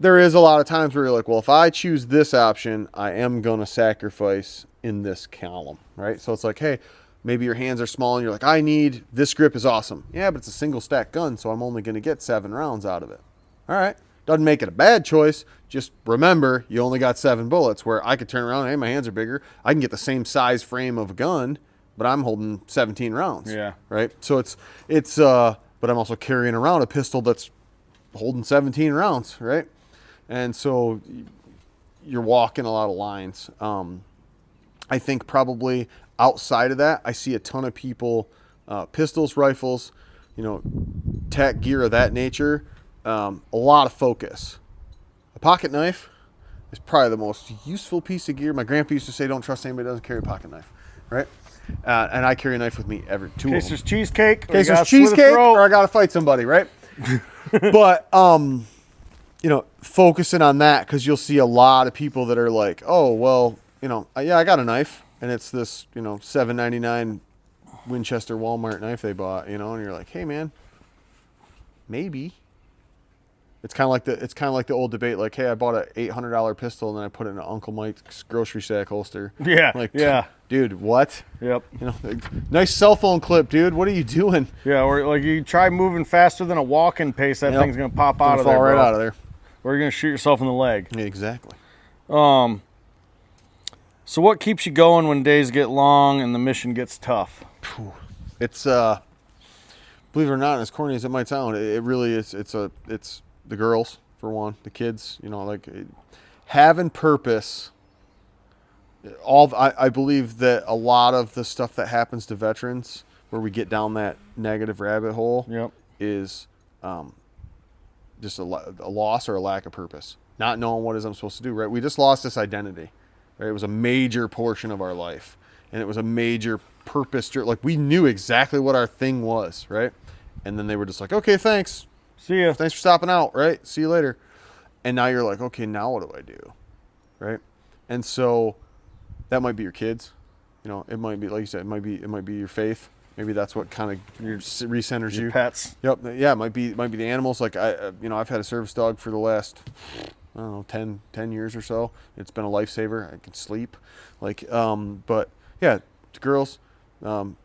There is a lot of times where you're like, well, if I choose this option, I am going to sacrifice in this column, right? So it's like, hey, maybe your hands are small and you're like, this grip is awesome. Yeah, but it's a single stack gun, so I'm only going to get 7 rounds out of it. All right. Doesn't make it a bad choice. Just remember, you only got 7 bullets, where I could turn around, hey, my hands are bigger. I can get the same size frame of a gun, but I'm holding 17 rounds. Yeah. Right. So but I'm also carrying around a pistol that's holding 17 rounds. Right. And so you're walking a lot of lines. I think probably outside of that, I see a ton of people, pistols, rifles, tack gear of that nature, a lot of focus. A pocket knife is probably the most useful piece of gear. My grandpa used to say, don't trust anybody who doesn't carry a pocket knife, right? And I carry a knife with me every 2 of them. In case there's cheesecake. In case there's cheesecake or I got to fight somebody, right? But, focusing on that, because you'll see a lot of people that are like, oh, well, yeah, I got a knife. And it's this, $7.99 Winchester Walmart knife they bought, and you're like, hey man, maybe. It's kind of like the old debate, like, hey, I bought an $800 pistol and then I put it in an Uncle Mike's grocery sack holster. Yeah. Like, yeah. Dude, what? Yep. Nice cell phone clip, dude. What are you doing? Yeah, or like you try moving faster than a walking pace, that thing's gonna pop out of there. Fall right out of there. Or you're gonna shoot yourself in the leg. Yeah, exactly. So what keeps you going when days get long and the mission gets tough? It's believe it or not, as corny as it might sound, it really is. It's the girls, for one, the kids. having purpose. I believe that a lot of the stuff that happens to veterans, where we get down that negative rabbit hole, is just a loss or a lack of purpose. Not knowing what it is I'm supposed to do, right? We just lost this identity, right? It was a major portion of our life, and it was a major purpose. Like, we knew exactly what our thing was, right? And then they were just like, okay, thanks. See ya. Thanks for stopping out, right? See you later. And now you're like, okay, now what do I do, right? And so that might be your kids. You know, it might be, like you said, it might be your faith. Maybe that's what kind of recenters you. Pets. Yep. Yeah. It might be the animals. Like I've had a service dog for the last, I don't know, 10 years or so. It's been a lifesaver. I can sleep. Like, but yeah, girls, all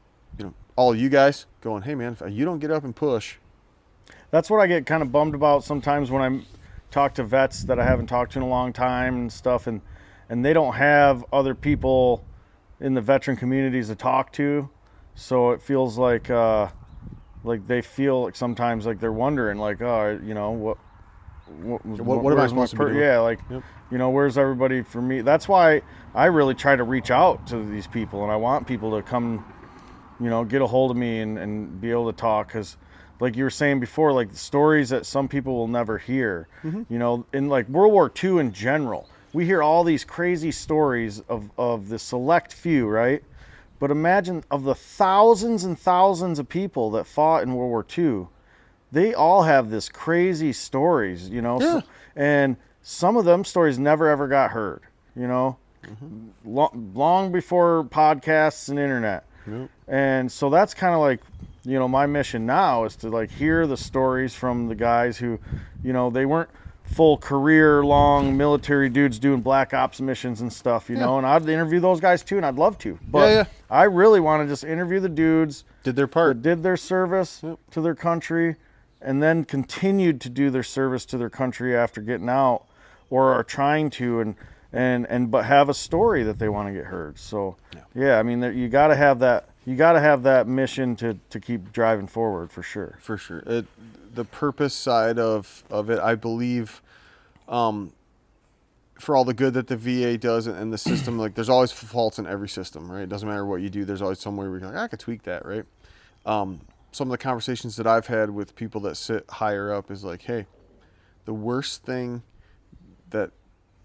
of you guys going, hey man, if you don't get up and push. That's what I get kind of bummed about sometimes when I talk to vets that I haven't talked to in a long time and stuff, and they don't have other people in the veteran communities to talk to. So it feels like they feel like sometimes like they're wondering, like, oh, what am I supposed to be doing? Yeah, like, where's everybody for me? That's why I really try to reach out to these people, and I want people to come, get a hold of me and be able to talk, because like you were saying before, like the stories that some people will never hear, in like World War II in general, we hear all these crazy stories of the select few, right? But imagine of the thousands and thousands of people that fought in World War II, they all have this crazy stories, Yeah. And some of them stories never ever got heard, long before podcasts and internet. Yep. And so that's kind of like, my mission now is to like hear the stories from the guys who, they weren't full career long military dudes doing black ops missions and stuff, and I'd interview those guys too, and I'd love to, but I really want to just interview the dudes did their part, that did their service to their country, and then continued to do their service to their country after getting out, or are trying to, and but have a story that they want to get heard. So I mean, you got to have that mission to keep driving forward, for sure. The purpose side of it, I believe, for all the good that the VA does and the system, like there's always faults in every system, right? It doesn't matter what you do. There's always somewhere where you're like, I could tweak that, right? Some of the conversations that I've had with people that sit higher up is like, hey, the worst thing that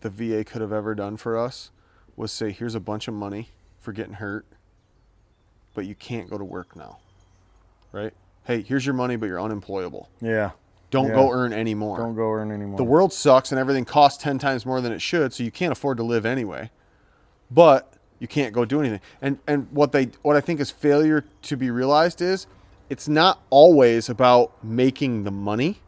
the VA could have ever done for us was say, here's a bunch of money for getting hurt, but you can't go to work now, right? Hey, here's your money, but you're unemployable. Yeah. Don't go earn any more. Don't go earn any more. The world sucks and everything costs 10 times more than it should, so you can't afford to live anyway. But you can't go do anything. And what I think is failure to be realized is it's not always about making the money.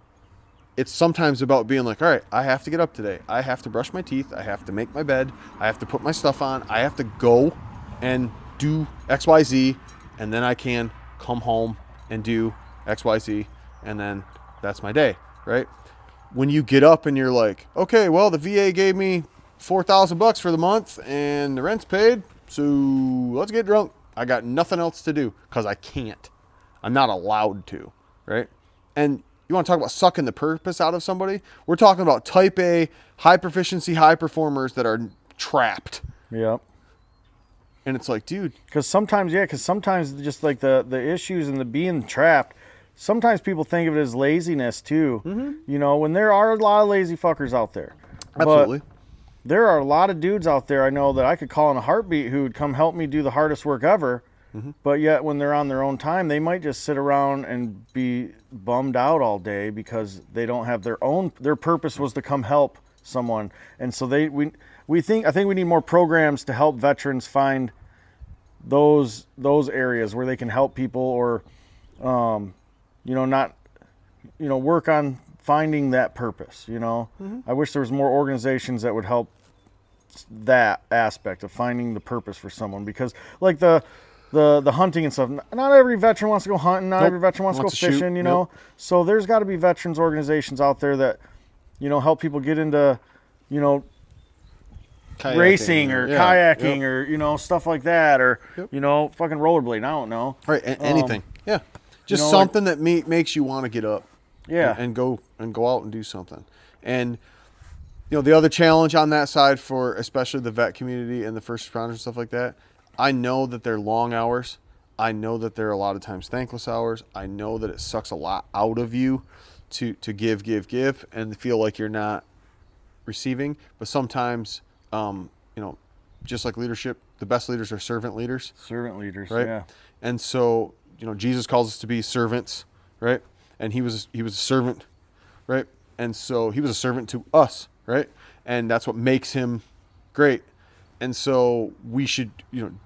It's sometimes about being like, all right, I have to get up today. I have to brush my teeth. I have to make my bed. I have to put my stuff on. I have to go and do XYZ, and then I can come home and do XYZ, and then that's my day, right? When you get up and you're like, okay, well, the VA gave me $4,000 for the month and the rent's paid, so let's get drunk. I got nothing else to do because I can't. I'm not allowed to, right? And you want to talk about sucking the purpose out of somebody? We're talking about type A, high proficiency, high performers that are trapped. Yep. And it's like, dude. Because sometimes just like the issues and the being trapped, sometimes people think of it as laziness too. Mm-hmm. When there are a lot of lazy fuckers out there. Absolutely. But there are a lot of dudes out there I know that I could call in a heartbeat who would come help me do the hardest work ever. Mm-hmm. But yet when they're on their own time, they might just sit around and be bummed out all day because they don't have their purpose was to come help someone. And so I think we need more programs to help veterans find those areas where they can help people, or work on finding that purpose. Mm-hmm. I wish there was more organizations that would help that aspect of finding the purpose for someone, because like the hunting and stuff, not every veteran wants to go hunting, not every veteran wants to go fishing, Nope. So there's got to be veterans organizations out there that help people get into Kayaking, racing or kayaking or stuff like that, or fucking rollerblading. I don't know. Right, anything. Just something that makes you want to get up. Yeah. And go out and do something. And the other challenge on that side for especially the vet community and the first responders and stuff like that, I know that they're long hours. I know that they're a lot of times thankless hours. I know that it sucks a lot out of you to give and feel like you're not receiving. But sometimes, just like leadership, the best leaders are servant leaders. Servant leaders, right? Yeah. And so, Jesus calls us to be servants, right? And he was a servant, right? And so he was a servant to us, right? And that's what makes him great. And so we should,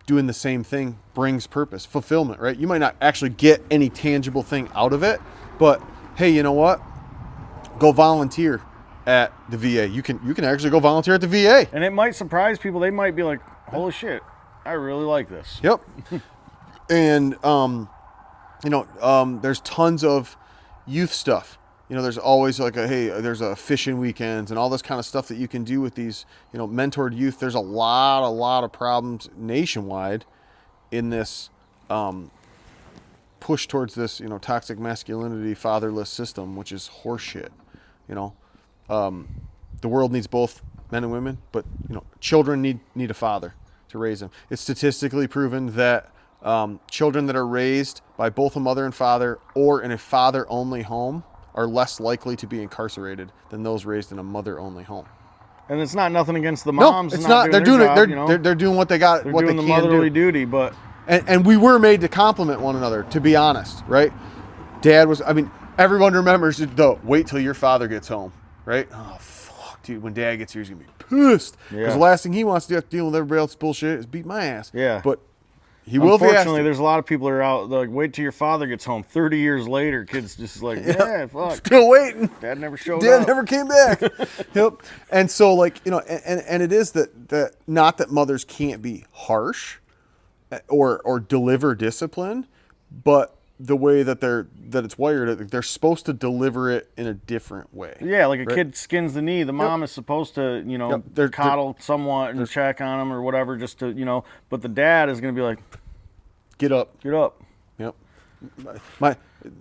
doing the same thing brings purpose, fulfillment, right? You might not actually get any tangible thing out of it, but hey, you know what? Go volunteer at the VA. You can actually go volunteer at the VA. And it might surprise people. They might be like, holy shit, I really like this. Yep. And, there's tons of youth stuff. There's always like there's a fishing weekends and all this kind of stuff that you can do with these, mentored youth. There's a lot of problems nationwide in this push towards this, toxic masculinity, fatherless system, which is horseshit. The world needs both men and women, but, children need a father to raise them. It's statistically proven that children that are raised by both a mother and father or in a father-only home are less likely to be incarcerated than those raised in a mother-only home. And it's not nothing against the moms. No, it's not. They're doing it. They're doing what they got. They're what doing they the can motherly do. duty, but and we were made to compliment one another. To be honest, right? Dad was. I mean, everyone remembers the wait till your father gets home, right? Oh fuck, dude. When Dad gets here, he's gonna be pissed because the last thing he wants to do after dealing with everybody else's bullshit is beat my ass. Yeah, but. He will. Unfortunately, there's a lot of people that are out. Like, wait till your father gets home. 30 years later, kids just like, yeah, fuck. Still waiting. Dad never showed up. Dad never came back. Yep. And so, and it is that not that mothers can't be harsh, or deliver discipline, but the way that it's wired, they're supposed to deliver it in a different way. Yeah, like a kid skins the knee. The mom is supposed to, coddle somewhat and check on him or whatever, just to, but the dad is going to be like, get up. Get up. Yep.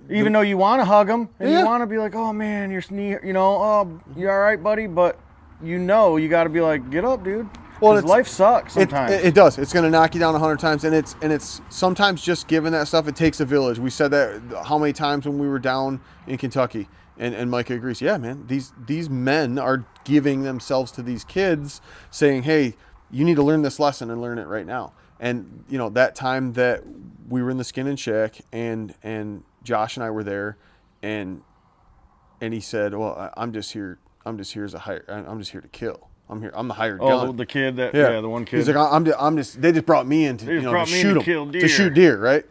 Even though you want to hug him and you want to be like, oh man, your knee, oh, you all right, buddy? But you got to be like, get up, dude. Well, life sucks sometimes. It does. It's going to knock you down 100 times, and it's sometimes just given that stuff. It takes a village. We said that how many times when we were down in Kentucky, and Micah agrees. Yeah, man, these men are giving themselves to these kids, saying, hey, you need to learn this lesson and learn it right now. And that time that we were in the Skin and Shack, and Josh and I were there, and he said, well, I'm just here I'm just here to kill. I'm the hired gun. Oh, the kid the one kid. He's like, I'm just. They just brought me in to to shoot deer, right?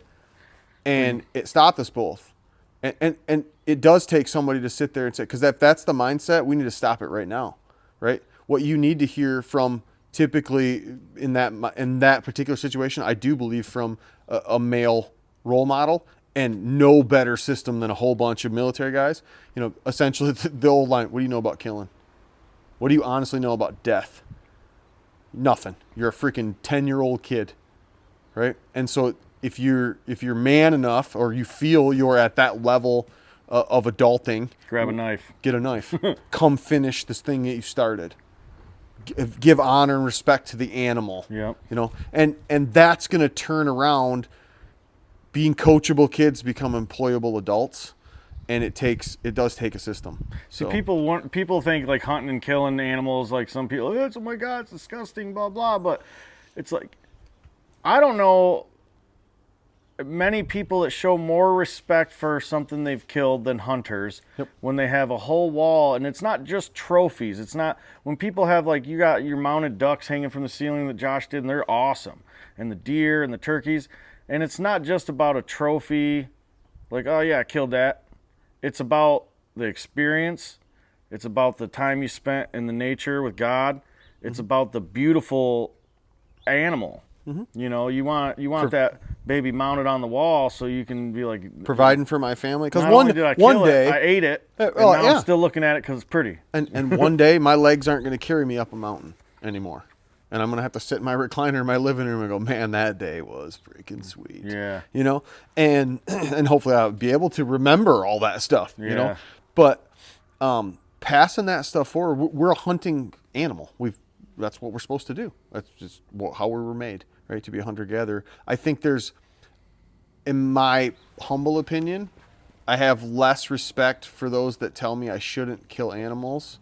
And it stopped us both. And it does take somebody to sit there and say, because if that's the mindset, we need to stop it right now, right? What you need to hear from typically in that particular situation, I do believe from a male role model, and no better system than a whole bunch of military guys. Essentially the old line, what do you know about killing? What do you honestly know about death? Nothing. You're a freaking 10-year-old kid, right? And so if you're man enough, or you feel you're at that level of adulting, grab a knife. Get a knife. Come finish this thing that you started. Give honor and respect to the animal. Yeah. And that's going to turn around. Being coachable kids become employable adults. And it does take a system. So people think like hunting and killing animals, like some people, oh my God, it's disgusting, blah blah. But it's like, I don't know many people that show more respect for something they've killed than hunters. Yep. When they have a whole wall, and it's not just trophies. It's not when people have like, you got your mounted ducks hanging from the ceiling that Josh did, and they're awesome, and the deer and the turkeys, and it's not just about a trophy, like, oh yeah, I killed that. It's about the experience. It's about the time you spent in the nature with God. It's about the beautiful animal. Mm-hmm. You want that baby mounted on the wall so you can be like providing for my family. Because one day I ate it. I'm still looking at it because it's pretty. And one day my legs aren't going to carry me up a mountain anymore. And I'm going to have to sit in my recliner in my living room and go, man, that day was freaking sweet. Yeah. And hopefully I'll be able to remember all that stuff, But passing that stuff forward. We're a hunting animal. That's what we're supposed to do. That's just how we were made, right? To be a hunter-gatherer. I think there's, in my humble opinion, I have less respect for those that tell me I shouldn't kill animals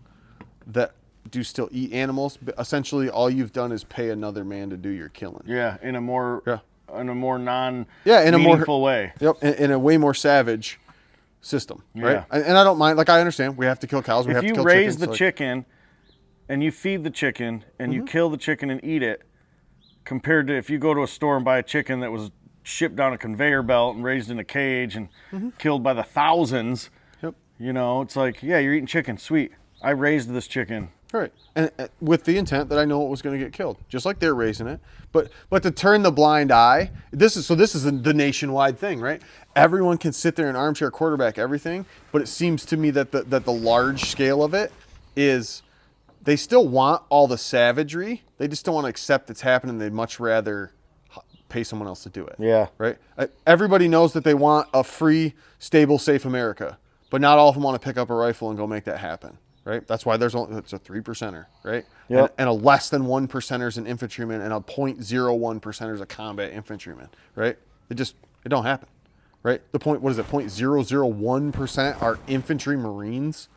that do still eat animals. But essentially, all you've done is pay another man to do your killing. Yeah, in a more meaningful way. Yep, in a way more savage system, right? And I don't mind. Like, I understand we have to kill cows. We have to kill chickens. If you raise the chicken and you feed the chicken and you kill the chicken and eat it, compared to if you go to a store and buy a chicken that was shipped down a conveyor belt and raised in a cage and killed by the thousands, you know, it's like, yeah, you're eating chicken. Sweet. I raised this chicken. Right. And with the intent that I know it was going to get killed, just like they're raising it. But to turn the blind eye, this is the nationwide thing, right? Everyone can sit there and armchair quarterback everything, but it seems to me that the large scale of it is they still want all the savagery. They just don't want to accept it's happening. They'd much rather pay someone else to do it. Yeah. Right? Everybody knows that they want a free, stable, safe America, but not all of them want to pick up a rifle and go make that happen. Right? That's why it's a 3%er, right? Yep. And a less than 1%er is an infantryman, and a 0.01%er is a combat infantryman, right? It don't happen, right? 0.001% are infantry Marines?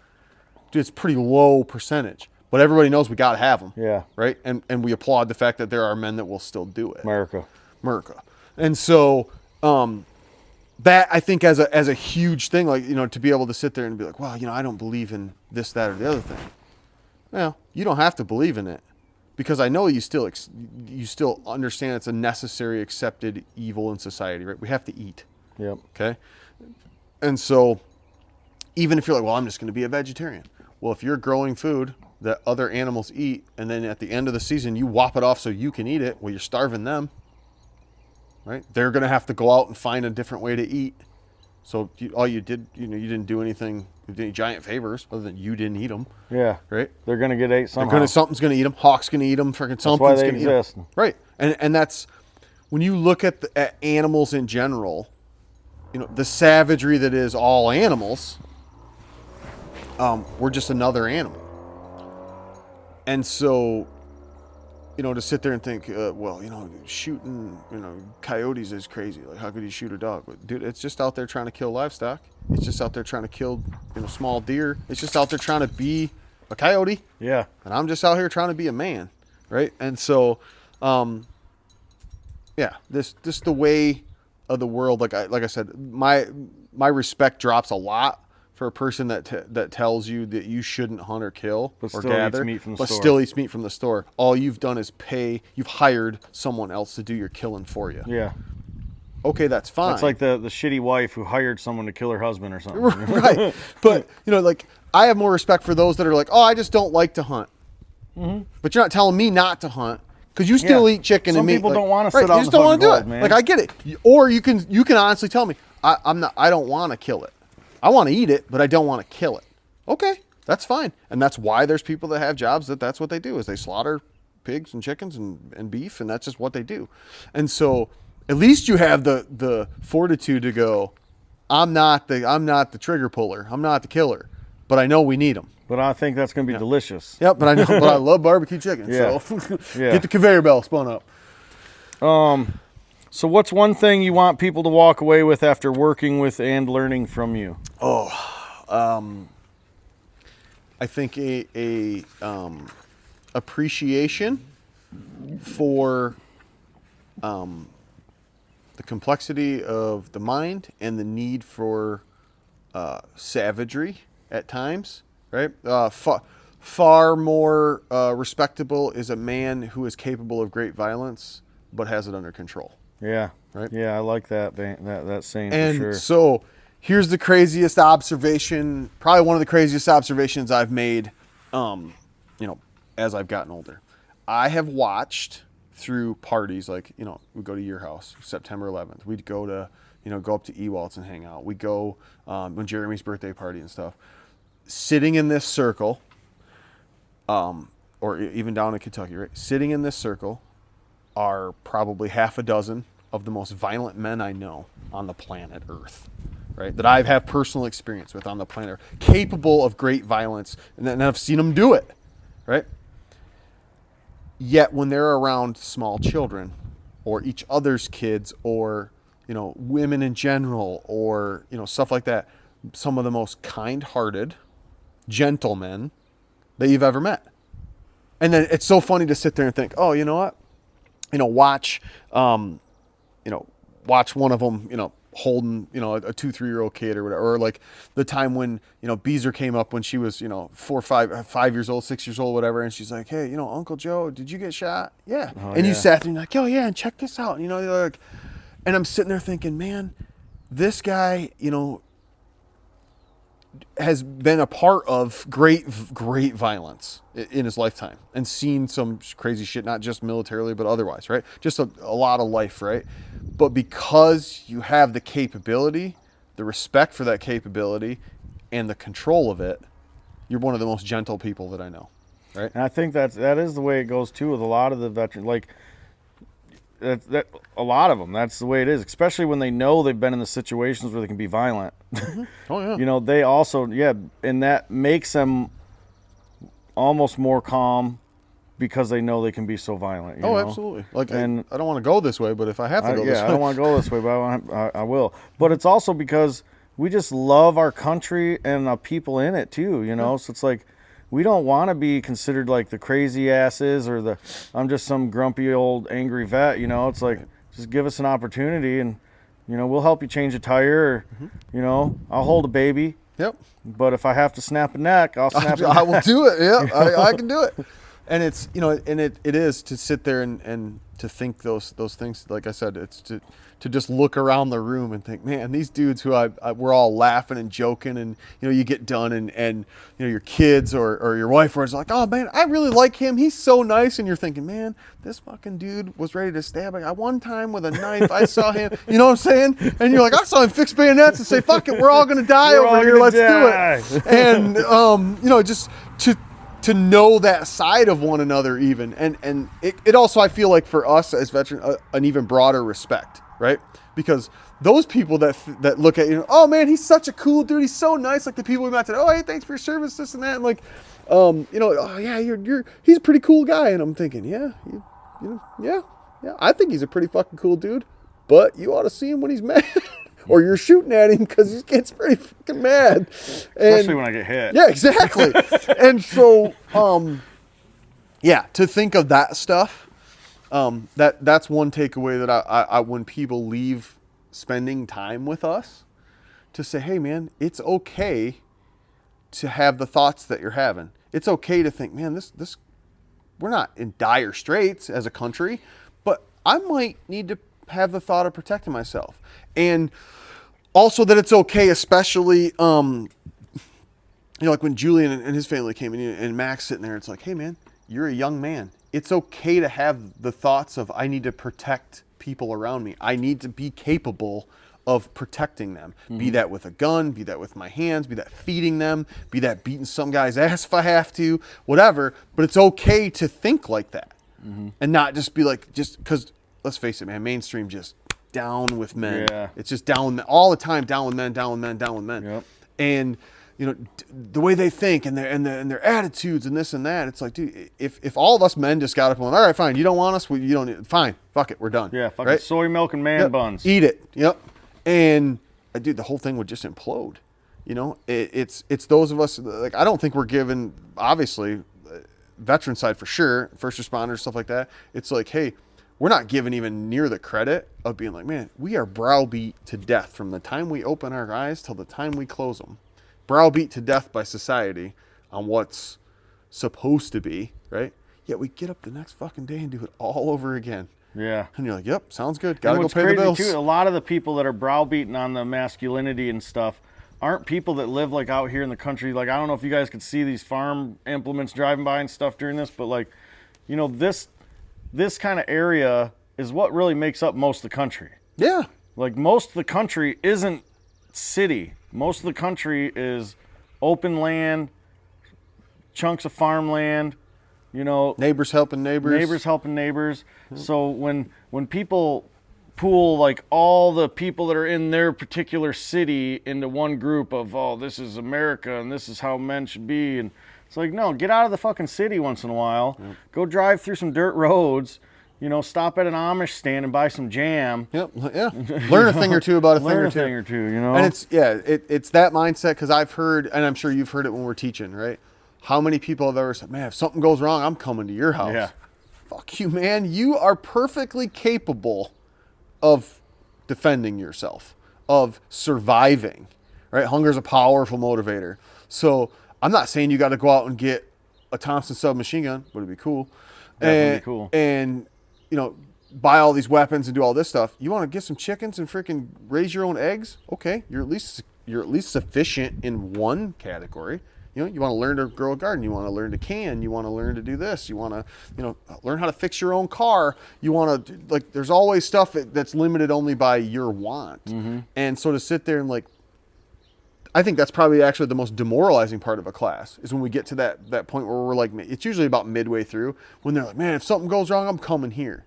Dude, it's pretty low percentage. But everybody knows we got to have them. Yeah. Right? And we applaud the fact that there are men that will still do it. America. And so, that I think as a huge thing, like, you know, to be able to sit there and be like, well, you know, I don't believe in this, that, or the other thing. Well, you don't have to believe in it, because I know you still understand it's a necessary, accepted evil in society, right? We have to eat. Yep. Okay. And so, even if you're like, well, I'm just going to be a vegetarian. Well, if you're growing food that other animals eat, and then at the end of the season you whop it off so you can eat it, well, you're starving them. Right? They're going to have to go out and find a different way to eat. So all you did, you know, you didn't do anything, you did any giant favors other than you didn't eat them. Yeah. Right? They're going to get ate somehow. Something's going to eat them. Hawk's going to eat them. Freaking something's going to eat them. Right. And that's, when you look at animals in general, you know, the savagery that is all animals, we're just another animal. And so, you know, to sit there and think, well, you know, shooting, you know, coyotes is crazy. Like, how could you shoot a dog? But, dude, it's just out there trying to kill livestock. It's just out there trying to kill, you know, small deer. It's just out there trying to be a coyote. Yeah. And I'm just out here trying to be a man, right? And so, yeah, this the way of the world. Like I said, my respect drops a lot for a person that tells you that you shouldn't hunt or kill or gather, still eats meat from the store. All you've done is you've hired someone else to do your killing for you. Yeah. Okay, that's fine. That's like the shitty wife who hired someone to kill her husband or something. Right. But, you know, like, I have more respect for those that are like, oh, I just don't like to hunt. Mm-hmm. But you're not telling me not to hunt, because you still eat chicken and meat. Some people don't want to sit out in the just don't want to do it. Man. Like, I get it. Or you can honestly tell me, I don't want to kill it. I want to eat it, but I don't want to kill it. Okay, that's fine. And that's why there's people that have jobs that's what they do, is they slaughter pigs and chickens and beef, and that's just what they do. And so at least you have the fortitude to go, I'm not the trigger puller. I'm not the killer, but I know we need them. But I think that's going to be delicious. Yep, but I know, but I love barbecue chicken. Yeah. So get the conveyor belt spun up. So what's one thing you want people to walk away with after working with and learning from you? I think a appreciation for the complexity of the mind and the need for savagery at times, right? Far more respectable is a man who is capable of great violence but has it under control. Yeah. Right. Yeah, I like that saying, and for sure. So here's the craziest observation, probably one of the craziest observations I've made, you know, as I've gotten older. I have watched through parties, like, you know, we go to your house, September 11th. We'd go to, you know, go up to Ewalt's and hang out. We go when Jeremy's birthday party and stuff. Sitting in this circle, or even down in Kentucky, right? Sitting in this circle are probably half a dozen of the most violent men I know on the planet Earth. right, that I have personal experience with on the planet, are capable of great violence, and I've seen them do it, right? Yet when they're around small children or each other's kids or, women in general or, stuff like that, some of the most kind-hearted gentlemen that you've ever met. And then it's so funny to sit there and think, oh, you know what? Watch one of them, holding, a 2-3-year-old kid or whatever, or like the time when, Beezer came up when she was, 5 years old, 6 years old, whatever. And she's like, hey, Uncle Joe, did you get shot? Yeah. Oh, and yeah. you sat there and you're like, oh yeah. And check this out. You're like, and I'm sitting there thinking, man, this guy, has been a part of great violence in his lifetime and seen some crazy shit, not just militarily, but otherwise, right? Just a lot of life, right? But because you have the capability, the respect for that capability, and the control of it, you're one of the most gentle people that I know, right? And I think that is the way it goes too with a lot of the veterans. Like that a lot of them, that's the way it is. Especially when they know they've been in the situations where they can be violent. Mm-hmm. Oh yeah. They also and that makes them almost more calm because they know they can be so violent. Oh, absolutely. Like, and I don't want to go this way, but if I have to go this way, I don't want to go this way, but I will. But it's also because we just love our country and the people in it too. So it's like, we don't want to be considered like the crazy asses or I'm just some grumpy old angry vet. It's like, just give us an opportunity and, we'll help you change a tire or, I'll hold a baby. Yep. But if I have to snap a neck, I'll snap it. I will do it. Yeah, I can do it. And it's, and it is to sit there and to think those things. Like I said, it's to just look around the room and think, man, these dudes who we're all laughing and joking, and you get done and your kids or your wife was like, oh man, I really like him, he's so nice, and you're thinking, man, this fucking dude was ready to stab. I one time with a knife, I saw him, you know what I'm saying? And you're like, I saw him fix bayonets and say, fuck it, we're all gonna die over here, let's do it. And just to know that side of one another even, and it also, I feel like for us as veterans, an even broader respect, right? Because those people that look at oh man, he's such a cool dude, he's so nice, like the people we met today, oh hey, thanks for your service, this and that, and like oh yeah, he's a pretty cool guy, and I'm thinking, yeah, I think he's a pretty fucking cool dude, but you ought to see him when he's mad. Or you're shooting at him because he gets pretty fucking mad. Especially when I get hit. Yeah, exactly. And so, to think of that stuff, that's one takeaway that I when people leave spending time with us, to say, hey man, it's okay to have the thoughts that you're having. It's okay to think, man, this we're not in dire straits as a country, but I might need to have the thought of protecting myself. And also that it's okay, especially, like when Julian and his family came in and Max sitting there, it's like, hey man, you're a young man. It's okay to have the thoughts of, I need to protect people around me. I need to be capable of protecting them. Mm-hmm. Be that with a gun, be that with my hands, be that feeding them, be that beating some guy's ass if I have to, whatever. But it's okay to think like that. Mm-hmm. And not just be like, just because, let's face it, man, mainstream just down with men. Yeah. It's just down with men all the time, down with men, down with men, down with men. Yep. And the way they think and their attitudes and this and that, it's like, dude, if all of us men just got up and went, all right, fine, you don't want us, you don't, fine, fuck it, we're done. Yeah, fucking right? Soy milk and man buns. Eat it. Yep. And dude, the whole thing would just implode. It's those of us, like, I don't think we're given, obviously, veteran side for sure, first responders, stuff like that. It's like, hey, we're not given even near the credit of being like, man, we are browbeat to death from the time we open our eyes till the time we close them. Browbeat to death by society on what's supposed to be, right? Yet we get up the next fucking day and do it all over again. Yeah. And you're like, yep, sounds good. Gotta go pay the crazy bills. Too, a lot of the people that are browbeaten on the masculinity and stuff aren't people that live like out here in the country. Like, I don't know if you guys could see these farm implements driving by and stuff during this, but like, this kind of area is what really makes up most of the country. Yeah. Like, most of the country isn't city. Most of the country is open land, chunks of farmland, neighbors helping neighbors. Neighbors helping neighbors. Mm-hmm. So when people pool like all the people that are in their particular city into one group of, oh, this is America and this is how men should be. And it's like, no, get out of the fucking city once in a while. Yep. Go drive through some dirt roads. You know, stop at an Amish stand and buy some jam. Yep. Yeah. Learn a thing or two about a Learn thing or two. You know. And it's that mindset, because I've heard, and I'm sure you've heard it when we're teaching, right? How many people have ever said, "Man, if something goes wrong, I'm coming to your house." Yeah. Fuck you, man. You are perfectly capable of defending yourself, of surviving, right? Hunger is a powerful motivator. So I'm not saying you got to go out and get a Thompson submachine gun. Would it be cool? Definitely cool. And you know, buy all these weapons and do all this stuff. You want to get some chickens and freaking raise your own eggs? Okay, you're at least sufficient in one category. You know, you want to learn to grow a garden. You want to learn to can. You want to learn to do this. You want to, you know, learn how to fix your own car. You want to, like, there's always stuff that's limited only by your want. Mm-hmm. And so to sit there and, like, I think that's probably actually the most demoralizing part of a class, is when we get to that point where we're like, it's usually about midway through, when they're like, man, if something goes wrong, I'm coming here.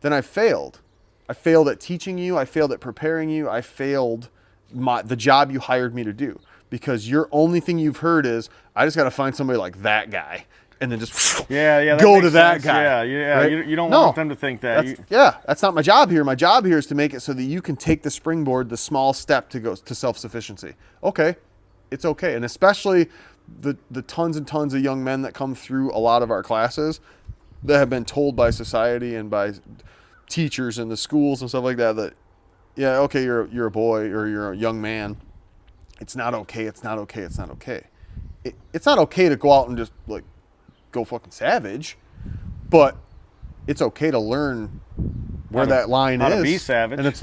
Then I failed. I failed at teaching you. I failed at preparing you. I failed the job you hired me to do, because your only thing you've heard is, I just got to find somebody like that guy, and then just go to that guy. Yeah. Right? You don't want them to think that. That's not my job here. My job here is to make it so that you can take the springboard, the small step to go to self-sufficiency. Okay, it's okay. And especially the tons and tons of young men that come through a lot of our classes that have been told by society and by teachers in the schools and stuff like that, yeah, okay, you're a boy or you're a young man. It's not okay. It's not okay. It's not okay. It's not okay to go out and just, like, go fucking savage, but it's okay to learn where that line is. How to be savage. And it's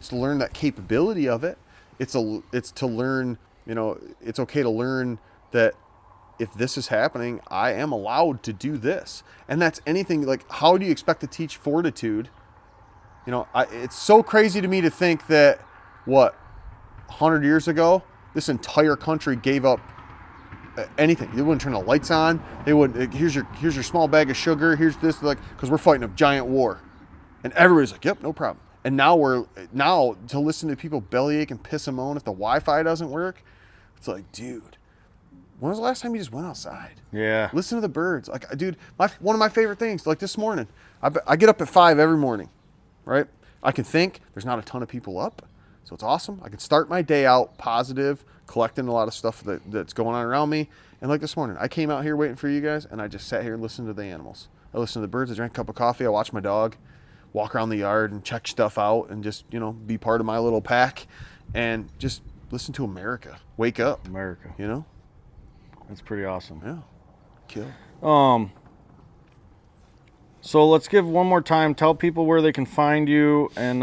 to learn that capability of it. It's to learn, you know, it's okay to learn that if this is happening, I am allowed to do this. And that's anything. Like, how do you expect to teach fortitude? You know, it's so crazy to me to think that, 100 years ago, this entire country gave up anything. They wouldn't turn the lights on. They wouldn't. Here's your small bag of sugar. Here's this, like, because we're fighting a giant war, and everybody's like, yep, no problem. And now to listen to people bellyache and piss and moan if the Wi-Fi doesn't work, it's like, dude, when was the last time you just went outside? Yeah. Listen to the birds. Like, dude, one of my favorite things, like this morning, I get up at 5 every morning, right? I can think. There's not a ton of people up, so it's awesome. I can start my day out positive, collecting a lot of stuff that's going on around me. And like this morning, I came out here waiting for you guys, and I just sat here and listened to the animals. I listened to the birds. I drank a cup of coffee. I watched my dog walk around the yard and check stuff out and just, you know, be part of my little pack and just listen to America. Wake up. America. You know? That's pretty awesome. Yeah. Kill. So let's give one more time. Tell people where they can find you and,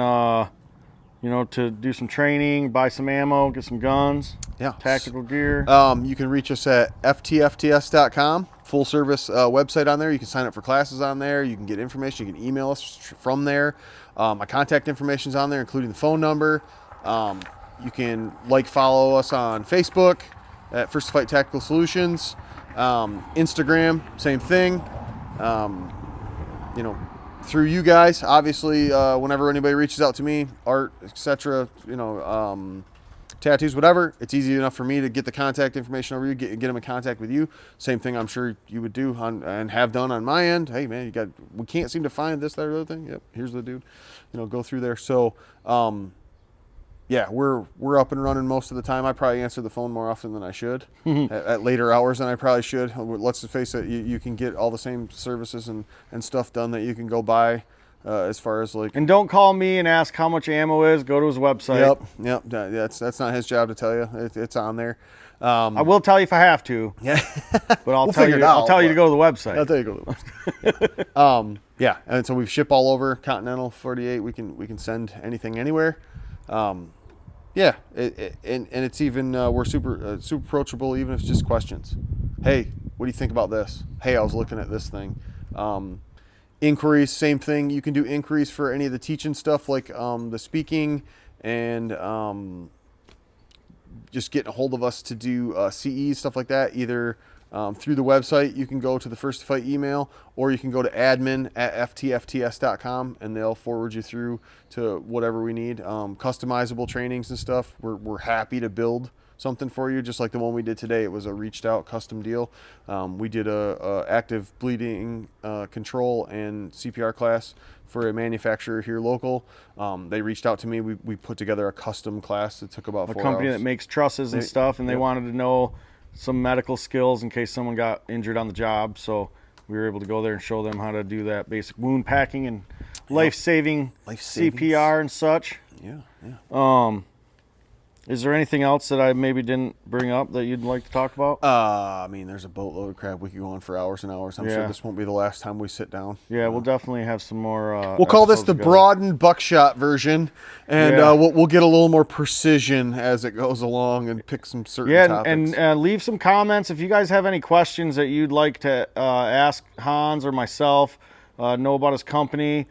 you know, to do some training, buy some ammo, get some guns, tactical gear. You can reach us at ftfts.com, full service website on there. You can sign up for classes on there. You can get information. You can email us from there. My contact information is on there, including the phone number. You can follow us on Facebook at First to Fight Tactical Solutions. Instagram, same thing. You know, through you guys, obviously, whenever anybody reaches out to me, art, etc., you know, tattoos, whatever, it's easy enough for me to get the contact information over you, get them in contact with you. Same thing I'm sure you would do and have done on my end. Hey, man, we can't seem to find this, that, or other thing. Yep, here's the dude. You know, go through there. So, yeah, we're up and running most of the time. I probably answer the phone more often than I should, at later hours than I probably should. Let's face it, you can get all the same services and stuff done that you can go buy as far as like. And don't call me and ask how much ammo is. Go to his website. Yep. That's not his job to tell you. It's on there. I will tell you if I have to. Yeah, but I'll tell you to go to the website. I'll tell you to go to the website. Yeah, and so we ship all over Continental 48. We can send anything anywhere. Yeah, and it's even we're super approachable, even if it's just questions. Hey, what do you think about this? Hey, I was looking at this thing. Inquiries, same thing. You can do inquiries for any of the teaching stuff, like the speaking and just getting a hold of us to do CEs, stuff like that. Either through the website. You can go to the First to Fight email, or you can go to admin@ftfts.com, and they'll forward you through to whatever we need. Customizable trainings and stuff. We're happy to build something for you, just like the one we did today. It was a reached out custom deal. We did a active bleeding control and CPR class for a manufacturer here local. They reached out to me. We put together a custom class that took about 4 hours. A company that makes trusses and stuff, and they wanted to know some medical skills in case someone got injured on the job. So we were able to go there and show them how to do that basic wound packing and life-saving CPR and such. Yeah. Is there anything else that I maybe didn't bring up that you'd like to talk about? I mean, there's a boatload of crap. We could go on for hours and hours. I'm sure this won't be the last time we sit down. Yeah, we'll definitely have some more. We'll call this the broadened buckshot version, and we'll get a little more precision as it goes along and pick some certain topics. And leave some comments if you guys have any questions that you'd like to ask Hans or myself, know about his company.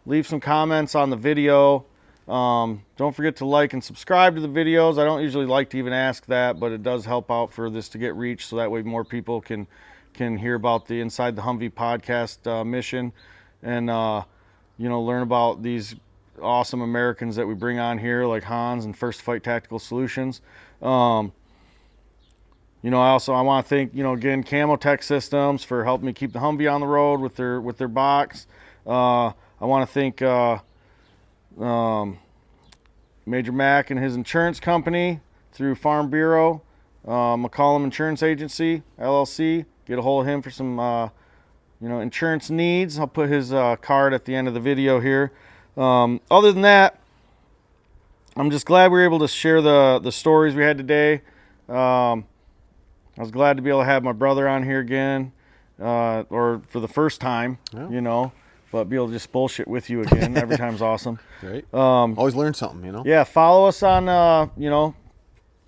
Leave some comments on the video. Don't forget to like and subscribe to the videos. I don't usually like to even ask that, but it does help out for this to get reached, so that way more people can hear about the Inside the HumVee podcast mission, and learn about these awesome Americans that we bring on here, like Hans and First to Fight Tactical Solutions. I want to thank again Camotech Systems for helping me keep the Humvee on the road with their box. I want to thank Major Mac and his insurance company through Farm Bureau, McCollum Insurance Agency, LLC. Get a hold of him for some, insurance needs. I'll put his card at the end of the video here. Other than that, I'm just glad we were able to share the stories we had today. I was glad to be able to have my brother on here again, or for the first time, but be able to just bullshit with you again every time's awesome. Right. Always learn something, Yeah, follow us on,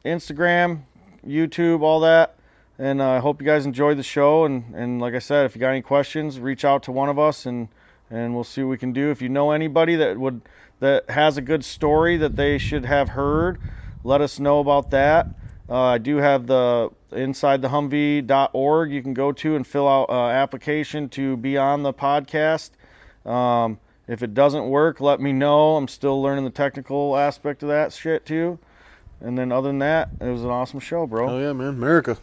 Instagram, YouTube, all that. And I hope you guys enjoyed the show. And like I said, if you got any questions, reach out to one of us, and we'll see what we can do. If you know anybody that has a good story that they should have heard, let us know about that. I do have the InsideTheHumvee.org you can go to and fill out an application to be on the podcast. If it doesn't work, let me know. I'm still learning the technical aspect of that shit too. And then other than that, it was an awesome show, bro. Oh yeah, man. America.